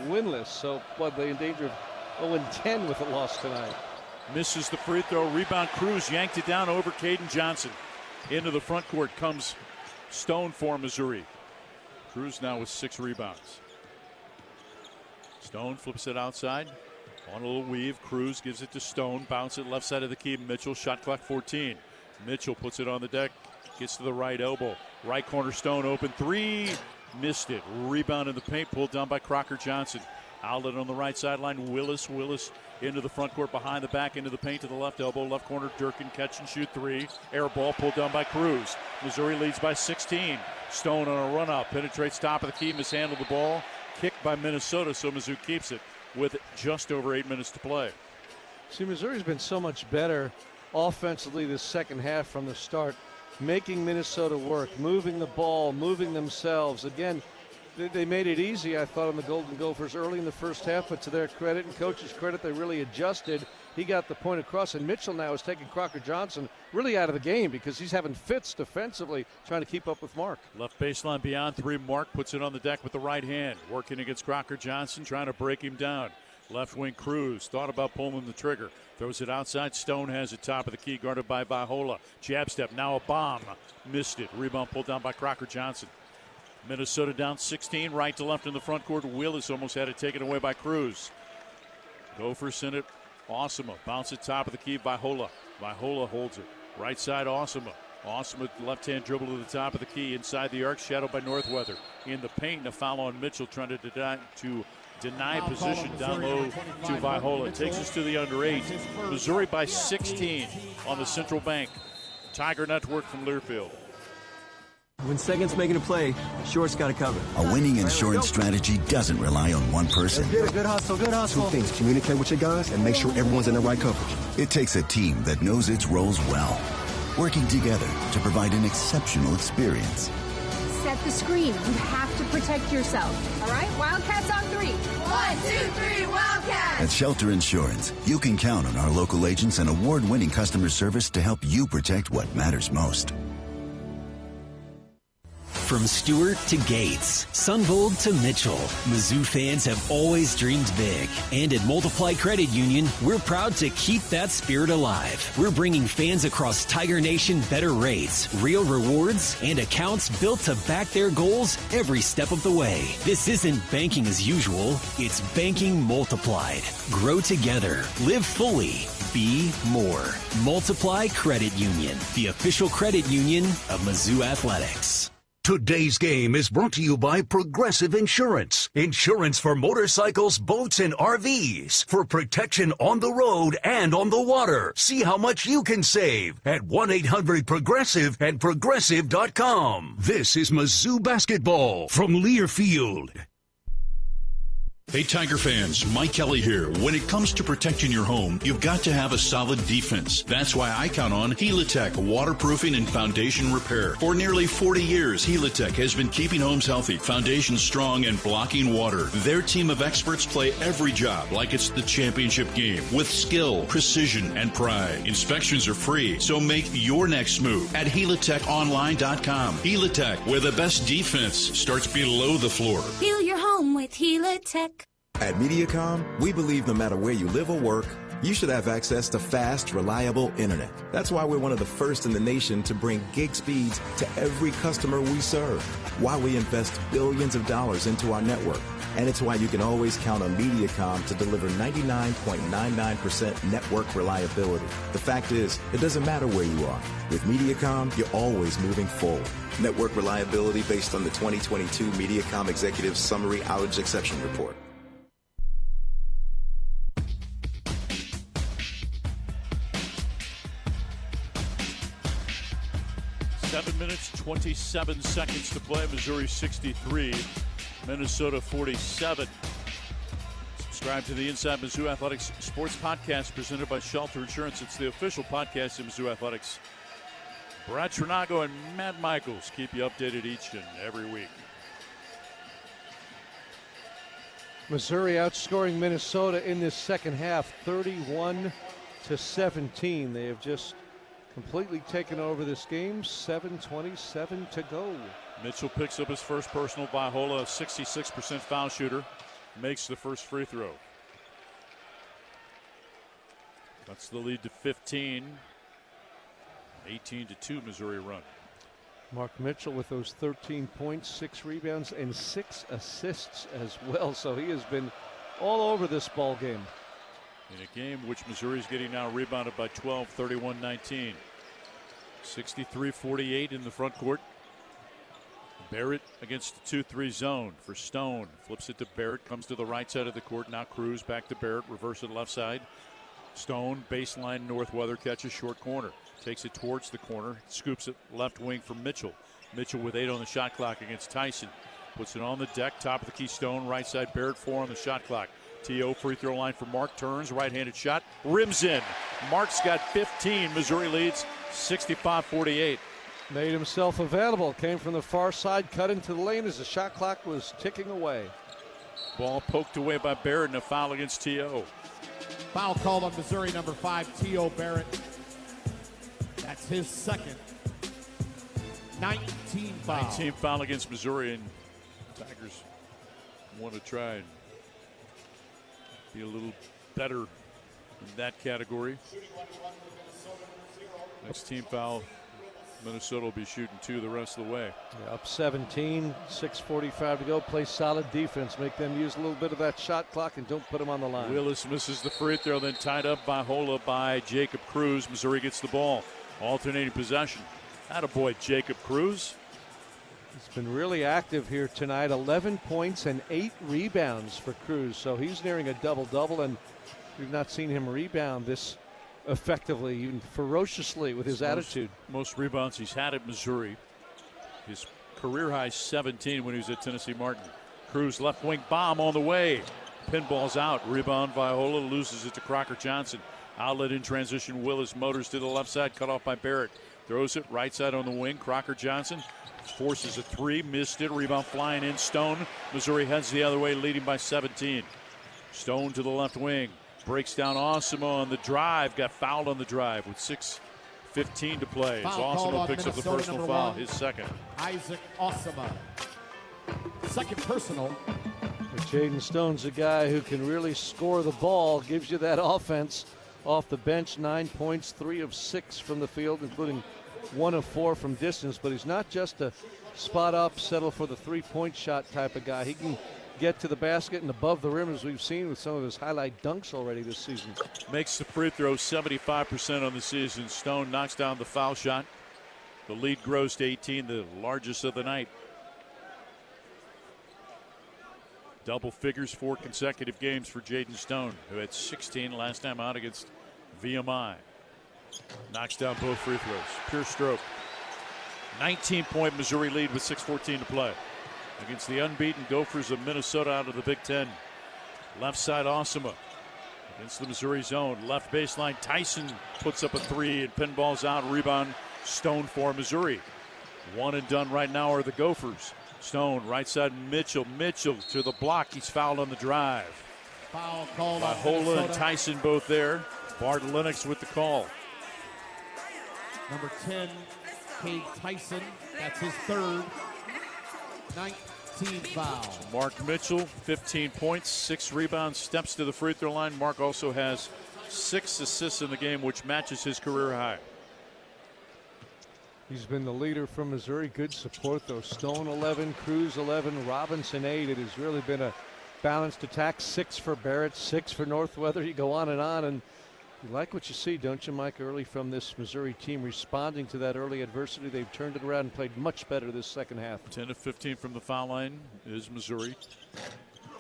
Winless, so what, they in danger of 0-10 with a loss tonight. Misses the free throw. Rebound. Cruz yanked it down over Caden Johnson. Into the front court comes Stone for Missouri. Cruz now with 6 rebounds. Stone flips it outside. On a little weave. Cruz gives it to Stone. Bounce it left side of the key. Mitchell, shot clock 14. Mitchell puts it on the deck. Gets to the right elbow. Right corner Stone open 3. Missed it. Rebound in the paint. Pulled down by Crocker Johnson. Outlet on the right sideline. Willis into the front court, behind the back, into the paint to the left elbow. Left corner, Durkin, catch and shoot 3. Air ball pulled down by Cruz. Missouri leads by 16. Stone on a run out, penetrates top of the key, mishandled the ball. Kicked by Minnesota, so Mizzou keeps it with just over 8 minutes to play. See, Missouri's been so much better offensively this second half from the start, making Minnesota work, moving the ball, moving themselves. Again, they made it easy, I thought, on the Golden Gophers early in the first half, but to their credit and coach's credit, they really adjusted. He got the point across, and Mitchell now is taking Crocker Johnson really out of the game because he's having fits defensively trying to keep up with Mark. Left baseline beyond 3. Mark puts it on the deck with the right hand, working against Crocker Johnson, trying to break him down. Left wing Cruz thought about pulling the trigger. Throws it outside. Stone has it top of the key, guarded by Vaihola. Jab step, now a bomb. Missed it. Rebound pulled down by Crocker Johnson. Minnesota down 16, right to left in the front court. Willis almost had it taken away by Cruz. Gophers send it. Awesome. Bounce it top of the key. Vaihola. Vaihola holds it. Right side, Awesome. Awesome left-hand dribble to the top of the key. Inside the arc, shadowed by Northweather. In the paint, a foul on Mitchell, trying to deny position down low to Vaihola. Takes us to the under 8. Missouri by 16 on the Central Bank Tiger Network from Learfield. When second's making a play, short's got to cover. A winning insurance strategy doesn't rely on one person. Good hustle, good hustle. 2 things: communicate with your guys and make sure everyone's in the right coverage. It takes a team that knows its roles well, working together to provide an exceptional experience. Set the screen. You have to protect yourself. All right, Wildcats on 3. 1, 2, 3, Wildcats! At Shelter Insurance, you can count on our local agents and award-winning customer service to help you protect what matters most. From Stewart to Gates, Sunvold to Mitchell, Mizzou fans have always dreamed big. And at Multiply Credit Union, we're proud to keep that spirit alive. We're bringing fans across Tiger Nation better rates, real rewards, and accounts built to back their goals every step of the way. This isn't banking as usual, it's banking multiplied. Grow together, live fully, be more. Multiply Credit Union, the official credit union of Mizzou Athletics. Today's game is brought to you by Progressive Insurance. Insurance for motorcycles, boats, and RVs. For protection on the road and on the water. See how much you can save at 1-800-PROGRESSIVE and Progressive.com. This is Mizzou basketball from Learfield. Hey Tiger fans, Mike Kelly here. When it comes to protecting your home, you've got to have a solid defense. That's why I count on Helitech waterproofing and foundation repair. For nearly 40 years, Helitech has been keeping homes healthy, foundations strong, and blocking water. Their team of experts play every job like it's the championship game with skill, precision, and pride. Inspections are free, so make your next move at HelitechOnline.com. Helitech, where the best defense starts below the floor. Heal your home with Helitech. At MediaCom, we believe no matter where you live or work, you should have access to fast, reliable internet. That's why we're one of the first in the nation to bring gig speeds to every customer we serve. Why we invest billions of dollars into our network. And it's why you can always count on MediaCom to deliver 99.99% network reliability. The fact is, it doesn't matter where you are. With MediaCom, you're always moving forward. Network reliability based on the 2022 MediaCom Executive Summary Outage Exception Report. Seven minutes, 27 seconds to play. Missouri 63, Minnesota 47. Subscribe to the Inside Mizzou Athletics Sports Podcast presented by Shelter Insurance. It's the official podcast of Mizzou Athletics. Brad Trinago and Matt Michaels keep you updated each and every week. Missouri outscoring Minnesota in this second half, 31-17. They have just completely taken over this game. 7:27 to go. Mitchell picks up his first personal. Vaihola, a 66% foul shooter, makes the first free throw. That's the lead to 15. 18-2 Missouri run. Mark Mitchell with those 13 points, 6 rebounds, and 6 assists as well. So he has been all over this ball game. In a game which Missouri is getting now rebounded by 12, 31-19. 63-48 in the front court. Barrett against the 2-3 zone for Stone. Flips it to Barrett, comes to the right side of the court. Now Cruz back to Barrett, reverse it left side. Stone, baseline north, weather catches short corner. Takes it towards the corner, scoops it left wing for Mitchell. Mitchell with 8 on the shot clock against Tyson. Puts it on the deck, top of the key. Stone, right side, Barrett 4 on the shot clock. T.O. free throw line for Mark, turns, right-handed shot, rims in. Mark's got 15, Missouri leads 65-48. Made himself available, came from the far side, cut into the lane as the shot clock was ticking away. Ball poked away by Barrett and a foul against T.O. Foul called on Missouri, number 5, T.O. Barrett. That's his second. 19 foul. 19 foul against Missouri, and Tigers want to try and be a little better in that category. Next team foul, Minnesota will be shooting 2 the rest of the way. Yeah, up 17, 6:45 to go. Play solid defense. Make them use a little bit of that shot clock and don't put them on the line. Willis misses the free throw, then tied up by Hola by Jacob Cruz. Missouri gets the ball. Alternating possession. Attaboy, Jacob Cruz. He's been really active here tonight. 11 points and 8 rebounds for Cruz. So he's nearing a double-double, and we've not seen him rebound this effectively, even ferociously with his attitude. Most rebounds he's had at Missouri. His career high 17 when he was at Tennessee Martin. Cruz left wing bomb on the way. Pinball's out. Rebound Viola, loses it to Crocker Johnson. Outlet in transition. Willis motors to the left side, cut off by Barrett. Throws it right side on the wing. Crocker Johnson forces a 3, missed it. Rebound flying in. Stone. Missouri heads the other way, leading by 17. Stone to the left wing. Breaks down Osimo on the drive. Got fouled on the drive with 6:15 to play. As Osimo picks up the personal foul, his second. Isaac Osimo. Second personal. Jaden Stone's a guy who can really score the ball, gives you that offense off the bench. 9 points, 3 of 6 from the field, including 1 of 4 from distance. But he's not just a spot up, settle for the 3-point shot type of guy. He can get to the basket and above the rim, as we've seen with some of his highlight dunks already this season. Makes the free throw, 75% on the season. Stone knocks down the foul shot. The lead grows to 18, the largest of the night. Double figures, 4 consecutive games for Jaden Stone, who had 16 last time out against VMI. Knocks down both free throws. Pure stroke. 19-point Missouri lead with 6:14 to play against the unbeaten Gophers of Minnesota out of the Big Ten. Left side, Osama. Against the Missouri zone. Left baseline, Tyson puts up a three and pinballs out. Rebound, Stone for Missouri. One and done right now are the Gophers. Stone, right side, Mitchell. Mitchell to the block. He's fouled on the drive. Foul called by on Hola Minnesota. and Tyson both there. Bart Lennox with the call. Number 10, Cade Tyson. That's his third. 19 fouls. Mark Mitchell, 15 points, 6 rebounds, steps to the free throw line. Mark also has 6 assists in the game, which matches his career high. He's been the leader from Missouri. Good support, though. Stone 11, Cruz 11, Robinson 8. It has really been a balanced attack. 6 for Barrett, 6 for Northweather. You go on, and you like what you see, don't you, Mike, early from this Missouri team responding to that early adversity. They've turned it around and played much better this second half. 10 of 15 from the foul line is Missouri.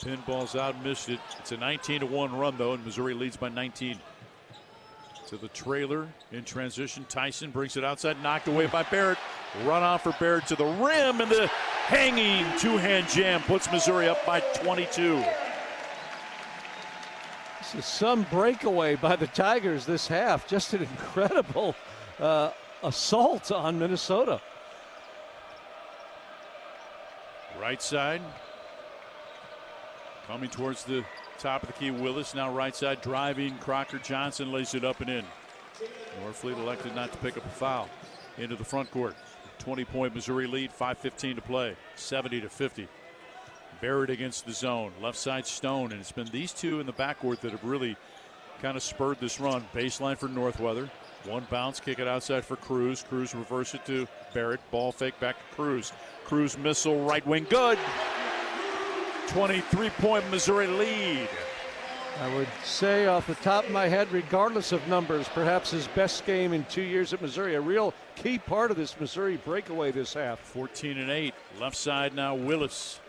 Pinballs out, missed it. It's a 19-1 run, though, and Missouri leads by 19. To the trailer in transition. Tyson brings it outside, knocked away by Barrett. Run off for Barrett to the rim, and the hanging two-hand jam puts Missouri up by 22. This is some breakaway by the Tigers this half. Just an incredible assault on Minnesota. Right side. Coming towards the top of the key, Willis. Now right side driving. Crocker Johnson lays it up and in. Norfleet elected not to pick up a foul. Into the front court. 20-point Missouri lead. 5:15 to play. 70-50. Barrett against the zone. Left side Stone. And it's been these two in the backcourt that have really kind of spurred this run. Baseline for Northweather. One bounce. Kick it outside for Cruz. Cruz reverse it to Barrett. Ball fake back to Cruz. Cruz missile. Right wing. Good. 23-point Missouri lead. I would say off the top of my head, regardless of numbers, perhaps his best game in 2 years at Missouri. A real key part of this Missouri breakaway this half. 14-8. Left side now Willis.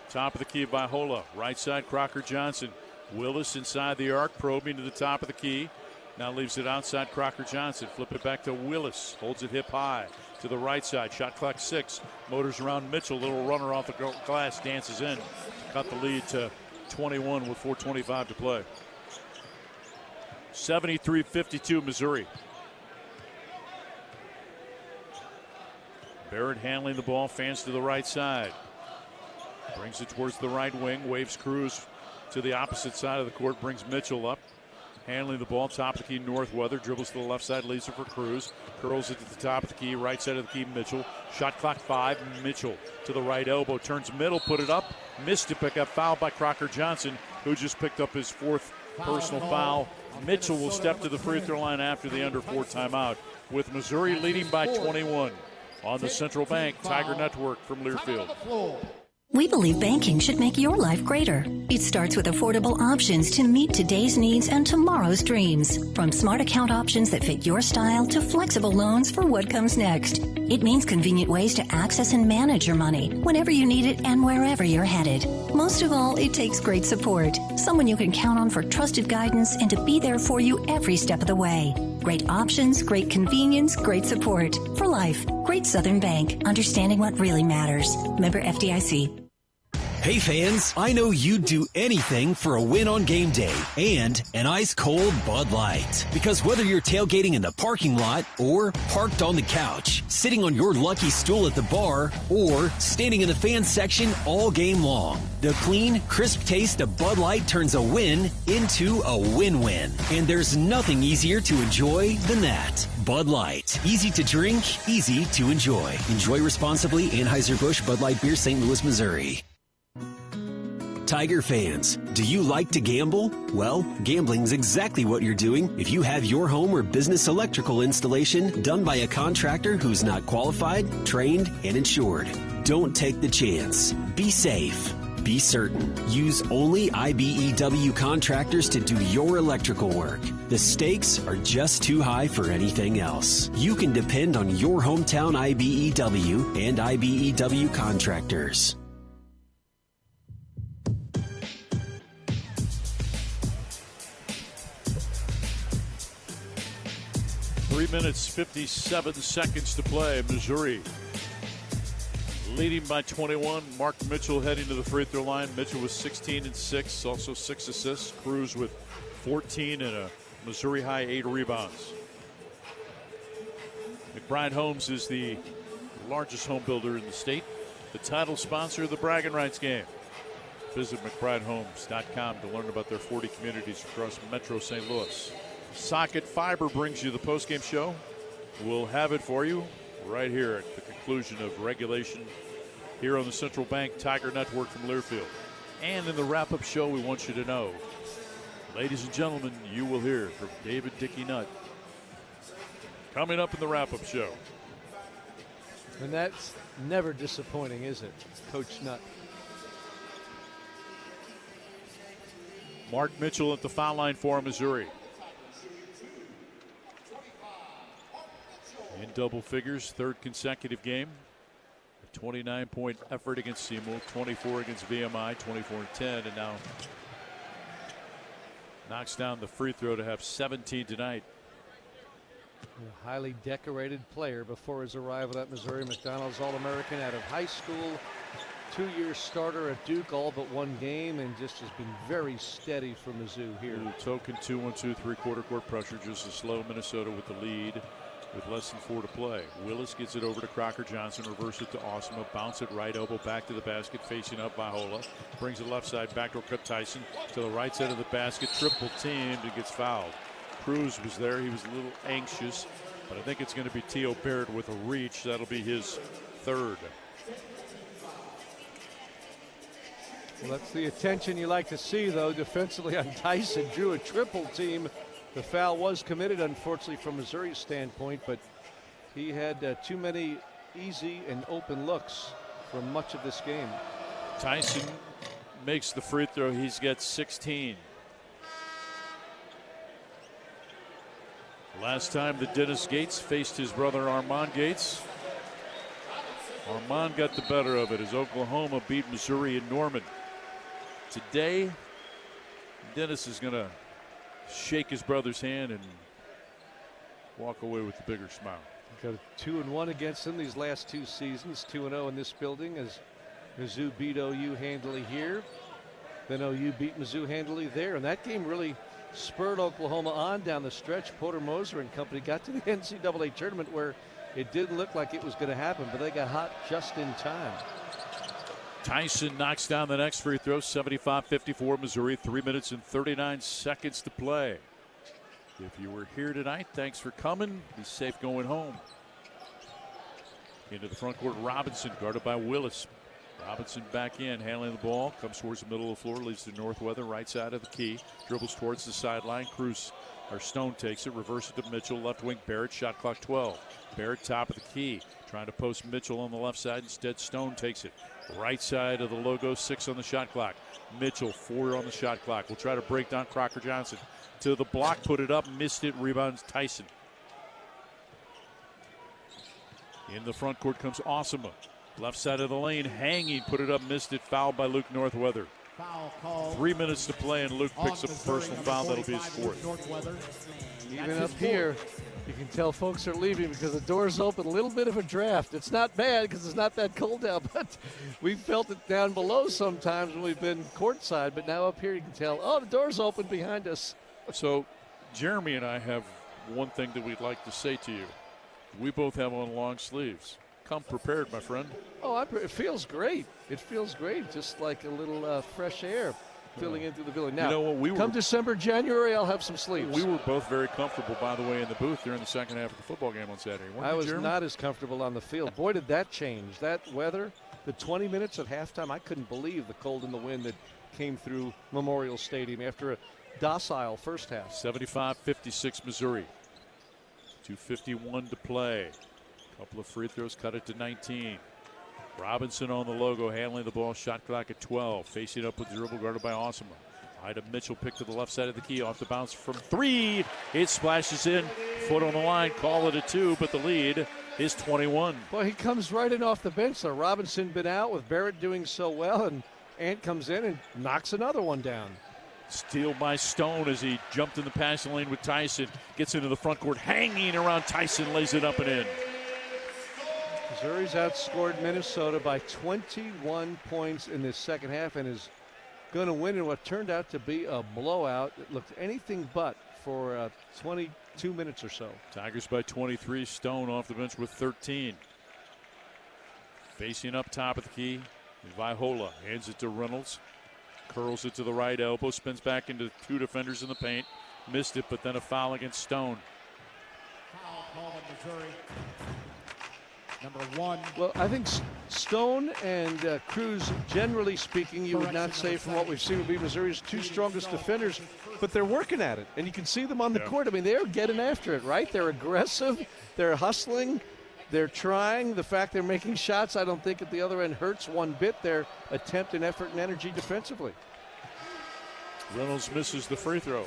Top of the key by Hola. Right side Crocker Johnson. Willis inside the arc, probing to the top of the key. Now leaves it outside Crocker Johnson. Flip it back to Willis. Holds it hip high to the right side. Shot clock 6. Motors around Mitchell. Little runner off the glass. Dances in. Cut the lead to 21 with 4:25 to play. 73-52 Missouri. Barrett handling the ball. Fans to the right side. Brings it towards the right wing. Waves Cruz to the opposite side of the court. Brings Mitchell up. Handling the ball. Top of the key Northweather. Dribbles to the left side. Leaves it for Cruz. Curls it to the top of the key. Right side of the key Mitchell. Shot clock 5. Mitchell to the right elbow. Turns middle. Put it up. Missed to pick up. Foul by Crocker Johnson, who just picked up his 4th personal foul. Mitchell will step to the free throw line after the under 4 timeout, with Missouri leading by 21 on the Central Bank Tiger Network from Learfield. We believe banking should make your life greater. It starts with affordable options to meet today's needs and tomorrow's dreams. From smart account options that fit your style to flexible loans for what comes next. It means convenient ways to access and manage your money whenever you need it and wherever you're headed. Most of all, it takes great support. Someone you can count on for trusted guidance and to be there for you every step of the way. Great options, great convenience, great support. For life, Great Southern Bank. Understanding what really matters. Member FDIC. Hey fans, I know you'd do anything for a win on game day and an ice-cold Bud Light. Because whether you're tailgating in the parking lot or parked on the couch, sitting on your lucky stool at the bar, or standing in the fan section all game long, the clean, crisp taste of Bud Light turns a win into a win-win. And there's nothing easier to enjoy than that. Bud Light. Easy to drink, easy to enjoy. Enjoy responsibly. Anheuser-Busch Bud Light Beer, St. Louis, Missouri. Tiger fans, do you like to gamble? Well, gambling's exactly what you're doing if you have your home or business electrical installation done by a contractor who's not qualified, trained, and insured. Don't take the chance. Be safe. Be certain. Use only IBEW contractors to do your electrical work. The stakes are just too high for anything else. You can depend on your hometown IBEW and IBEW contractors. 3 minutes, 57 seconds to play. Missouri leading by 21. Mark Mitchell heading to the free throw line. Mitchell with 16 and 6, also 6 assists. Cruz with 14 and a Missouri high 8 rebounds. McBride Homes is the largest home builder in the state, the title sponsor of the Bragging Rights game. Visit McBrideHomes.com to learn about their 40 communities across Metro St. Louis. Socket Fiber brings you the postgame show. We'll have it for you right here at the conclusion of regulation here on the Central Bank Tiger Network from Learfield. And in the wrap-up show, we want you to know, ladies and gentlemen, you will hear from David Dickey Nutt coming up in the wrap-up show. And that's never disappointing, is it, Coach Nutt? Mark Mitchell at the foul line for Missouri. In double figures, third consecutive game. A 29-point effort against Seymour, 24 against VMI, 24-10, and now knocks down the free throw to have 17 tonight. A highly decorated player before his arrival at Missouri. McDonald's All-American out of high school. 2-year starter at Duke, all but one game, and just has been very steady for Mizzou here. Token 2-1-2 3/4 court pressure, just a slow Minnesota with the lead with less than 4 to play. Willis gets it over to Crocker Johnson, reverse it to Osma, bounce it right elbow back to the basket, facing up Vahola, brings it left side, backdoor cut Tyson to the right side of the basket, triple teamed and gets fouled. Cruz was there, he was a little anxious, but I think it's going to be T.O. Barrett with a reach. That'll be his third. Well, that's the attention you like to see, though, defensively on Tyson. Drew a triple team. The foul was committed, unfortunately, from Missouri's standpoint, but he had too many easy and open looks for much of this game. Tyson makes the free throw. He's got 16. Last time that Dennis Gates faced his brother Armand Gates, Armand got the better of it as Oklahoma beat Missouri in Norman. Today, Dennis is going to shake his brother's hand and walk away with a bigger smile. Got a 2-1 against him these last 2 seasons, 2-0 in this building as Mizzou beat OU handily here. Then OU beat Mizzou handily there, and that game really spurred Oklahoma on down the stretch. Porter Moser and company got to the NCAA tournament where it didn't look like it was going to happen, but they got hot just in time. Tyson knocks down the next free throw, 75-54 Missouri, 3 minutes and 39 seconds to play. If you were here tonight, thanks for coming. Be safe going home. Into the front court, Robinson guarded by Willis. Robinson back in, handling the ball, comes towards the middle of the floor, leads to Northweather, right side of the key, dribbles towards the sideline. Stone takes it, reverse it to Mitchell, left wing, Barrett, shot clock 12. Barrett top of the key, trying to post Mitchell on the left side. Instead, Stone takes it. Right side of the logo, 6 on the shot clock. Mitchell, 4 on the shot clock. Will try to break down Crocker Johnson. To the block, put it up, missed it, rebounds Tyson. In the front court comes Osima. Left side of the lane, hanging, put it up, missed it, fouled by Luke Northweather. 3 minutes to play, and Luke picks up a personal foul. That'll be his 4th. Even up here, you can tell folks are leaving because the door's open. A little bit of a draft. It's not bad because it's not that cold out, but we've felt it down below sometimes when we've been courtside. But now up here, you can tell, oh, the door's open behind us. So Jeremy and I have one thing that we'd like to say to you. We both have on long sleeves. Come prepared, my friend. Oh, it feels great. It feels great, just like a little fresh air filling into the building. Now, you know what, come December, January, I'll have some sleeves. We were both very comfortable, by the way, in the booth during the second half of the football game on Saturday. I was not as comfortable on the field. Boy, did that change. That weather, the 20 minutes at halftime, I couldn't believe the cold and the wind that came through Memorial Stadium after a docile first half. 75-56 Missouri. 2:51 to play. Couple of free throws, cut it to 19. Robinson on the logo, handling the ball, shot clock at 12. Facing up with the dribble, guarded by Osima. Ida Mitchell picked to the left side of the key, off the bounce from 3. It splashes in, foot on the line, call it a 2, but the lead is 21. Well, he comes right in off the bench. So Robinson been out with Barrett doing so well, and Ant comes in and knocks another one down. Steal by Stone as he jumped in the passing lane with Tyson. Gets into the front court, hanging around Tyson, lays it up and in. Missouri's outscored Minnesota by 21 points in this second half and is going to win in what turned out to be a blowout. It looked anything but for 22 minutes or so. Tigers by 23. Stone off the bench with 13. Facing up top of the key, Vaihola hands it to Reynolds. Curls it to the right elbow, spins back into two defenders in the paint. Missed it, but then a foul against Stone. Foul call in Missouri. Number 1. Well, I think Stone and Cruz, generally speaking, you would not say from what we've seen would be Missouri's two strongest defenders, but they're working at it, and you can see them on the court. I mean, they're getting after it, right? They're aggressive, they're hustling, they're trying. The fact they're making shots, I don't think at the other end hurts one bit their attempt and effort and energy defensively. Reynolds misses the free throw.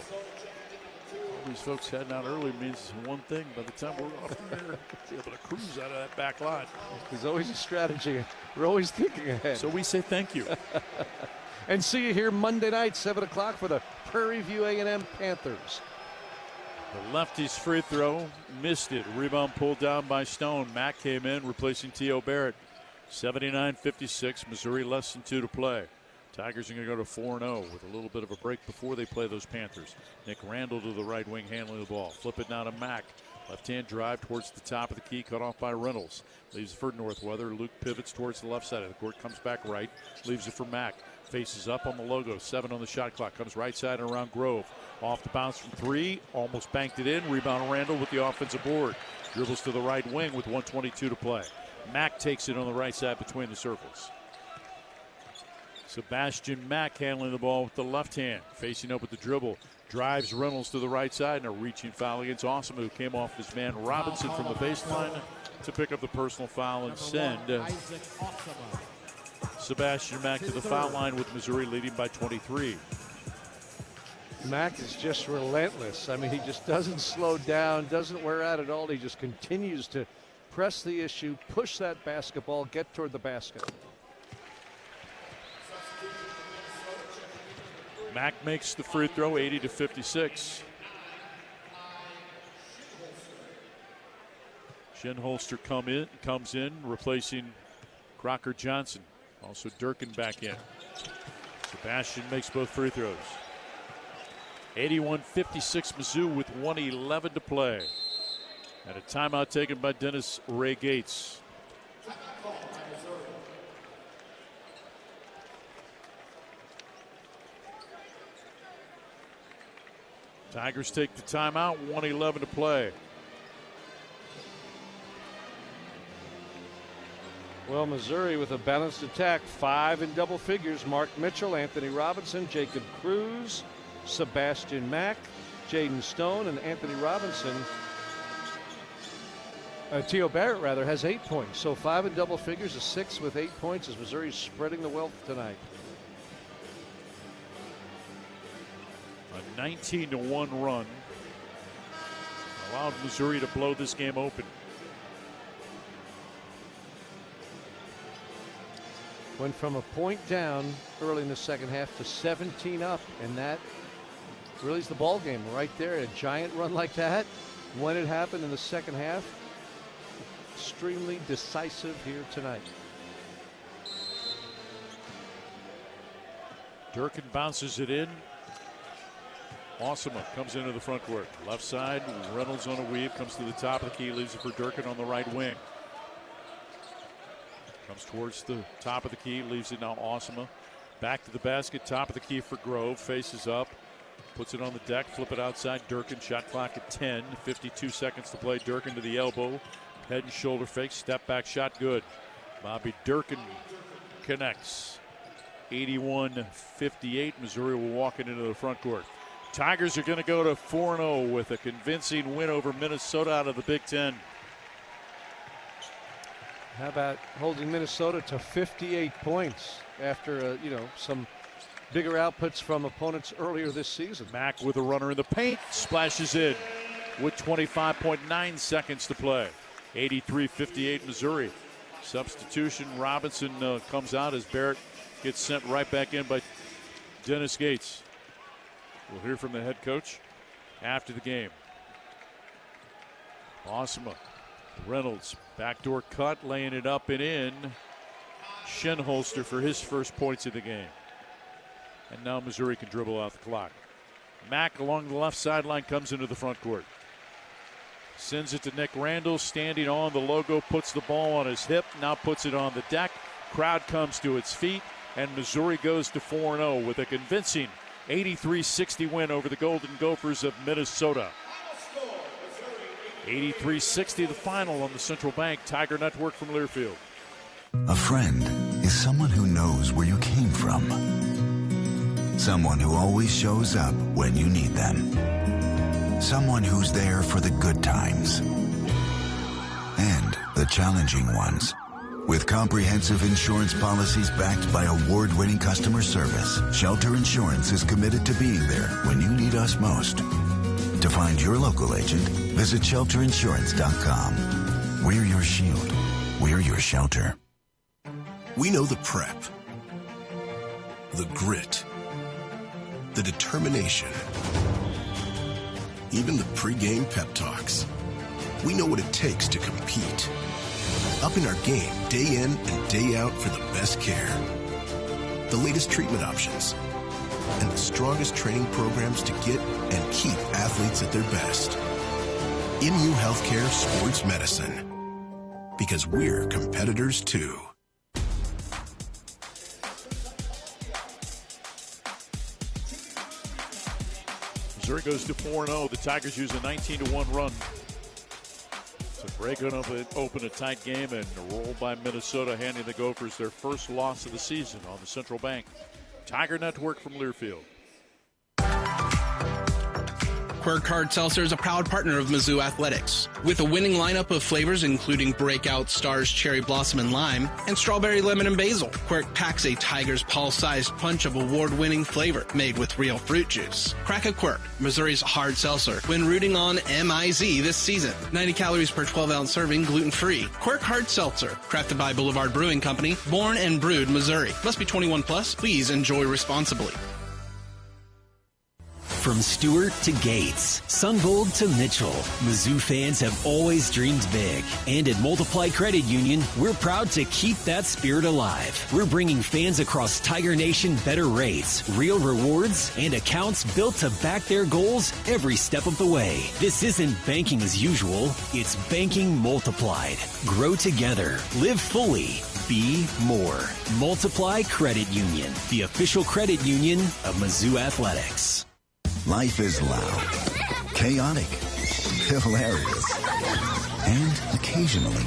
These folks heading out early means one thing. By the time we're off the air, be able to cruise out of that back line. There's always a strategy. We're always thinking ahead. So we say thank you. And see you here Monday night, 7 o'clock for the Prairie View A&M Panthers. The lefty's free throw, missed it. Rebound pulled down by Stone. Mack came in, replacing T.O. Barrett. 79-56, Missouri less than 2 to play. Tigers are going to go to 4-0 with a little bit of a break before they play those Panthers. Nick Randall to the right wing handling the ball. Flip it now to Mack. Left-hand drive towards the top of the key, cut off by Reynolds. Leaves it for Northweather. Luke pivots towards the left side of the court, comes back right, leaves it for Mack. Faces up on the logo, 7 on the shot clock. Comes right side and around Grove. Off the bounce from 3, almost banked it in. Rebound Randall with the offensive board. Dribbles to the right wing with 1:22 to play. Mack takes it on the right side between the circles. Sebastian Mack handling the ball with the left hand. Facing up with the dribble. Drives Reynolds to the right side, and a reaching foul against Awesome, who came off his man Robinson from the baseline to pick up the personal foul and send Sebastian Mack to the foul line, with Missouri leading by 23. Mack is just relentless. I mean, he just doesn't slow down, doesn't wear out at all. He just continues to press the issue, push that basketball, get toward the basket. Mack makes the free throw, 80-56. Shinholster comes in, replacing Crocker Johnson. Also Durkin back in. Sebastian makes both free throws. 81-56 Mizzou with 1:11 to play. And a timeout taken by Dennis Ray Gates. Tigers take the timeout, 1:11 to play. Well, Missouri with a balanced attack, 5 in double figures. Mark Mitchell, Anthony Robinson, Jacob Cruz, Sebastian Mack, Jaden Stone, and Anthony Robinson. T.O. Barrett, rather, has 8 points. So 5 in double figures, a 6 with 8 points as Missouri's spreading the wealth tonight. A 19-1 run allowed Missouri to blow this game open. Went from a point down early in the second half to 17 up, and that really is the ball game right there. A giant run like that, when it happened in the second half, extremely decisive here tonight. Durkin bounces it in. Awesome comes into the front court. Left side, Reynolds on a weave, comes to the top of the key, leaves it for Durkin on the right wing. Comes towards the top of the key, leaves it now Awesome. Back to the basket, top of the key for Grove, faces up, puts it on the deck, flip it outside. Durkin, shot clock at 10, 52 seconds to play. Durkin to the elbow, head and shoulder fake, step back shot, good. Bobby Durkin connects. 81-58, Missouri will walk it into the front court. Tigers are going to go to 4-0 with a convincing win over Minnesota out of the Big Ten. How about holding Minnesota to 58 points after, some bigger outputs from opponents earlier this season? Mack with a runner in the paint, splashes in with 25.9 seconds to play. 83-58 Missouri. Substitution, Robinson comes out as Barrett gets sent right back in by Dennis Gates. We'll hear from the head coach after the game. Awesome. Reynolds, backdoor cut, laying it up and in. Shinholster for his first points of the game. And now Missouri can dribble out the clock. Mack along the left sideline comes into the front court. Sends it to Nick Randall, standing on the logo, puts the ball on his hip, now puts it on the deck. Crowd comes to its feet, and Missouri goes to 4-0 with a convincing 83-60 win over the Golden Gophers of Minnesota. 83-60 the final on the Central Bank Tiger Network from Learfield. A friend is someone who knows where you came from. Someone who always shows up when you need them. Someone who's there for the good times and the challenging ones. With comprehensive insurance policies backed by award-winning customer service, Shelter Insurance is committed to being there when you need us most. To find your local agent, visit shelterinsurance.com. We're your shield. We're your shelter. We know the prep, the grit, the determination, even the pregame pep talks. We know what it takes to compete. Upping our game day in and day out for the best care. The latest treatment options and the strongest training programs to get and keep athletes at their best. MU Healthcare Sports Medicine. Because we're competitors too. Missouri goes to 4-0. The Tigers use a 19-1 run to break open a tight game and roll by Minnesota, handing the Gophers their first loss of the season on the Central Bank Tiger Network from Learfield. Quirk Hard Seltzer is a proud partner of Mizzou Athletics. With a winning lineup of flavors including Breakout, Stars, Cherry Blossom, and Lime, and Strawberry, Lemon, and Basil, Quirk packs a Tiger's Paw-sized punch of award-winning flavor made with real fruit juice. Crack a Quirk, Missouri's hard seltzer, when rooting on MIZ this season. 90 calories per 12-ounce serving, gluten-free. Quirk Hard Seltzer, crafted by Boulevard Brewing Company, born and brewed Missouri. Must be 21 plus. Please enjoy responsibly. From Stewart to Gates, Sunbold to Mitchell, Mizzou fans have always dreamed big. And at Multiply Credit Union, we're proud to keep that spirit alive. We're bringing fans across Tiger Nation better rates, real rewards, and accounts built to back their goals every step of the way. This isn't banking as usual, it's banking multiplied. Grow together, live fully, be more. Multiply Credit Union, the official credit union of Mizzou Athletics. Life is loud, chaotic, hilarious, and occasionally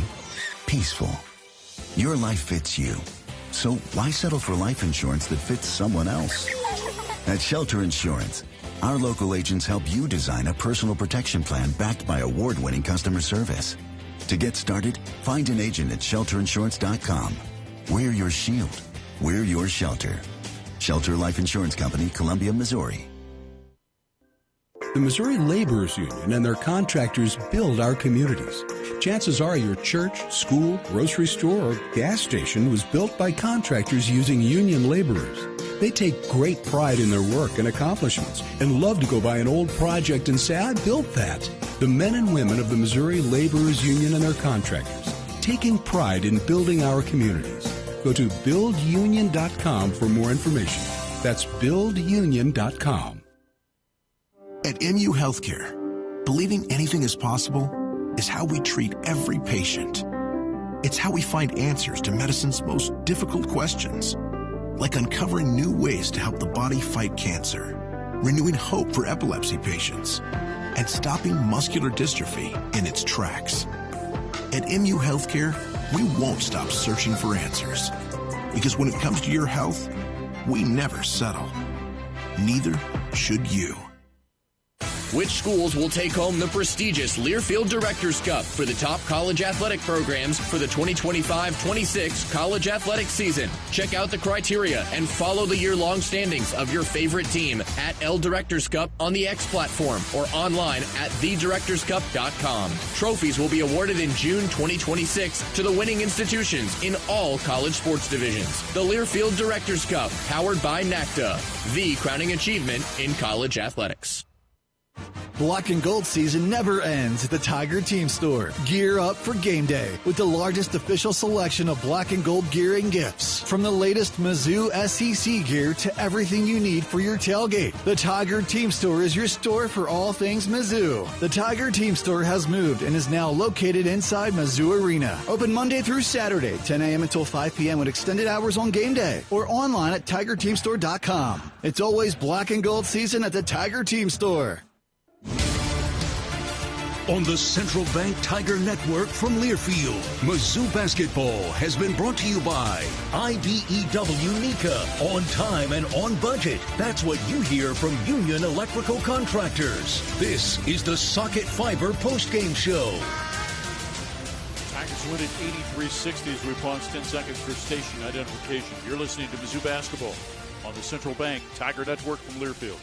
peaceful. Your life fits you. So why settle for life insurance that fits someone else? At Shelter Insurance, our local agents help you design a personal protection plan backed by award-winning customer service. To get started, find an agent at shelterinsurance.com. We're your shield. We're your shelter. Shelter Life Insurance Company, Columbia, Missouri. The Missouri Laborers Union and their contractors build our communities. Chances are your church, school, grocery store, or gas station was built by contractors using union laborers. They take great pride in their work and accomplishments and love to go by an old project and say, I built that. The men and women of the Missouri Laborers Union and their contractors, taking pride in building our communities. Go to buildunion.com for more information. That's buildunion.com. At MU Healthcare, believing anything is possible is how we treat every patient. It's how we find answers to medicine's most difficult questions, like uncovering new ways to help the body fight cancer, renewing hope for epilepsy patients, and stopping muscular dystrophy in its tracks. At MU Healthcare, we won't stop searching for answers, because when it comes to your health, we never settle. Neither should you. Which schools will take home the prestigious Learfield Directors Cup for the top college athletic programs for the 2025-26 college athletic season? Check out the criteria and follow the year-long standings of your favorite team at L Directors Cup on the X platform or online at thedirectorscup.com. Trophies will be awarded in June 2026 to the winning institutions in all college sports divisions. The Learfield Directors Cup, powered by NACDA, the crowning achievement in college athletics. Black and gold season never ends at the Tiger Team Store. Gear up for game day with the largest official selection of black and gold gear and gifts. From the latest Mizzou SEC gear to everything you need for your tailgate, the Tiger Team Store is your store for all things Mizzou. The Tiger Team Store has moved and is now located inside Mizzou Arena. Open Monday through Saturday, 10 a.m. until 5 p.m. with extended hours on game day, or online at TigerTeamStore.com. It's always black and gold season at the Tiger Team Store. On the Central Bank Tiger Network from Learfield, Mizzou basketball has been brought to you by IBEW Nika. On time and on budget. That's what you hear from Union Electrical Contractors. This is the Socket Fiber postgame show. Tigers win at 83-60 as we pause 10 seconds for station identification. You're listening to Mizzou basketball on the Central Bank Tiger Network from Learfield.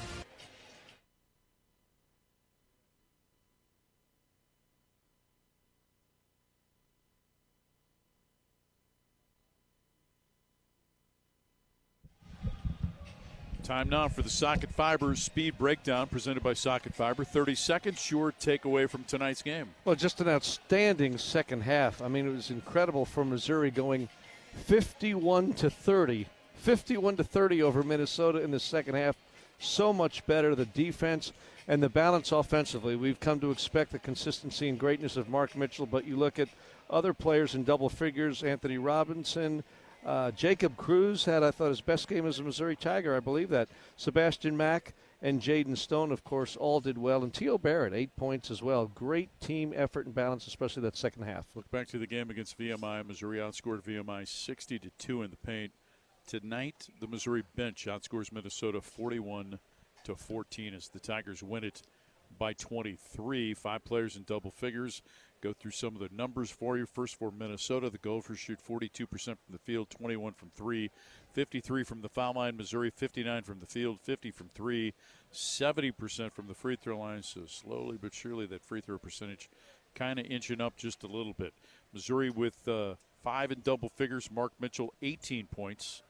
Time now for the Socket Fiber Speed Breakdown presented by Socket Fiber. 30 seconds, your takeaway from tonight's game. Well, just an outstanding second half. I mean, it was incredible for Missouri going 51-30. 51-30 over Minnesota in the second half. So much better. The defense and the balance offensively. We've come to expect the consistency and greatness of Mark Mitchell, but you look at other players in double figures, Anthony Robinson, Jacob Cruz had, I thought, his best game as a Missouri Tiger. I believe that. Sebastian Mack and Jaden Stone, of course, all did well. And T.O. Barrett, 8 points as well. Great team effort and balance, especially that second half. Look back to the game against VMI. Missouri outscored VMI 60-2 in the paint. Tonight, the Missouri bench outscores Minnesota 41-14 as the Tigers win it by 23. 5 players in double figures. Go through some of the numbers for you. First for Minnesota, the Gophers shoot 42% from the field, 21 from 3, 53 from the foul line. Missouri 59 from the field, 50 from 3, 70% from the free throw line. So slowly but surely that free throw percentage kind of inching up just a little bit. Missouri with 5 in double figures. Mark Mitchell, 18 points,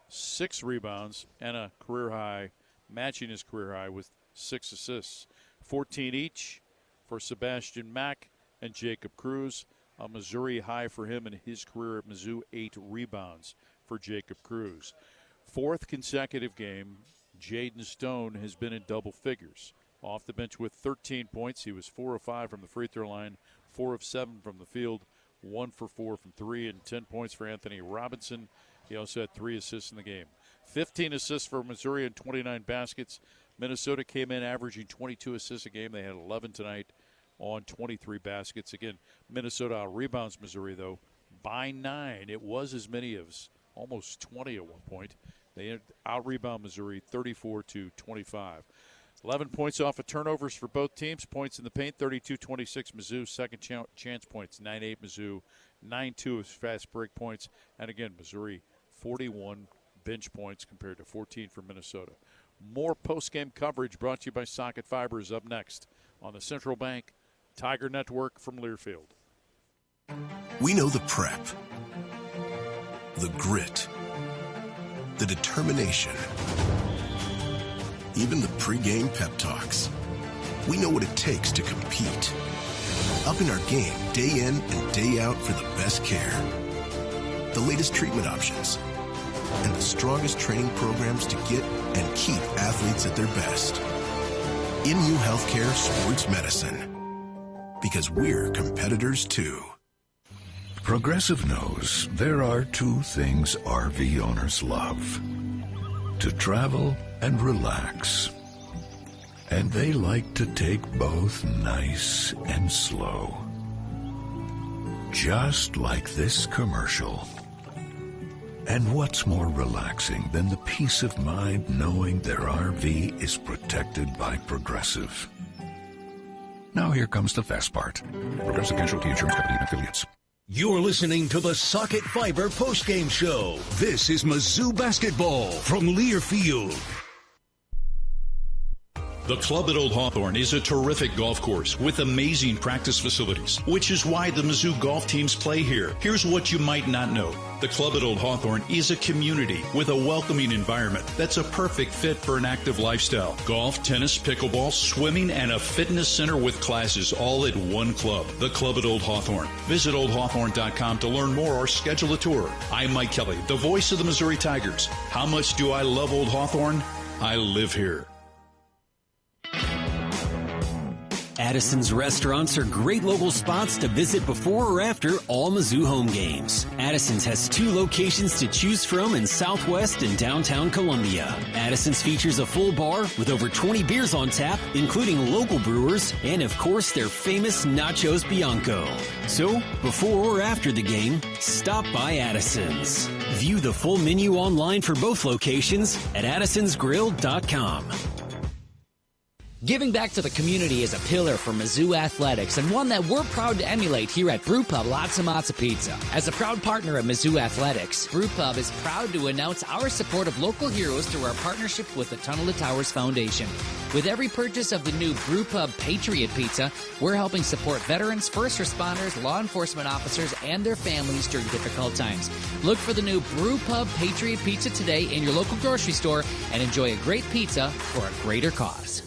6 rebounds, and a career high, matching his career high with 6 assists. 14 each for Sebastian Mack and Jacob Cruz. A Missouri high for him in his career at Mizzou, 8 rebounds for Jacob Cruz. 4th consecutive game, Jaden Stone has been in double figures. Off the bench with 13 points. He was 4 of 5 from the free throw line, 4 of 7 from the field, 1 for 4 from 3, and 10 points for Anthony Robinson. He also had 3 assists in the game. 15 assists for Missouri and 29 baskets. Minnesota came in averaging 22 assists a game. They had 11 tonight on 23 baskets. Again, Minnesota out-rebounds Missouri, though, by 9. It was as many as almost 20 at one point. They out-rebound Missouri 34-25. 11 points off of turnovers for both teams. Points in the paint, 32-26 Mizzou. Second chance points, 9-8 Mizzou. 9-2 is fast break points. And again, Missouri, 41 bench points compared to 14 for Minnesota. More post-game coverage brought to you by Socket Fiber is up next on the Central Bank Tiger Network from Learfield. We know the prep, the grit, the determination, even the pregame pep talks. We know what it takes to compete. Upping our game day in and day out for the best care. The latest treatment options and the strongest training programs to get and keep athletes at their best. MU Healthcare Sports Medicine. Because we're competitors too. Progressive knows there are 2 things RV owners love: to travel and relax. And they like to take both nice and slow. Just like this commercial. And what's more relaxing than the peace of mind knowing their RV is protected by Progressive? Now here comes the fast part. Progressive Casualty Insurance Company and Affiliates. You're listening to the Socket Fiber postgame show. This is Mizzou basketball from Learfield. The Club at Old Hawthorne is a terrific golf course with amazing practice facilities, which is why the Mizzou golf teams play here. Here's what you might not know. The Club at Old Hawthorne is a community with a welcoming environment that's a perfect fit for an active lifestyle. Golf, tennis, pickleball, swimming, and a fitness center with classes all at one club. The Club at Old Hawthorne. Visit oldhawthorne.com to learn more or schedule a tour. I'm Mike Kelly, the voice of the Missouri Tigers. How much do I love Old Hawthorne? I live here. Addison's restaurants are great local spots to visit before or after all Mizzou home games. Addison's has 2 locations to choose from in Southwest and downtown Columbia. Addison's features a full bar with over 20 beers on tap, including local brewers, and of course their famous Nachos Bianco. So, before or after the game, stop by Addison's. View the full menu online for both locations at addisonsgrill.com. Giving back to the community is a pillar for Mizzou Athletics and one that we're proud to emulate here at Brewpub Lots of Matzo Pizza. As a proud partner of Mizzou Athletics, Brewpub is proud to announce our support of local heroes through our partnership with the Tunnel to Towers Foundation. With every purchase of the new Brewpub Patriot Pizza, we're helping support veterans, first responders, law enforcement officers, and their families during difficult times. Look for the new Brewpub Patriot Pizza today in your local grocery store and enjoy a great pizza for a greater cause.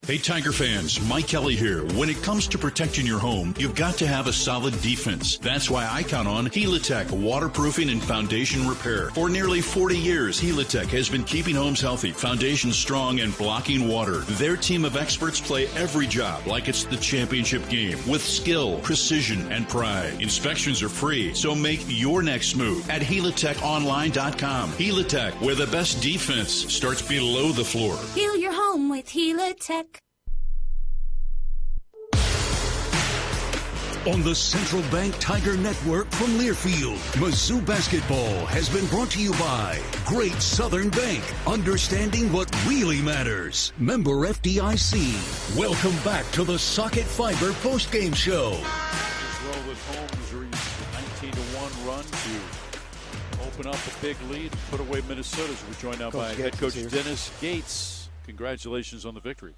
Hey Tiger fans, Mike Kelly here. When it comes to protecting your home, you've got to have a solid defense. That's why I count on Helitech waterproofing and foundation repair. For nearly 40 years, Helitech has been keeping homes healthy, foundations strong, and blocking water. Their team of experts play every job like it's the championship game with skill, precision, and pride. Inspections are free, so make your next move at HelitechOnline.com. Helitech, where the best defense starts below the floor. Heal your home with Helitech. On the Central Bank Tiger Network from Learfield, Mizzou basketball has been brought to you by Great Southern Bank, understanding what really matters. Member FDIC. Welcome back to the Socket Fiber postgame show. Roll at home, Missouri's 19-1 run to open up a big lead, put away Minnesota. As we're joined now by head coach Dennis Gates. Congratulations on the victory.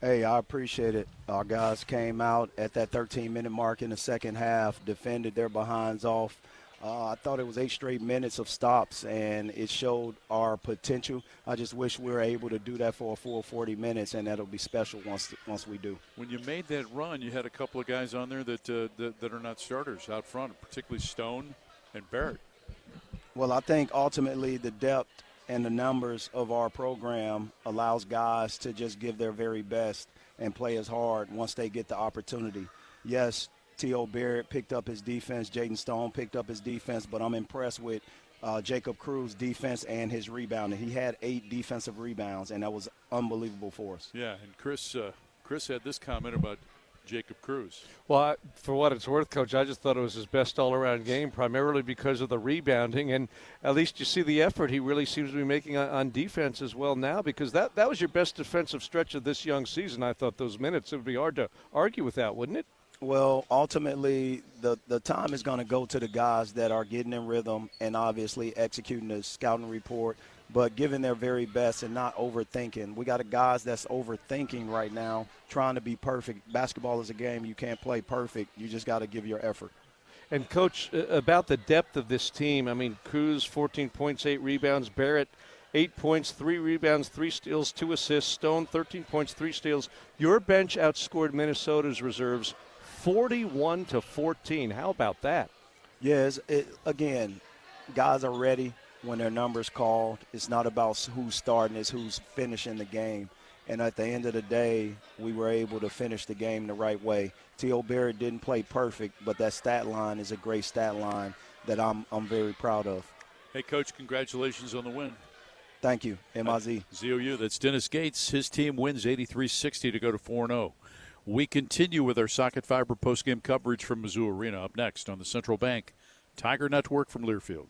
Hey, I appreciate it. Our guys came out at that 13-minute mark in the second half, defended their behinds off. I thought it was 8 straight minutes of stops, and it showed our potential. I just wish we were able to do that for a full 40 minutes, and that'll be special once we do. When you made that run, you had a couple of guys on there that are not starters out front, particularly Stone and Barrett. Well, I think ultimately the depth and the numbers of our program allows guys to just give their very best and play as hard once they get the opportunity. Yes, T.O. Barrett picked up his defense. Jaden Stone picked up his defense, but I'm impressed with Jacob Cruz's defense and his rebounding. He had 8 defensive rebounds, and that was unbelievable for us. Yeah, and Chris had this comment about Jacob Cruz. Well, for what it's worth, Coach, I just thought it was his best all-around game, primarily because of the rebounding. And at least you see the effort he really seems to be making on defense as well now, because that was your best defensive stretch of this young season. I thought those minutes, it would be hard to argue with that, wouldn't it? Well, ultimately, the time is going to go to the guys that are getting in rhythm and obviously executing the scouting report, but giving their very best and not overthinking. We got a guys that's overthinking right now, trying to be perfect. Basketball is a game. You can't play perfect. You just got to give your effort. And, Coach, about the depth of this team, I mean, Cruz, 14 points, 8 rebounds. Barrett, 8 points, 3 rebounds, 3 steals, 2 assists. Stone, 13 points, 3 steals. Your bench outscored Minnesota's reserves 41-14. How about that? Yes, again, guys are ready when their number's called. It's not about who's starting, it's who's finishing the game. And at the end of the day, we were able to finish the game the right way. T.O. Barrett didn't play perfect, but that stat line is a great stat line that I'm very proud of. Hey, Coach, congratulations on the win. Thank you, MIZ. ZOU, that's Dennis Gates. His team wins 83-60 to go to 4-0. We continue with our Socket Fiber postgame coverage from Mizzou Arena. Up next on the Central Bank Tiger Network from Learfield.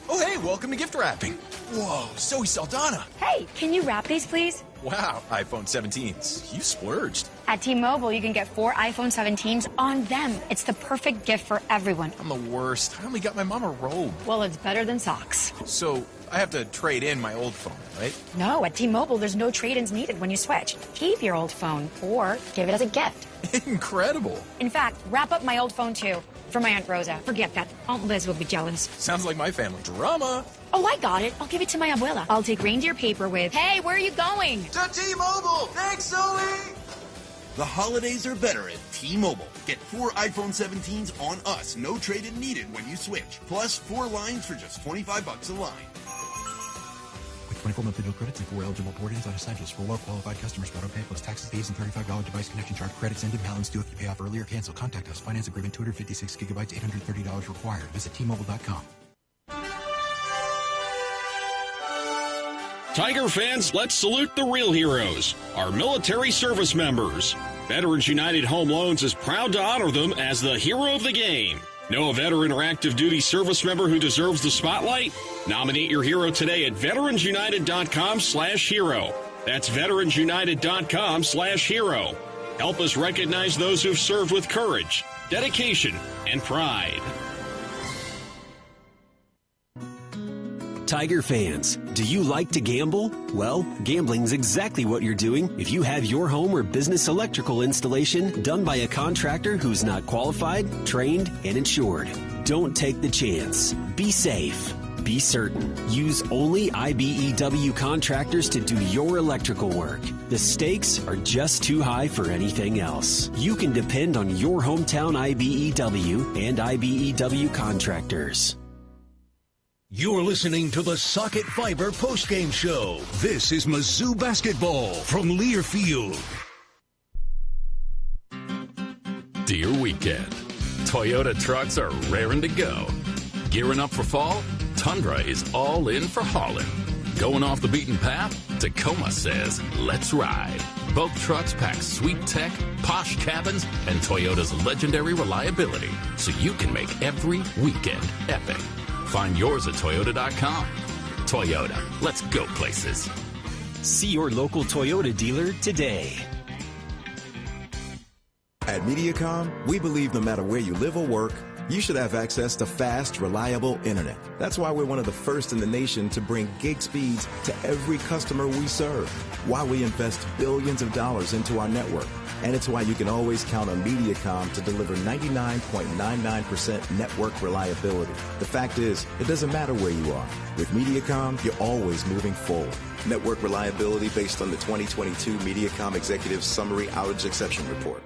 Oh, hey, welcome to gift wrapping. Whoa, Zoe Saldana. Hey, can you wrap these, please? Wow, iPhone 17s. You splurged. At T-Mobile, you can get 4 iPhone 17s on them. It's the perfect gift for everyone. I'm the worst. I only got my mom a robe. Well, it's better than socks. So, I have to trade in my old phone, right? No, at T-Mobile, there's no trade-ins needed when you switch. Keep your old phone or give it as a gift. Incredible. In fact, wrap up my old phone, too. For my Aunt Rosa. Forget that. Aunt Liz will be jealous. Sounds like my family drama. Oh, I got it. I'll give it to my abuela. I'll take reindeer paper with, hey, where are you going? To T-Mobile. Thanks, Zoe. The holidays are better at T-Mobile. Get 4 iPhone 17s on us. No trade-in needed when you switch. Plus 4 lines for just $25 a line. With 24 monthly bill credits and 4 eligible port-ins on essentials for well-qualified customers. Auto-pay plus taxes, fees, and $35 device connection charge. Credits ended. Balance due if you pay off early or cancel. Contact us. Finance agreement 256 gigabytes, $830 required. Visit T-Mobile.com. Tiger fans, let's salute the real heroes, our military service members. Veterans United Home Loans is proud to honor them as the hero of the game. Know a veteran or active duty service member who deserves the spotlight? Nominate your hero today at veteransunited.com/hero. That's veteransunited.com/hero. Help us recognize those who've served with courage, dedication, and pride. Tiger fans, do you like to gamble? Well, gambling's exactly what you're doing if you have your home or business electrical installation done by a contractor who's not qualified, trained, and insured. Don't take the chance. Be safe. Be certain. Use only IBEW contractors to do your electrical work. The stakes are just too high for anything else. You can depend on your hometown IBEW and IBEW contractors. You're listening to the Socket Fiber postgame show. This is Mizzou basketball from Lear Field. Dear weekend, Toyota trucks are raring to go. Gearing up for fall? Tundra is all in for hauling. Going off the beaten path? Tacoma says, let's ride. Both trucks pack sweet tech, posh cabins, and Toyota's legendary reliability, so you can make every weekend epic. Find yours at Toyota.com. Toyota, let's go places. See your local Toyota dealer today. At MediaCom, we believe no matter where you live or work, you should have access to fast, reliable internet. That's why we're one of the first in the nation to bring gig speeds to every customer we serve. Why we invest billions of dollars into our network. And it's why you can always count on MediaCom to deliver 99.99% network reliability. The fact is, it doesn't matter where you are. With MediaCom, you're always moving forward. Network reliability based on the 2022 MediaCom Executive Summary Outage Exception Report.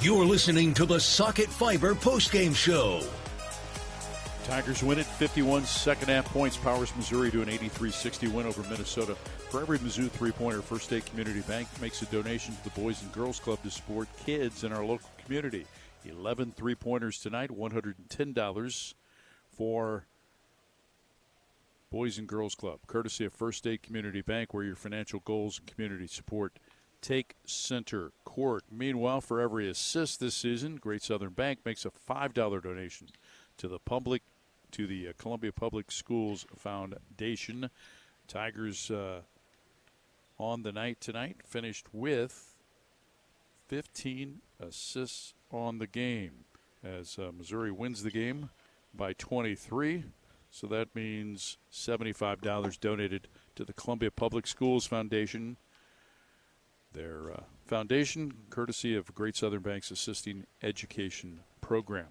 You're listening to the Socket Fiber postgame show. Tigers win it, 51 second-half points. Powers Missouri to an 83-60 win over Minnesota. For every Mizzou three-pointer, First State Community Bank makes a donation to the Boys and Girls Club to support kids in our local community. 11 three-pointers tonight, $110 for Boys and Girls Club, courtesy of First State Community Bank, where your financial goals and community support take center court. Meanwhile, for every assist this season, Great Southern Bank makes a $5 donation to the Columbia Public Schools Foundation. Tigers on the night tonight finished with 15 assists on the game as Missouri wins the game by 23. So that means $75 donated to the Columbia Public Schools Foundation. Their foundation, courtesy of Great Southern Bank's Assisting Education Program.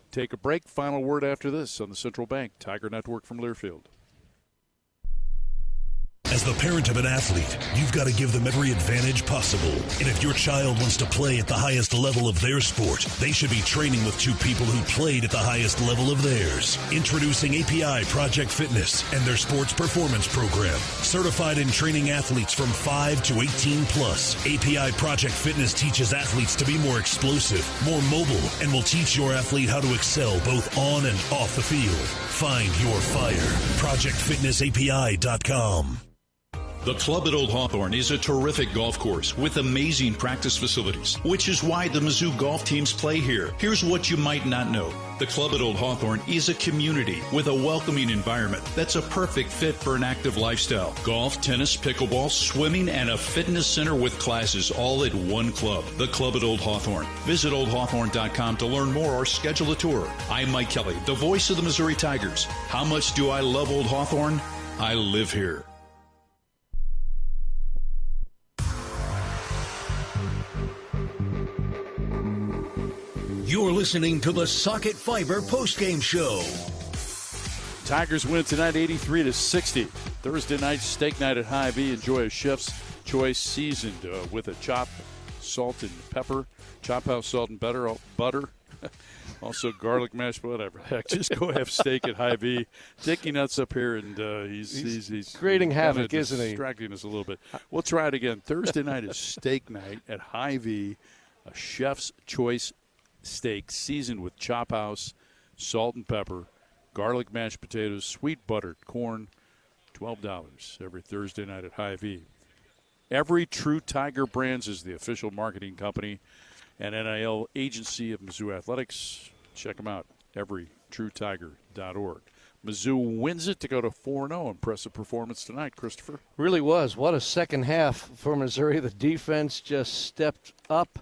Take a break. Final word after this on the Central Bank Tiger Network from Learfield. As the parent of an athlete, you've got to give them every advantage possible. And if your child wants to play at the highest level of their sport, they should be training with two people who played at the highest level of theirs. Introducing API Project Fitness and their sports performance program. Certified in training athletes from 5 to 18 plus. API Project Fitness teaches athletes to be more explosive, more mobile, and will teach your athlete how to excel both on and off the field. Find your fire. ProjectFitnessAPI.com. The club at Old Hawthorne is a terrific golf course with amazing practice facilities, which is why the Mizzou golf teams play here. Here's what you might not know. The club at Old Hawthorne is a community with a welcoming environment that's a perfect fit for an active lifestyle. Golf, tennis, pickleball, swimming, and a fitness center with classes all at one club. The club at Old Hawthorne. Visit oldhawthorne.com to learn more or schedule a tour. I'm Mike Kelly, the voice of the Missouri Tigers. How much do I love Old Hawthorne? I live here. You're listening to the Socket Fiber postgame show. Tigers win tonight 83-60. Thursday night, steak night at Hy-Vee. Enjoy a chef's choice seasoned with a chop, salt, and pepper. Chop house salt and butter. Also garlic mash, whatever. Heck, just go have steak at Hy-Vee. Dickie Nuts up here, and he's creating havoc, isn't he? Distracting us a little bit. We'll try it again. Thursday night is steak night at Hy-Vee. A chef's choice steak seasoned with chop house, salt and pepper, garlic mashed potatoes, sweet buttered corn, $12 every Thursday night at Hy-Vee. Every True Tiger Brands is the official marketing company and NIL agency of Mizzou Athletics. Check them out, everytruetiger.org. Mizzou wins it to go to 4-0. Impressive performance tonight, Christopher. Really was. What a second half for Missouri. The defense just stepped up.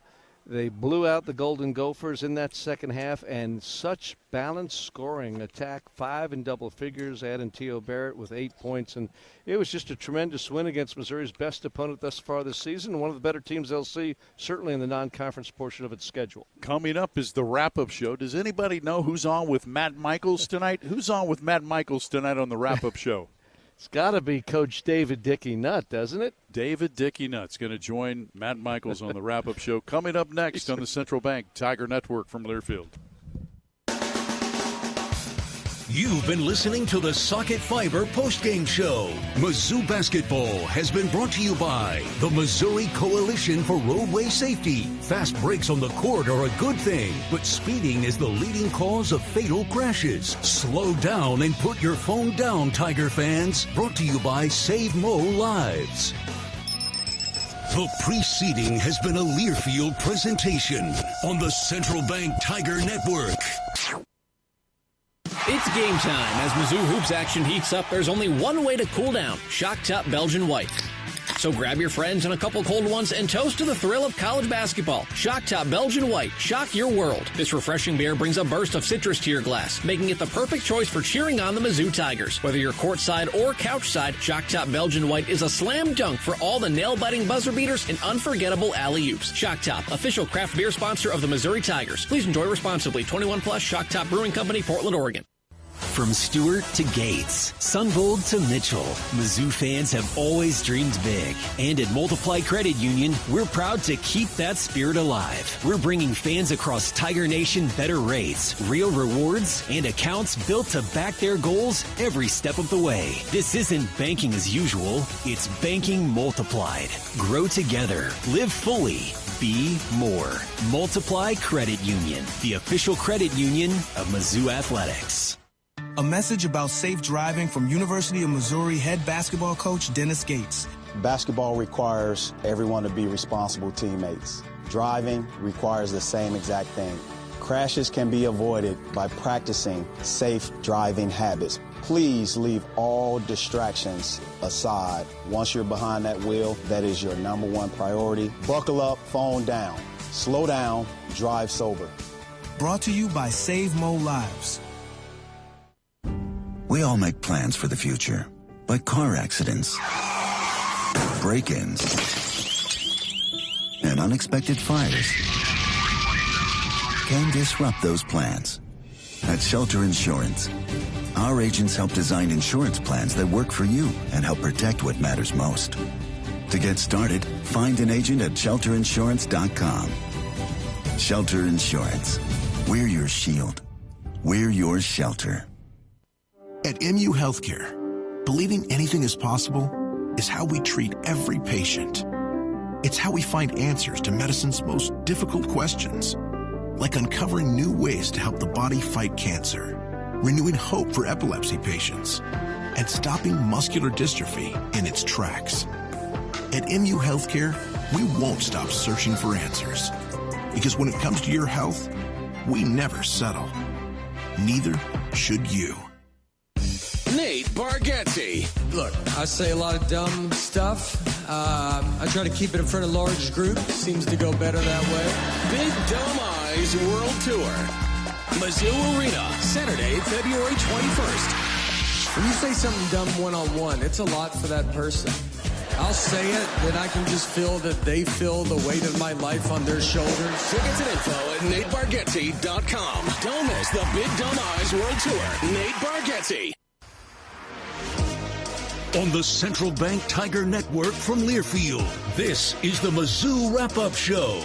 They blew out the Golden Gophers in that second half, and such balanced scoring attack, 5 in double figures, adding T.O. Barrett with 8 points. And it was just a tremendous win against Missouri's best opponent thus far this season, one of the better teams they'll see, certainly in the non-conference portion of its schedule. Coming up is the wrap-up show. Does anybody know who's on with Matt Michaels tonight? Who's on with Matt Michaels tonight on the wrap-up show? It's got to be Coach David Dickey Nutt, doesn't it? David Dickey Nutt's going to join Matt Michaels on the wrap-up show. Coming up next on the Central Bank Tiger Network from Learfield. You've been listening to the Socket Fiber postgame show. Mizzou basketball has been brought to you by the Missouri Coalition for Roadway Safety. Fast breaks on the court are a good thing, but speeding is the leading cause of fatal crashes. Slow down and put your phone down, Tiger fans. Brought to you by Save Mo Lives. The preceding has been a Learfield presentation on the Central Bank Tiger Network. It's game time. As Mizzou hoops action heats up, there's only one way to cool down: Shock Top Belgian White. So grab your friends and a couple cold ones and toast to the thrill of college basketball. Shock Top Belgian White. Shock your world. This refreshing beer brings a burst of citrus to your glass, making it the perfect choice for cheering on the Mizzou Tigers. Whether you're courtside or couchside, Shock Top Belgian White is a slam dunk for all the nail-biting buzzer beaters and unforgettable alley-oops. Shock Top, official craft beer sponsor of the Missouri Tigers. Please enjoy responsibly. 21 plus, Shock Top Brewing Company, Portland, Oregon. From Stewart to Gates, Sunvold to Mitchell, Mizzou fans have always dreamed big. And at Multiply Credit Union, we're proud to keep that spirit alive. We're bringing fans across Tiger Nation better rates, real rewards, and accounts built to back their goals every step of the way. This isn't banking as usual, it's banking multiplied. Grow together, live fully, be more. Multiply Credit Union, the official credit union of Mizzou Athletics. A message about safe driving from University of Missouri head basketball coach Dennis Gates. Basketball requires everyone to be responsible teammates. Driving requires the same exact thing. Crashes can be avoided by practicing safe driving habits. Please leave all distractions aside. Once you're behind that wheel, that is your number one priority. Buckle up, phone down. Slow down, drive sober. Brought to you by Save Mo Lives. We all make plans for the future, but car accidents, break-ins, and unexpected fires can disrupt those plans. At Shelter Insurance, our agents help design insurance plans that work for you and help protect what matters most. To get started, find an agent at shelterinsurance.com. Shelter Insurance. We're your shield. We're your shelter. At MU Healthcare, believing anything is possible is how we treat every patient. It's how we find answers to medicine's most difficult questions, like uncovering new ways to help the body fight cancer, renewing hope for epilepsy patients, and stopping muscular dystrophy in its tracks. At MU Healthcare, we won't stop searching for answers. Because when it comes to your health, we never settle. Neither should you. Nate Bargatze. Look, I say a lot of dumb stuff. I try to keep it in front of large groups. Seems to go better that way. Big Dumb Eyes World Tour. Mizzou Arena, Saturday, February 21st. When you say something dumb one-on-one, it's a lot for that person. I'll say it, then I can just feel that they feel the weight of my life on their shoulders. Tickets and info at NateBargatze.com. Don't miss the Big Dumb Eyes World Tour. Nate Bargatze. On the Central Bank Tiger Network from Learfield, this is the Mizzou Wrap-Up Show.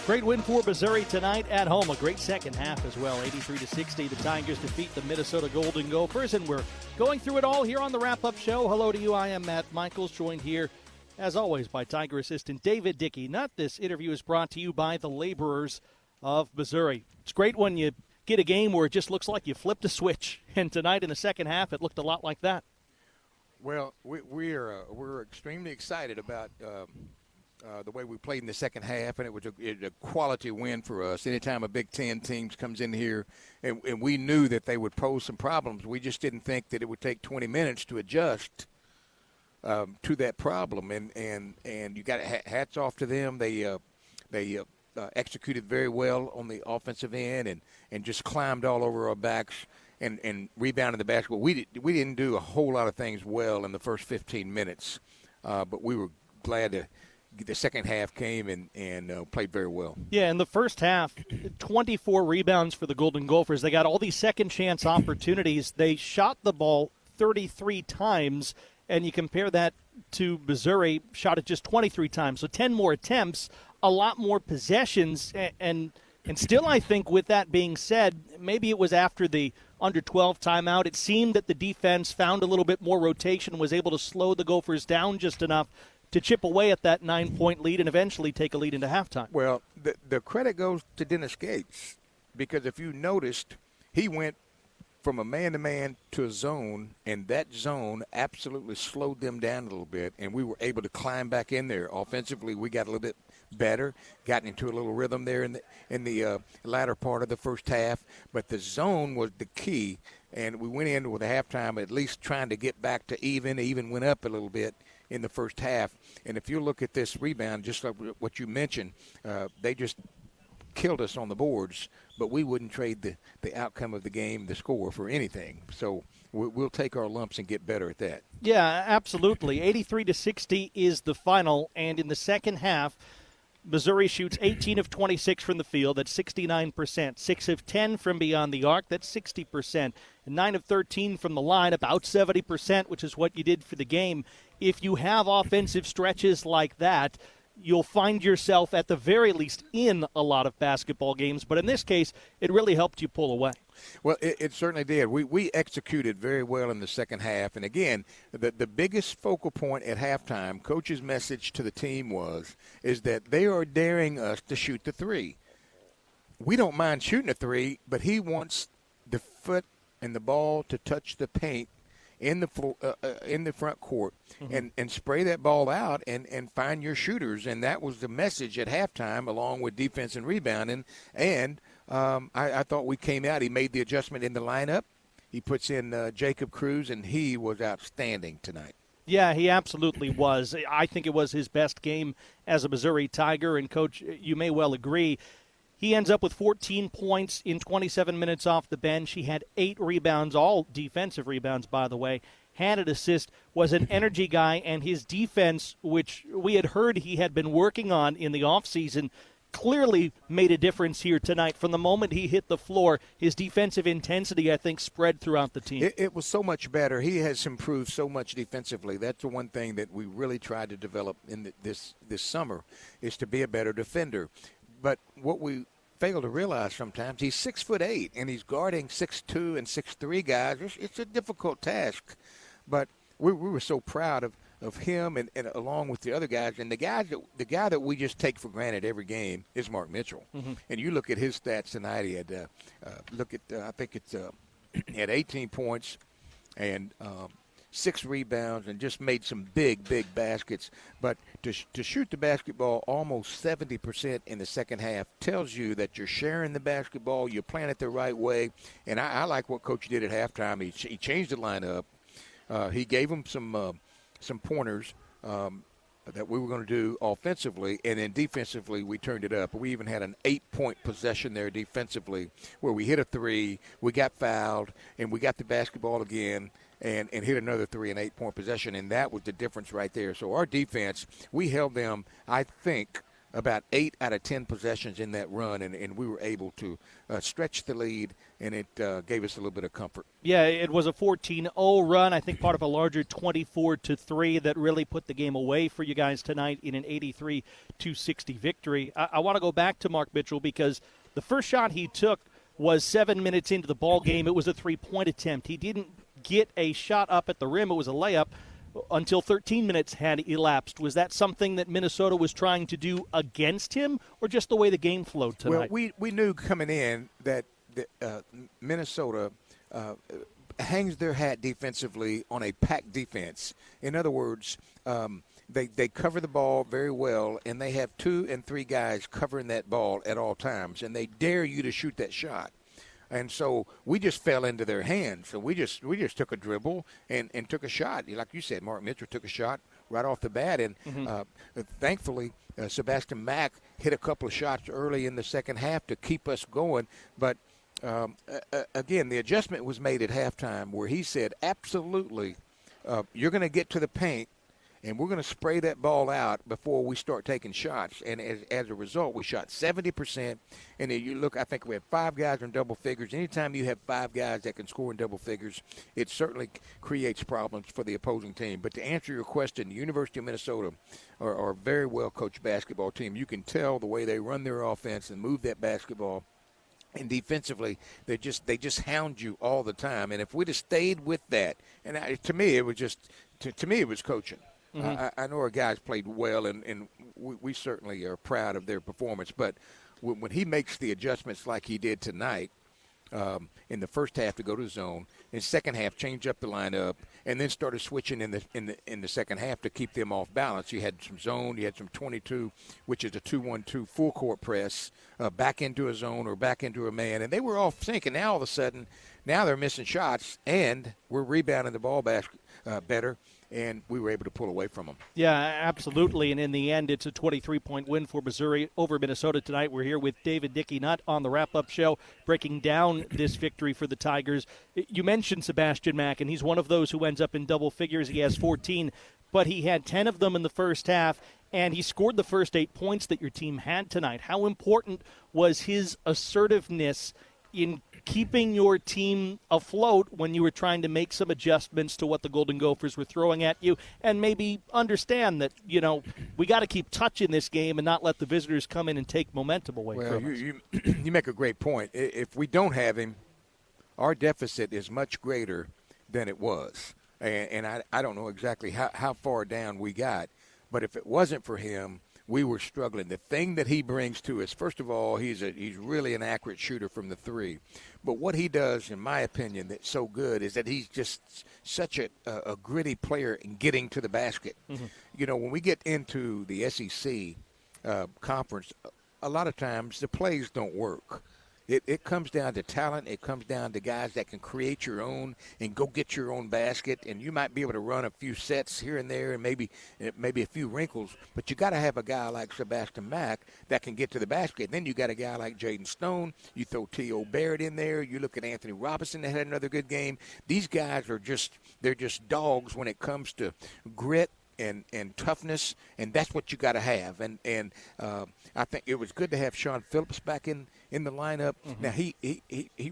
Great win for Missouri tonight at home. A great second half as well. 83-60, the Tigers defeat the Minnesota Golden Gophers, and we're going through it all here on the Wrap-Up Show. Hello to you. I am Matt Michaels, joined here, as always, by Tiger assistant David Dickey. This interview is brought to you by the Laborers of Missouri. It's great when you get a game where it just looks like you flipped a switch, and tonight in the second half it looked a lot like that. Well, we're extremely excited about the way we played in the second half, and it was a quality win for us. Anytime a Big Ten team comes in here, and we knew that they would pose some problems, we just didn't think that it would take 20 minutes to adjust to that problem. And you got hats off to them. They executed very well on the offensive end and just climbed all over our backs and rebounded the basketball. We didn't do a whole lot of things well in the first 15 minutes, but we were glad to. The second half came and played very well. Yeah, in the first half, 24 rebounds for the Golden Gophers. They got all these second-chance opportunities. They shot the ball 33 times, and you compare that to Missouri, shot it just 23 times. So 10 more attempts, a lot more possessions, and still I think with that being said, maybe it was after the under-12 timeout, it seemed that the defense found a little bit more rotation, was able to slow the Gophers down just enough to chip away at that 9-point lead and eventually take a lead into halftime. Well, the credit goes to Dennis Gates, because if you noticed, he went from a man-to-man to a zone, and that zone absolutely slowed them down a little bit, and we were able to climb back in there. Offensively, we got a little bit better, got into a little rhythm there in the latter part of the first half, but the zone was the key, and we went in with a halftime at least trying to get back to even went up a little bit in the first half. And if you look at this rebound, just like what you mentioned, they just killed us on the boards, but we wouldn't trade the outcome of the game, the score, for anything. So we'll take our lumps and get better at that. Yeah, absolutely. 83-60 is the final, and in the second half, Missouri shoots 18 of 26 from the field. That's 69%. 6 of 10 from beyond the arc. That's 60%. And 9 of 13 from the line, about 70%, which is what you did for the game. If you have offensive stretches like that, you'll find yourself at the very least in a lot of basketball games. But in this case, it really helped you pull away. Well, it certainly did. We executed very well in the second half. And, again, the biggest focal point at halftime, Coach's message to the team is that they are daring us to shoot the three. We don't mind shooting a three, but he wants the foot and the ball to touch the paint in the front court, mm-hmm. and spray that ball out and find your shooters. And that was the message at halftime, along with defense and rebounding. And I thought we came out. He made the adjustment in the lineup. He puts in Jacob Cruz, and he was outstanding tonight. Yeah, he absolutely was. I think it was his best game as a Missouri Tiger. And, Coach, you may well agree. He ends up with 14 points in 27 minutes off the bench. He had 8 rebounds, all defensive rebounds, by the way. Had an assist, was an energy guy, and his defense, which we had heard he had been working on in the offseason, clearly made a difference here tonight. From the moment he hit the floor, his defensive intensity, I think, spread throughout the team. It was so much better. He has improved so much defensively. That's the one thing that we really tried to develop in this summer, is to be a better defender. But what we fail to realize sometimes, he's 6'8", and he's guarding 6'2" and 6'3" guys. It's a difficult task. But we were so proud of him and along with the other guys. And the guy that we just take for granted every game is Mark Mitchell. Mm-hmm. And you look at his stats tonight. He had I think it's He had 18 points and 6 rebounds and just made some big baskets. But to shoot the basketball almost 70% in the second half tells you that you're sharing the basketball, you're playing it the right way. And I like what Coach did at halftime. He changed the lineup. He gave them some pointers that we were going to do offensively, and then defensively we turned it up. We even had an 8-point possession there defensively where we hit a 3, we got fouled, and we got the basketball again and hit another 3, an 8-point possession, and that was the difference right there. So our defense, we held them, I think, about 8 out of 10 possessions in that run, and we were able to stretch the lead, and it gave us a little bit of comfort. Yeah, it was a 14-0 run, I think part of a larger 24-3 that really put the game away for you guys tonight in an 83-60 victory. I want to go back to Mark Mitchell because the first shot he took was 7 minutes into the ball game. It was a 3-point attempt. He didn't get a shot up at the rim. It was a layup until 13 minutes had elapsed. Was that something that Minnesota was trying to do against him, or just the way the game flowed tonight? Well, we knew coming in that Minnesota hangs their hat defensively on a packed defense. In other words, they cover the ball very well, and they have 2 and 3 guys covering that ball at all times, and they dare you to shoot that shot. And so we just fell into their hands. So we just took a dribble and took a shot. Like you said, Mark Mitchell took a shot right off the bat. And thankfully, Sebastian Mack hit a couple of shots early in the second half to keep us going. But, again, the adjustment was made at halftime where he said, absolutely, you're going to get to the paint, and we're going to spray that ball out before we start taking shots. And as a result, we shot 70%. And then you look, I think we had 5 guys in double figures. Anytime you have 5 guys that can score in double figures, it certainly creates problems for the opposing team. But to answer your question, the University of Minnesota are a very well-coached basketball team. You can tell the way they run their offense and move that basketball. And defensively, they just hound you all the time. And if we'd have stayed with that, and to me, it was it was coaching. I know our guys played well, and we certainly are proud of their performance. But when he makes the adjustments like he did tonight in the first half to go to zone, in the second half change up the lineup, and then started switching in the second half to keep them off balance. You had some zone, you had some 22, which is a 2-1-2 full court press, back into a zone or back into a man, and they were off sync. And now all of a sudden, now they're missing shots, and we're rebounding the ball better. And we were able to pull away from them. Yeah, absolutely. And in the end, it's a 23-point win for Missouri over Minnesota tonight. We're here with David Dickey, not on the wrap-up show, breaking down this victory for the Tigers. You mentioned Sebastian Mack, and he's one of those who ends up in double figures. He has 14, but he had 10 of them in the first half, and he scored the first 8 points that your team had tonight. How important was his assertiveness in keeping your team afloat when you were trying to make some adjustments to what the Golden Gophers were throwing at you, and maybe understand that, we got to keep touching this game and not let the visitors come in and take momentum away from us? You make a great point. If we don't have him, our deficit is much greater than it was. And I don't know exactly how far down we got, but if it wasn't for him, we were struggling. The thing that he brings to us, first of all, he's really an accurate shooter from the 3. But what he does, in my opinion, that's so good is that he's just such a gritty player in getting to the basket. When we get into the SEC conference, a lot of times the plays don't work. It comes down to talent. It comes down to guys that can create your own and go get your own basket. And you might be able to run a few sets here and there and maybe a few wrinkles. But you got to have a guy like Sebastian Mack that can get to the basket. And then you got a guy like Jaden Stone. You throw T.O. Barrett in there. You look at Anthony Robinson that had another good game. These guys they're just dogs when it comes to grit and toughness, and that's what you got to have. And I think it was good to have Sean Phillips back in the lineup. Now, he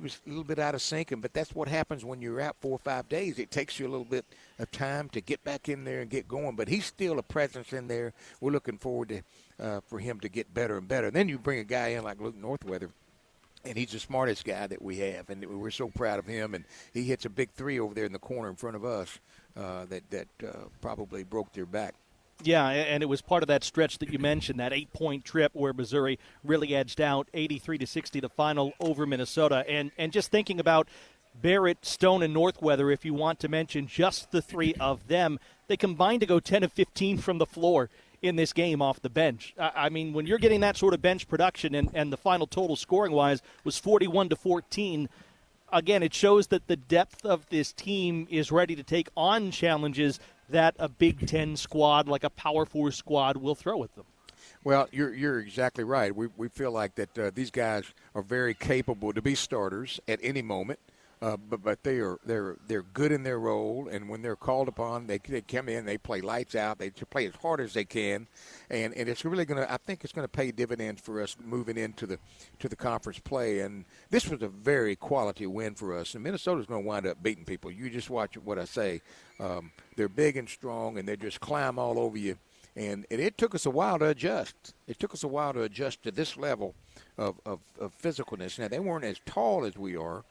was a little bit out of sync, but that's what happens when you're out 4 or 5 days. It takes you a little bit of time to get back in there and get going, but he's still a presence in there. We're looking forward to for him to get better and better. Then you bring a guy in like Luke Northweather, and he's the smartest guy that we have, and we're so proud of him. And he hits a big 3 over there in the corner in front of us that probably broke their back. Yeah, and it was part of that stretch that you mentioned, that 8-point trip where Missouri really edged out 83-60 the final over Minnesota. And just thinking about Barrett, Stone, and Northweather, if you want to mention just the three of them, they combined to go 10 of 15 from the floor in this game off the bench. I mean, when you're getting that sort of bench production and the final total scoring-wise was 41-14, again, it shows that the depth of this team is ready to take on challenges that a Big Ten squad, like a Power 4 squad, will throw at them. Well, you're exactly right. We feel like that these guys are very capable to be starters at any moment. But they're good in their role, and when they're called upon, they come in, they play lights out, they play as hard as they can, and it's really I think it's gonna pay dividends for us moving into the conference play. And this was a very quality win for us, and Minnesota's gonna wind up beating people. You just watch what I say. They're big and strong, and they just climb all over you. And it took us a while to adjust. It took us a while to adjust to this level of physicalness. Now, they weren't as tall as we are,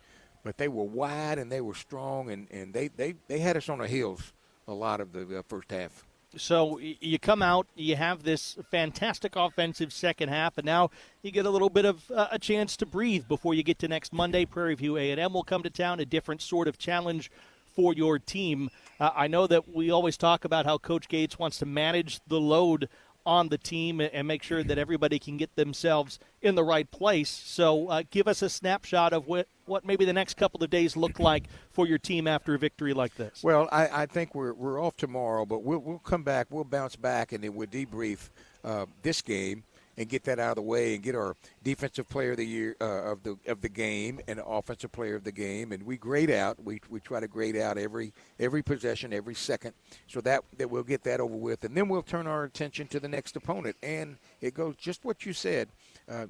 but they were wide and they were strong, and they had us on our heels a lot of the first half. So you come out, you have this fantastic offensive second half, and now you get a little bit of a chance to breathe before you get to next Monday. Prairie View A&M will come to town, a different sort of challenge for your team. I know that we always talk about how Coach Gates wants to manage the load on the team and make sure that everybody can get themselves in the right place. So give us a snapshot of what maybe the next couple of days look like for your team after a victory like this. Well, I think we're off tomorrow, but we'll come back, we'll bounce back, and then we'll debrief this game and get that out of the way and get our defensive player of the year of the game and offensive player of the game, and we grade out. We try to grade out every possession, every second, so that we'll get that over with, and then we'll turn our attention to the next opponent. And it goes just what you said.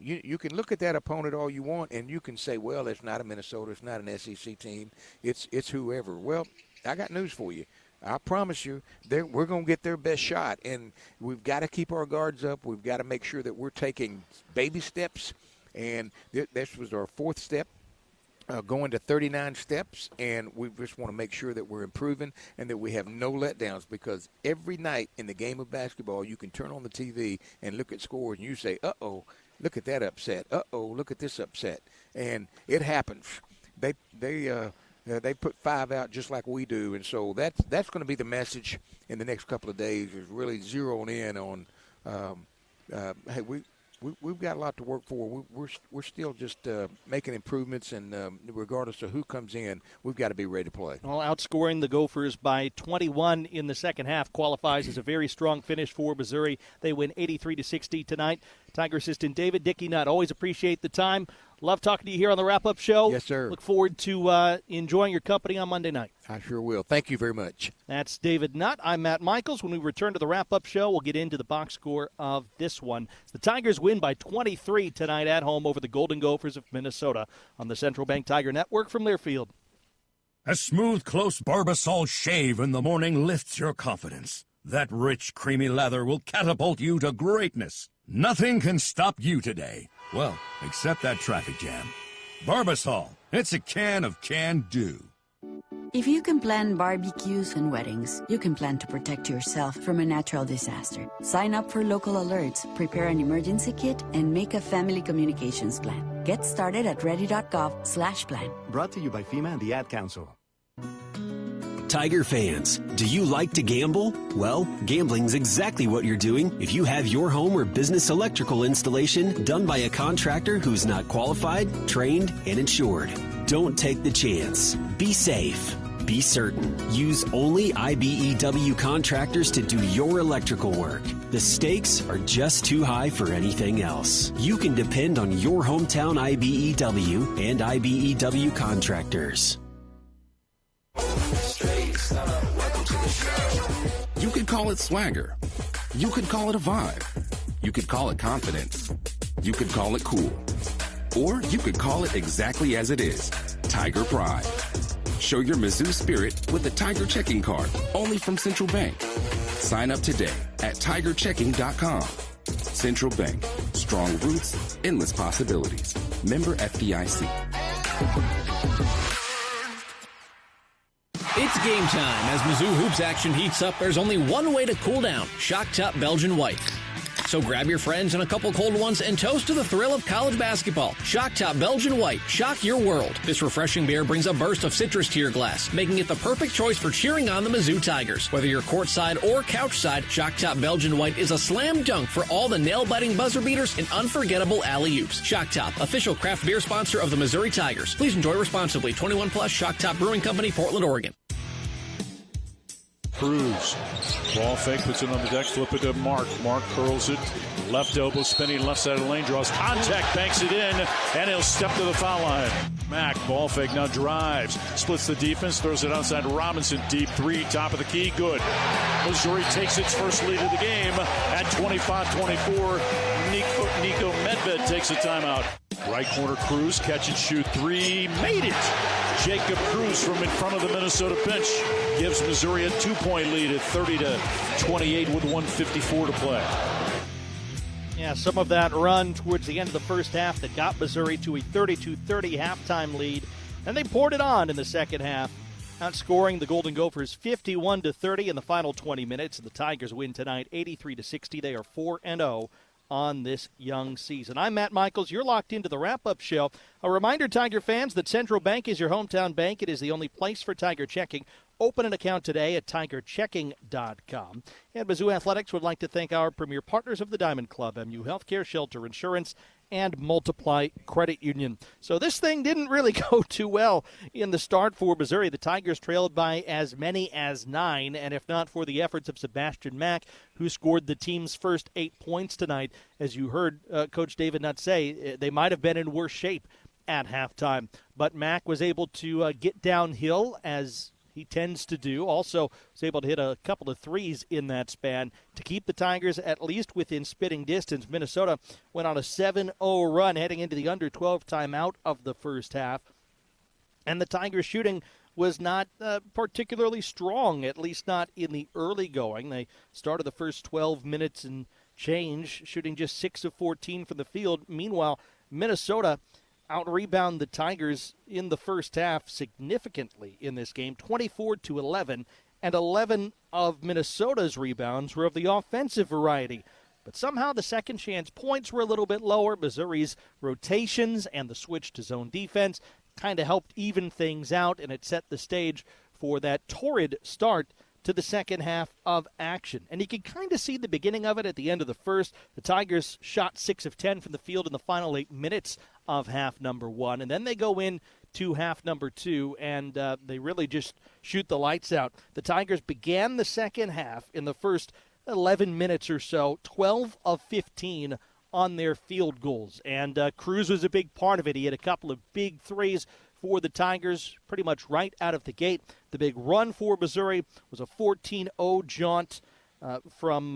You can look at that opponent all you want, and you can say, well, it's not a Minnesota, it's not an SEC team, it's whoever. Well, I got news for you. I promise you, we're going to get their best shot, and we've got to keep our guards up. We've got to make sure that we're taking baby steps, and this was our fourth step, going to 39 steps, and we just want to make sure that we're improving and that we have no letdowns, because every night in the game of basketball, you can turn on the TV and look at scores, and you say, uh-oh, look at that upset. Uh-oh, look at this upset. And it happens. They put 5 out just like we do, and so that's going to be the message in the next couple of days, is really zeroing in on, hey, we've got a lot to work for. We're still just making improvements, and regardless of who comes in, we've got to be ready to play. Well, outscoring the Gophers by 21 in the second half qualifies as a very strong finish for Missouri. They win 83-60 tonight. Tiger assistant David Dickey Nutt, always appreciate the time. Love talking to you here on the wrap-up show. Yes, sir. Look forward to enjoying your company on Monday night. I sure will. Thank you very much. That's David Nutt. I'm Matt Michaels. When we return to the wrap-up show, we'll get into the box score of this one. The Tigers win by 23 tonight at home over the Golden Gophers of Minnesota on the Central Bank Tiger Network from Learfield. A smooth, close Barbasol shave in the morning lifts your confidence. That rich, creamy lather will catapult you to greatness. Nothing can stop you today. Well, except that traffic jam. Barbasol, it's a can of can-do. If you can plan barbecues and weddings, you can plan to protect yourself from a natural disaster. Sign up for local alerts, prepare an emergency kit, and make a family communications plan. Get started at ready.gov/plan. Brought to you by FEMA and the Ad Council. Tiger fans, do you like to gamble? Well, gambling's exactly what you're doing if you have your home or business electrical installation done by a contractor who's not qualified, trained, and insured. Don't take the chance. Be safe. Be certain. Use only IBEW contractors to do your electrical work. The stakes are just too high for anything else. You can depend on your hometown IBEW and IBEW contractors. You could call it swagger. You could call it a vibe. You could call it confidence. You could call it cool. Or you could call it exactly as it is, Tiger Pride. Show your Mizzou spirit with the Tiger Checking Card, only from Central Bank. Sign up today at tigerchecking.com. Central Bank, strong roots, endless possibilities. Member FDIC. It's game time. As Mizzou Hoops action heats up, there's only one way to cool down. Shock Top Belgian White. So grab your friends and a couple cold ones and toast to the thrill of college basketball. Shock Top Belgian White. Shock your world. This refreshing beer brings a burst of citrus to your glass, making it the perfect choice for cheering on the Mizzou Tigers. Whether you're courtside or couchside, Shock Top Belgian White is a slam dunk for all the nail-biting buzzer beaters and unforgettable alley-oops. Shock Top, official craft beer sponsor of the Missouri Tigers. Please enjoy responsibly. 21 plus. Shock Top Brewing Company, Portland, Oregon. Cruz. Ball fake, puts it on the deck, flip it to Mark. Mark curls it. Left elbow spinning, left side of the lane, draws contact, banks it in, and he'll step to the foul line. Mack, ball fake, now drives. Splits the defense, throws it outside Robinson. Deep three, top of the key, good. Missouri takes its first lead of the game at 25-24. Nico Medved takes a timeout. Right corner, Cruz, catch and shoot three, made it! Jacob Cruz from in front of the Minnesota bench gives Missouri a 2-point lead at 30-28 with 1:54 to play. Yeah, some of that run towards the end of the first half that got Missouri to a 32-30 halftime lead, and they poured it on in the second half, outscoring the Golden Gophers 51-30 in the final 20 minutes. And the Tigers win tonight 83-60. They are 4-0 on this young season. I'm Matt Michaels. You're locked into the wrap-up show. A reminder, Tiger fans, that Central Bank is your hometown bank. It is the only place for Tiger checking. Open an account today at tigerchecking.com. And Mizzou Athletics would like to thank our premier partners of the Diamond Club, MU Healthcare, Shelter Insurance, and Multiply Credit Union. So this thing didn't really go too well in the start for Missouri. The Tigers trailed by as many as 9, and if not for the efforts of Sebastian Mack, who scored the team's first 8 points tonight, as you heard Coach David Nutt say, they might have been in worse shape at halftime. But Mack was able to get downhill, as he tends to do. Also was able to hit a couple of threes in that span to keep the Tigers at least within spitting distance. Minnesota went on a 7-0 run heading into the under 12 timeout of the first half. And the Tigers shooting was not particularly strong, at least not in the early going. They started the first 12 minutes and change, shooting just 6 of 14 from the field. Meanwhile, Minnesota out-rebound the Tigers in the first half significantly in this game, 24-11, and 11 of Minnesota's rebounds were of the offensive variety. But somehow the second chance points were a little bit lower. Missouri's rotations and the switch to zone defense kind of helped even things out, and it set the stage for that torrid start to the second half of action. And you can kind of see the beginning of it at the end of the first. The Tigers shot 6 of 10 from the field in the final 8 minutes of half number 1. And then they go in to half number 2, and they really just shoot the lights out. The Tigers began the second half in the first 11 minutes or so, 12 of 15 on their field goals. And Cruz was a big part of it. He had a couple of big threes for the Tigers pretty much right out of the gate. The big run for Missouri was a 14-0 jaunt from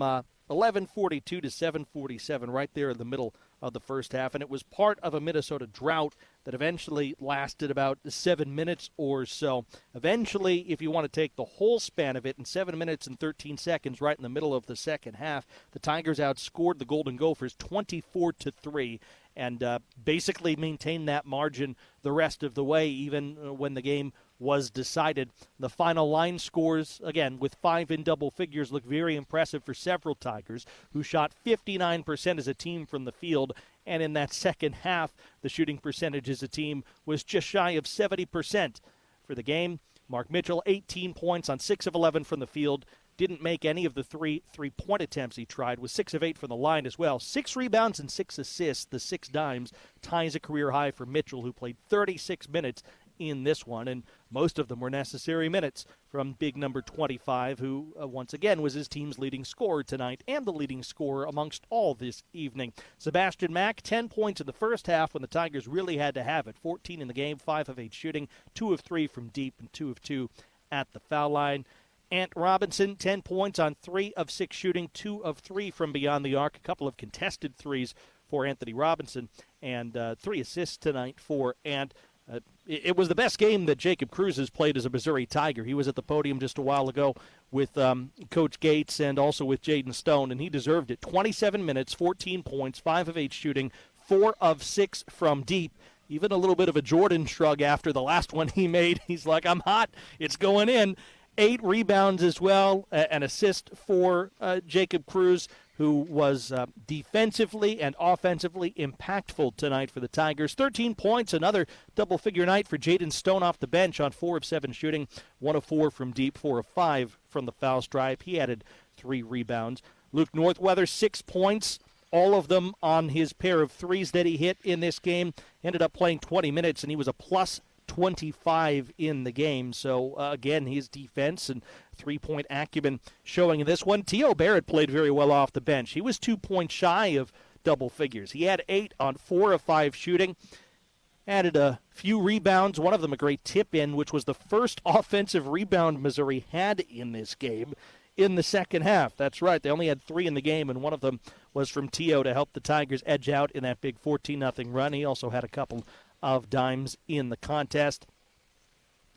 11:42 to 7:47 right there in the middle of the first half, and it was part of a Minnesota drought that eventually lasted about 7 minutes or so. Eventually, if you want to take the whole span of it, in 7 minutes and 13 seconds right in the middle of the second half, the Tigers outscored the Golden Gophers 24-3 and basically maintained that margin the rest of the way, even when the game was decided. The final line scores, again, with 5 in double figures, look very impressive for several Tigers, who shot 59% as a team from the field. And in that second half, the shooting percentage as a team was just shy of 70% for the game. Mark Mitchell, 18 points on 6 of 11 from the field. Didn't make any of the three-point attempts he tried, was 6 of 8 from the line as well. 6 rebounds and 6 assists, the 6 dimes, ties a career high for Mitchell, who played 36 minutes in this one, and most of them were necessary minutes from big number 25, who once again was his team's leading scorer tonight and the leading scorer amongst all this evening. Sebastian Mack, 10 points in the first half when the Tigers really had to have it. 14 in the game, 5 of 8 shooting, 2 of 3 from deep, and 2 of 2 at the foul line. Ant Robinson, 10 points on 3 of 6 shooting, 2 of 3 from beyond the arc, a couple of contested threes for Anthony Robinson, and 3 assists tonight for Ant. It was the best game that Jacob Cruz has played as a Missouri Tiger. He was at the podium just a while ago with Coach Gates and also with Jaden Stone, and he deserved it. 27 minutes, 14 points, 5 of 8 shooting, 4 of 6 from deep. Even a little bit of a Jordan shrug after the last one he made. He's like, I'm hot. It's going in. 8 rebounds as well, an assist for Jacob Cruz. who was defensively and offensively impactful tonight for the Tigers. 13 points, another double-figure night for Jaden Stone off the bench on 4 of 7 shooting, 1 of 4 from deep, 4 of 5 from the foul stripe. He added 3 rebounds. Luke Northweather, 6 points, all of them on his pair of threes that he hit in this game. Ended up playing 20 minutes, and he was a plus 25 in the game. So, again, his defense and three-point acumen showing in this one. T.O. Barrett played very well off the bench. He was 2 points shy of double figures. He had 8 on 4 of 5 shooting. Added a few rebounds, one of them a great tip-in, which was the first offensive rebound Missouri had in this game in the second half. That's right. They only had 3 in the game, and one of them was from T.O. to help the Tigers edge out in that big 14-0 run. He also had a couple of dimes in the contest.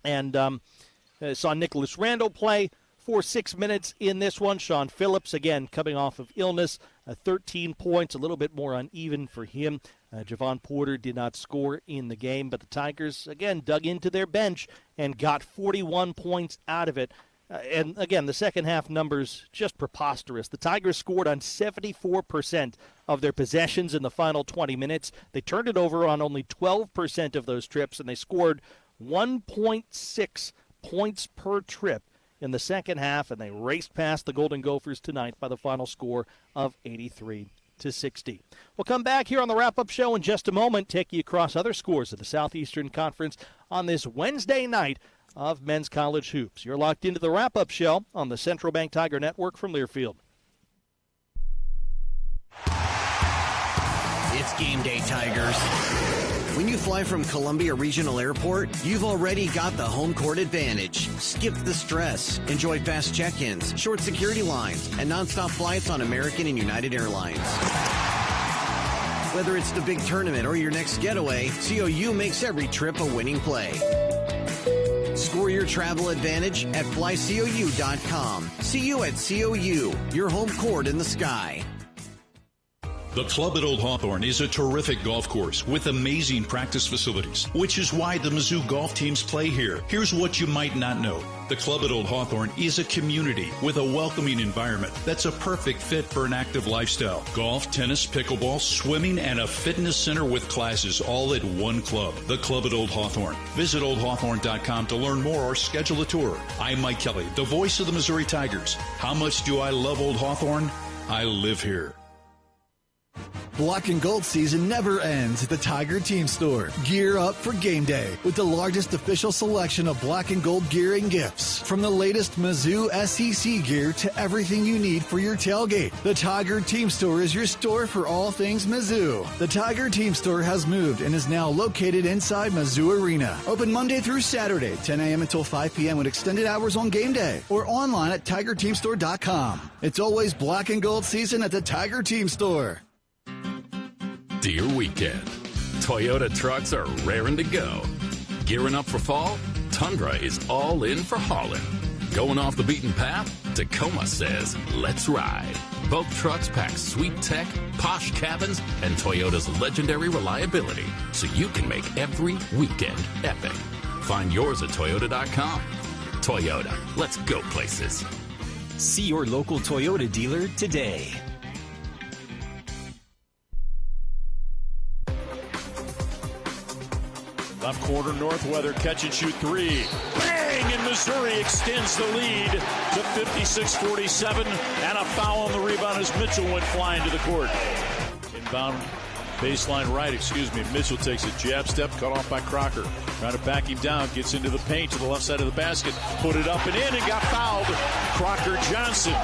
And saw Nicholas Randall play for 6 minutes in this one. Sean Phillips, again, coming off of illness, 13 points, a little bit more uneven for him. Javon Porter did not score in the game, but the Tigers, again, dug into their bench and got 41 points out of it. And, again, the second half numbers just preposterous. The Tigers scored on 74% of their possessions in the final 20 minutes. They turned it over on only 12% of those trips, and they scored 1.6 points per trip in the second half, and they raced past the Golden Gophers tonight by the final score of 83-60. We'll come back here on the wrap-up show in just a moment, take you across other scores of the Southeastern Conference on this Wednesday night of men's college hoops. You're locked into the wrap-up show on the Central Bank Tiger Network from Learfield. It's game day, Tigers. When you fly from Columbia Regional Airport, you've already got the home court advantage. Skip the stress. Enjoy fast check-ins, short security lines, and nonstop flights on American and United Airlines. Whether it's the big tournament or your next getaway, COU makes every trip a winning play. Score your travel advantage at flycou.com. See you at COU, your home court in the sky. The Club at Old Hawthorne is a terrific golf course with amazing practice facilities, which is why the Mizzou golf teams play here. Here's what you might not know. The Club at Old Hawthorne is a community with a welcoming environment that's a perfect fit for an active lifestyle. Golf, tennis, pickleball, swimming, and a fitness center with classes all at one club. The Club at Old Hawthorne. Visit oldhawthorne.com to learn more or schedule a tour. I'm Mike Kelly, the voice of the Missouri Tigers. How much do I love Old Hawthorne? I live here. Black and gold season never ends at the Tiger Team Store. Gear up for game day with the largest official selection of black and gold gear and gifts. From the latest Mizzou SEC gear to everything you need for your tailgate, the Tiger Team Store is your store for all things Mizzou. The Tiger Team Store has moved and is now located inside Mizzou Arena. Open Monday through Saturday, 10 a.m. until 5 p.m. with extended hours on game day or online at tigerteamstore.com. It's always black and gold season at the Tiger Team Store. Deer weekend. Toyota trucks are raring to go. Gearing up for fall? Tundra is all in for hauling. Going off the beaten path? Tacoma says, let's ride. Both trucks pack sweet tech, posh cabins, and Toyota's legendary reliability, so you can make every weekend epic. Find yours at Toyota.com. Toyota, let's go places. See your local Toyota dealer today. Left corner, Northweather, catch and shoot three. Bang! And Missouri extends the lead to 56-47. And a foul on the rebound as Mitchell went flying to the court. Inbound baseline right, Mitchell takes a jab step, cut off by Crocker. Trying to back him down, gets into the paint to the left side of the basket. Put it up and in and got fouled. Crocker Johnson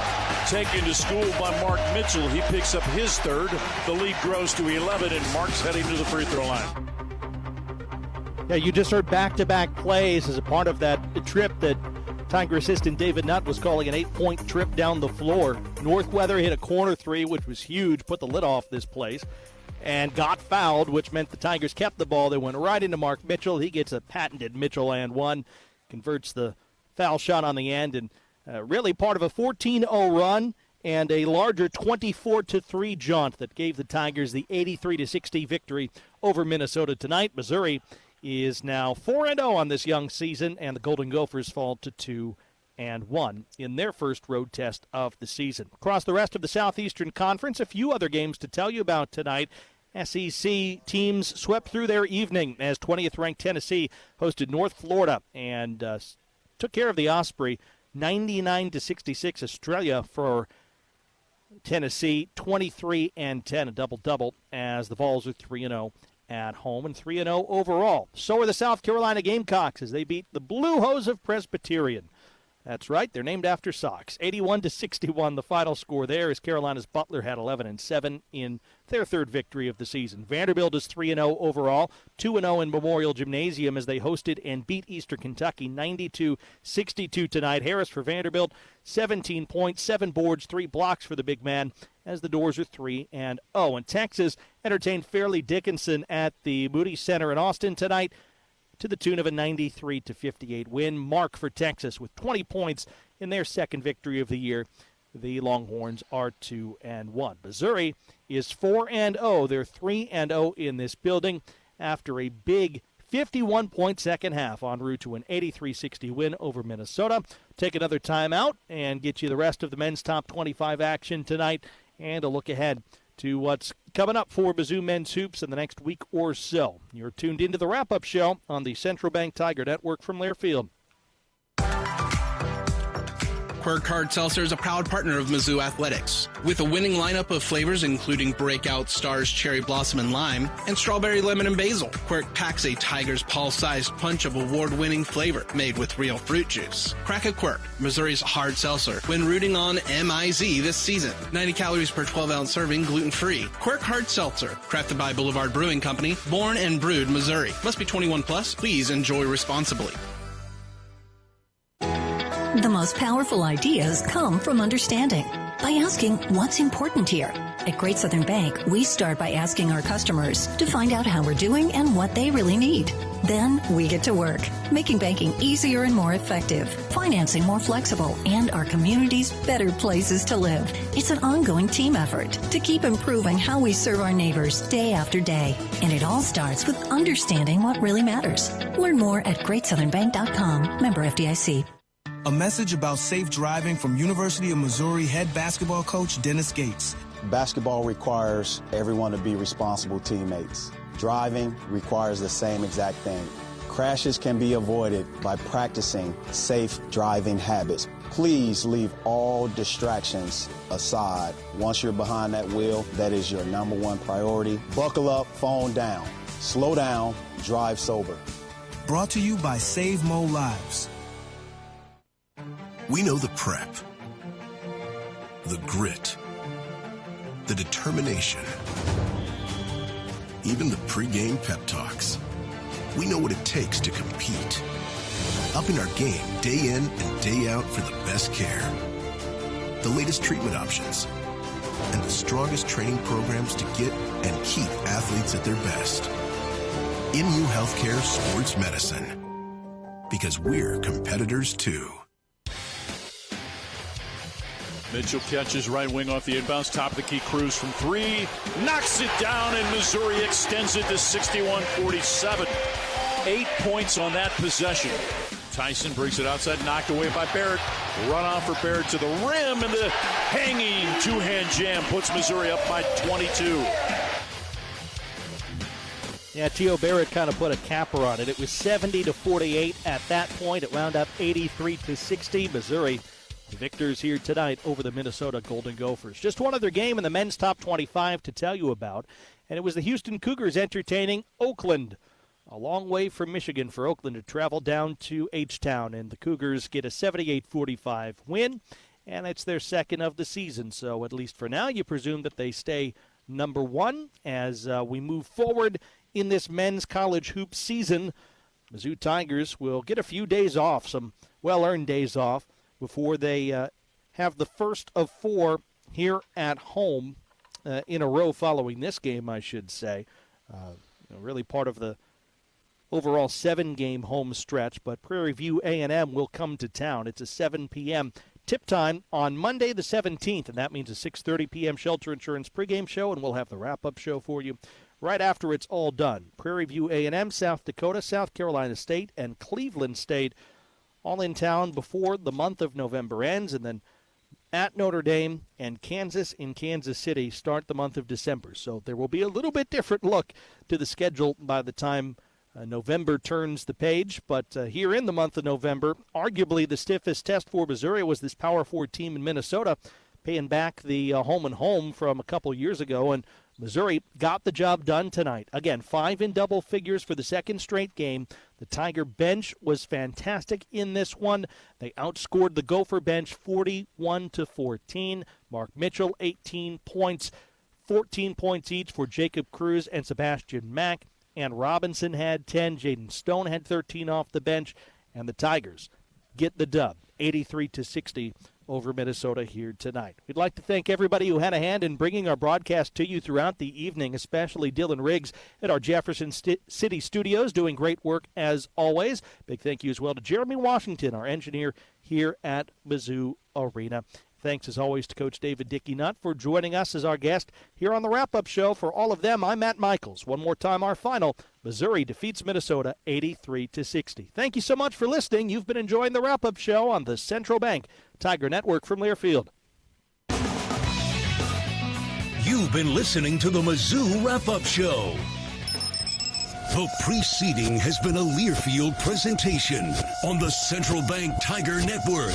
taken to school by Mark Mitchell. He picks up his third. The lead grows to 11 and Mark's heading to the free throw line. Yeah, you just heard back-to-back plays as a part of that trip that Tiger assistant David Nutt was calling an 8-point trip down the floor. Northweather hit a corner three, which was huge, put the lid off this place, and got fouled, which meant the Tigers kept the ball. They went right into Mark Mitchell. He gets a patented Mitchell and one, converts the foul shot on the end, and really part of a 14-0 run and a larger 24-3 jaunt that gave the Tigers the 83-60 victory over Minnesota tonight. Missouri is now 4-0 on this young season, and the Golden Gophers fall to 2-1 in their first road test of the season. Across the rest of the Southeastern Conference, a few other games to tell you about tonight. SEC teams swept through their evening as 20th-ranked Tennessee hosted North Florida and took care of the Osprey 99-66. Australia for Tennessee 23-10, a double-double as the Vols are 3-0 at home and 3-0 overall. So are the South Carolina Gamecocks as they beat the Blue Hose of Presbyterian. That's right, they're named after socks. 81-61, the final score there as Carolina's Butler had 11-7 in their third victory of the season. Vanderbilt is 3-0 overall, 2-0 in Memorial Gymnasium as they hosted and beat Eastern Kentucky 92-62 tonight. Harris for Vanderbilt, 17 points, 7 boards, 3 blocks for the big man as the Doors are 3-0. And Texas entertained Fairleigh Dickinson at the Moody Center in Austin tonight to the tune of a 93-58 win. Mark for Texas with 20 points in their second victory of the year. The Longhorns are 2-1. Missouri is 4-0. They're 3-0 in this building after a big 51-point second half en route to an 83-60 win over Minnesota. Take another timeout and get you the rest of the men's top 25 action tonight and a look ahead to what's coming up for Mizzou men's hoops in the next week or so. You're tuned into the wrap-up show on the Central Bank Tiger Network from Learfield. Quirk Hard Seltzer is a proud partner of Mizzou Athletics. With a winning lineup of flavors including Breakout, Stars, Cherry Blossom, and Lime, and Strawberry, Lemon, and Basil, Quirk packs a Tiger's Paw-sized punch of award-winning flavor made with real fruit juice. Crack a Quirk, Missouri's hard seltzer, when rooting on MIZ this season. 90 calories per 12-ounce serving, gluten-free. Quirk Hard Seltzer, crafted by Boulevard Brewing Company, born and brewed Missouri. Must be 21 plus. Please enjoy responsibly. The most powerful ideas come from understanding. By asking what's important here. At Great Southern Bank, we start by asking our customers to find out how we're doing and what they really need. Then we get to work, making banking easier and more effective, financing more flexible, and our communities better places to live. It's an ongoing team effort to keep improving how we serve our neighbors day after day. And it all starts with understanding what really matters. Learn more at GreatSouthernBank.com. Member FDIC. A message about safe driving from University of Missouri head basketball coach Dennis Gates. Basketball requires everyone to be responsible teammates. Driving requires the same exact thing. Crashes can be avoided by practicing safe driving habits. Please leave all distractions aside. Once you're behind that wheel, that is your number one priority. Buckle up, phone down. Slow down, drive sober. Brought to you by Save Mo Lives. We know the prep, the grit, the determination, even the pregame pep talks. We know what it takes to compete. Upping our game day in and day out for the best care. The latest treatment options and the strongest training programs to get and keep athletes at their best. MU Healthcare Sports Medicine. Because we're competitors too. Mitchell catches right wing off the inbounds. Top of the key, Cruz from 3. Knocks it down, and Missouri extends it to 61-47. 8 points on that possession. Tyson brings it outside, knocked away by Barrett. Run off for Barrett to the rim, and the hanging two-hand jam puts Missouri up by 22. Yeah, T.O. Barrett kind of put a capper on it. It was 70-48 at that point. It wound up 83-60. Missouri victors here tonight over the Minnesota Golden Gophers. Just one other game in the men's top 25 to tell you about, and it was the Houston Cougars entertaining Oakland. A long way from Michigan for Oakland to travel down to H-Town, and the Cougars get a 78-45 win, and it's their second of the season. So at least for now, you presume that they stay number one as we move forward in this men's college hoop season. Mizzou Tigers will get a few days off, some well-earned days off, before they have the first of 4 here at home in a row following this game, I should say. Really part of the overall 7-game home stretch, but Prairie View A&M will come to town. It's a 7 p.m. tip time on Monday the 17th, and that means a 6:30 p.m. Shelter Insurance pregame show, and we'll have the wrap-up show for you right after it's all done. Prairie View A&M, South Dakota, South Carolina State, and Cleveland State all in town before the month of November ends, and then at Notre Dame and Kansas in Kansas City start the month of December. So there will be a little bit different look to the schedule by the time November turns the page. But here in the month of November, arguably the stiffest test for Missouri was this Power 4 team in Minnesota, paying back the home and home from a couple years ago. And Missouri got the job done tonight. Again, 5 in double figures for the second straight game. The Tiger bench was fantastic in this one. They outscored the Gopher bench 41-14. Mark Mitchell, 18 points, 14 points each for Jacob Cruz and Sebastian Mack. And Robinson had 10. Jaden Stone had 13 off the bench. And the Tigers get the dub, 83-60 over Minnesota here tonight. We'd like to thank everybody who had a hand in bringing our broadcast to you throughout the evening, especially Dylan Riggs at our Jefferson City studios, doing great work as always. Big thank you as well to Jeremy Washington, our engineer here at Mizzou Arena. Thanks, as always, to Coach David Dickey Nutt for joining us as our guest here on the wrap-up show. For all of them, I'm Matt Michaels. One more time, our final. Missouri defeats Minnesota 83-60. Thank you so much for listening. You've been enjoying the wrap-up show on the Central Bank Tiger Network from Learfield. You've been listening to the Mizzou Wrap-Up Show. The preceding has been a Learfield presentation on the Central Bank Tiger Network.